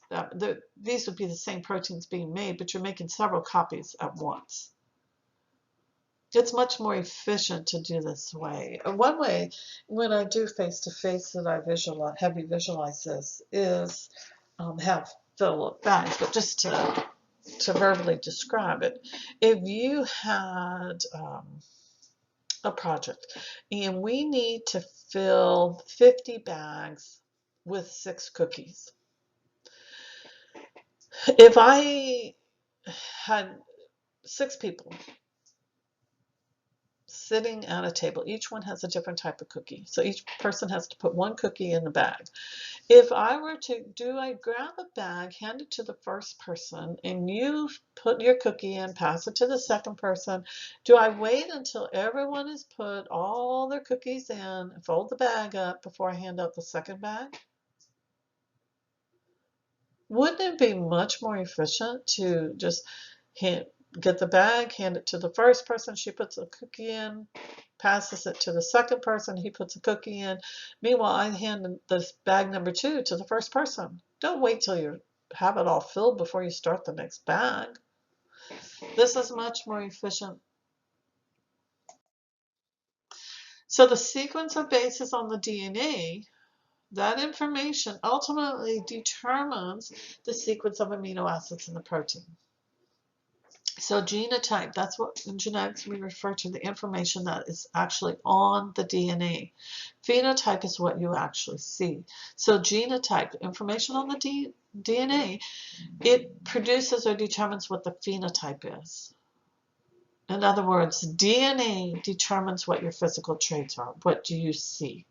These would be the same proteins being made, but you're making several copies at once. It's much more efficient to do this way. One way, when I do face-to-face that I have you visualize this, is have fill up bags, but just to verbally describe it, if you had a project and we need to fill 50 bags with 6 cookies. If I had 6 people sitting at a table, each one has a different type of cookie, so each person has to put 1 cookie in the bag. If I were to, I grab a bag, hand it to the first person, and you put your cookie in, pass it to the second person? Do I wait until everyone has put all their cookies in, fold the bag up before I hand out the second bag? Wouldn't it be much more efficient to just get the bag, hand it to the first person, she puts a cookie in, passes it to the second person, he puts a cookie in. Meanwhile, I hand this bag number 2 to the first person. Don't wait till you have it all filled before you start the next bag. This is much more efficient. So the sequence of bases on the DNA, that information ultimately determines the sequence of amino acids in the protein. So genotype, that's what in genetics we refer to the information that is actually on the DNA. Phenotype is what you actually see. So genotype, information on the DNA, it produces or determines what the phenotype is. In other words, DNA determines what your physical traits are. What do you see?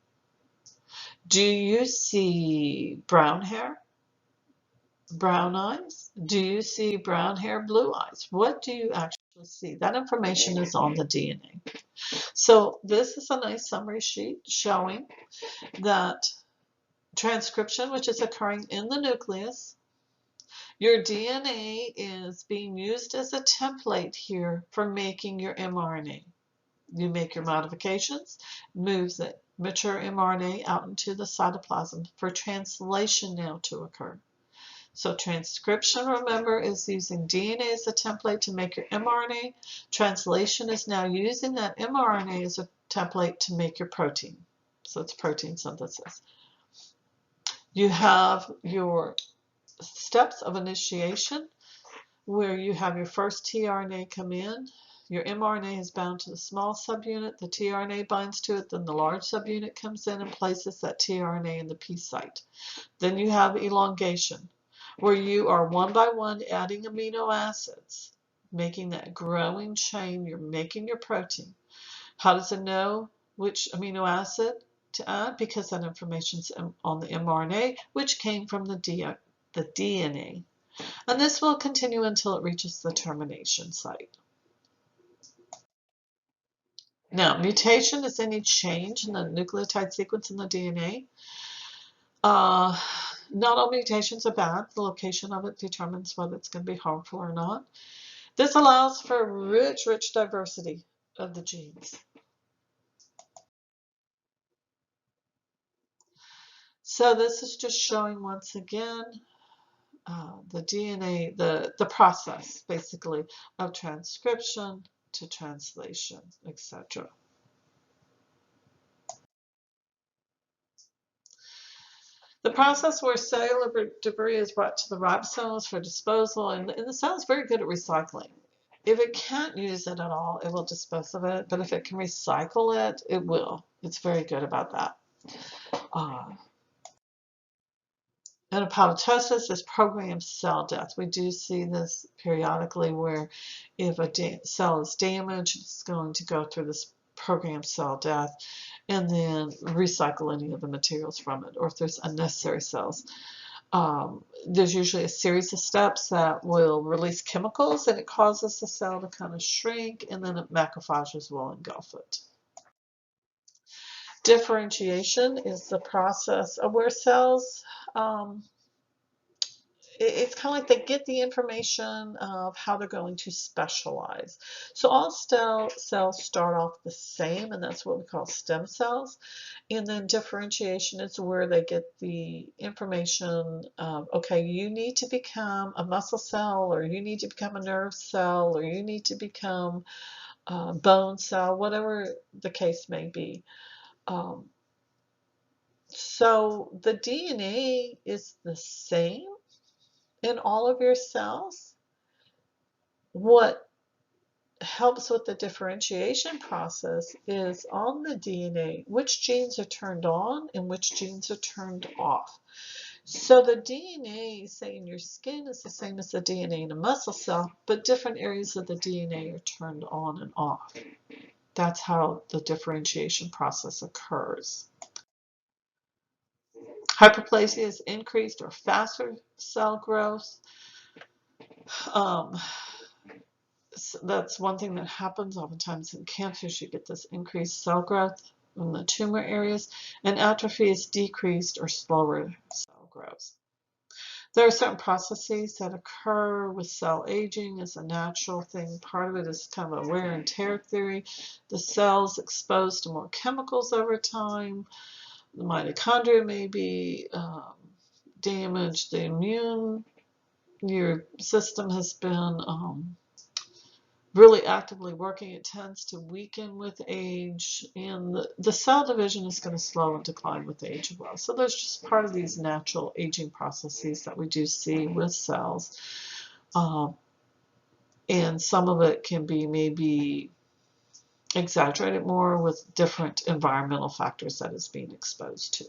Do you see brown hair? Brown eyes? Do you see brown hair, blue eyes? What do you actually see? That information is on the DNA. So this is a nice summary sheet showing that transcription, which is occurring in the nucleus, your DNA is being used as a template here for making your mRNA. You make your modifications, moves the mature mRNA out into the cytoplasm for translation now to occur. So transcription, remember, is using DNA as a template to make your mRNA. Translation is now using that mRNA as a template to make your protein. So it's protein synthesis. You have your steps of initiation where you have your first tRNA come in. Your mRNA is bound to the small subunit. The tRNA binds to it. Then the large subunit comes in and places that tRNA in the P site. Then you have elongation, where you are one by one adding amino acids, making that growing chain. You're making your protein. How does it know which amino acid to add? Because that information is on the mRNA, which came from the DNA. And this will continue until it reaches the termination site. Now, mutation is any change in the nucleotide sequence in the DNA. Not all mutations are bad. The location of it determines whether it's going to be harmful or not. This allows for rich diversity of the genes. So this is just showing once again the DNA, the process basically of transcription to translation, etc. The process where cellular debris is brought to the ribosomes for disposal, and the cell is very good at recycling. If it can't use it at all, it will dispose of it, but if it can recycle it, it will. It's very good about that. And apoptosis is programmed cell death. We do see this periodically where if a cell is damaged, it's going to go through this programmed cell death and then recycle any of the materials from it. Or if there's unnecessary cells, there's usually a series of steps that will release chemicals and it causes the cell to kind of shrink, and then macrophages will engulf it. Differentiation is the process of where cells it's kind of like they get the information of how they're going to specialize. So all cells start off the same, and that's what we call stem cells. And then differentiation is where they get the information of, okay, you need to become a muscle cell, or you need to become a nerve cell, or you need to become a bone cell, whatever the case may be. So the DNA is the same in all of your cells. What helps with the differentiation process is on the DNA, which genes are turned on and which genes are turned off. So the DNA, say in your skin, is the same as the DNA in a muscle cell, but different areas of the DNA are turned on and off. That's how the differentiation process occurs. Hyperplasia is increased or faster cell growth. So that's one thing that happens oftentimes in cancers. You get this increased cell growth in the tumor areas, and atrophy is decreased or slower cell growth. There are certain processes that occur with cell aging as a natural thing. Part of it is kind of a wear and tear theory. The cell's exposed to more chemicals over time. The mitochondria may be damaged. Your system has been really actively working. It tends to weaken with age, and the cell division is going to slow and decline with age as well. So there's just part of these natural aging processes that we do see with cells. And some of it can be maybe exaggerated more with different environmental factors that it's being exposed to.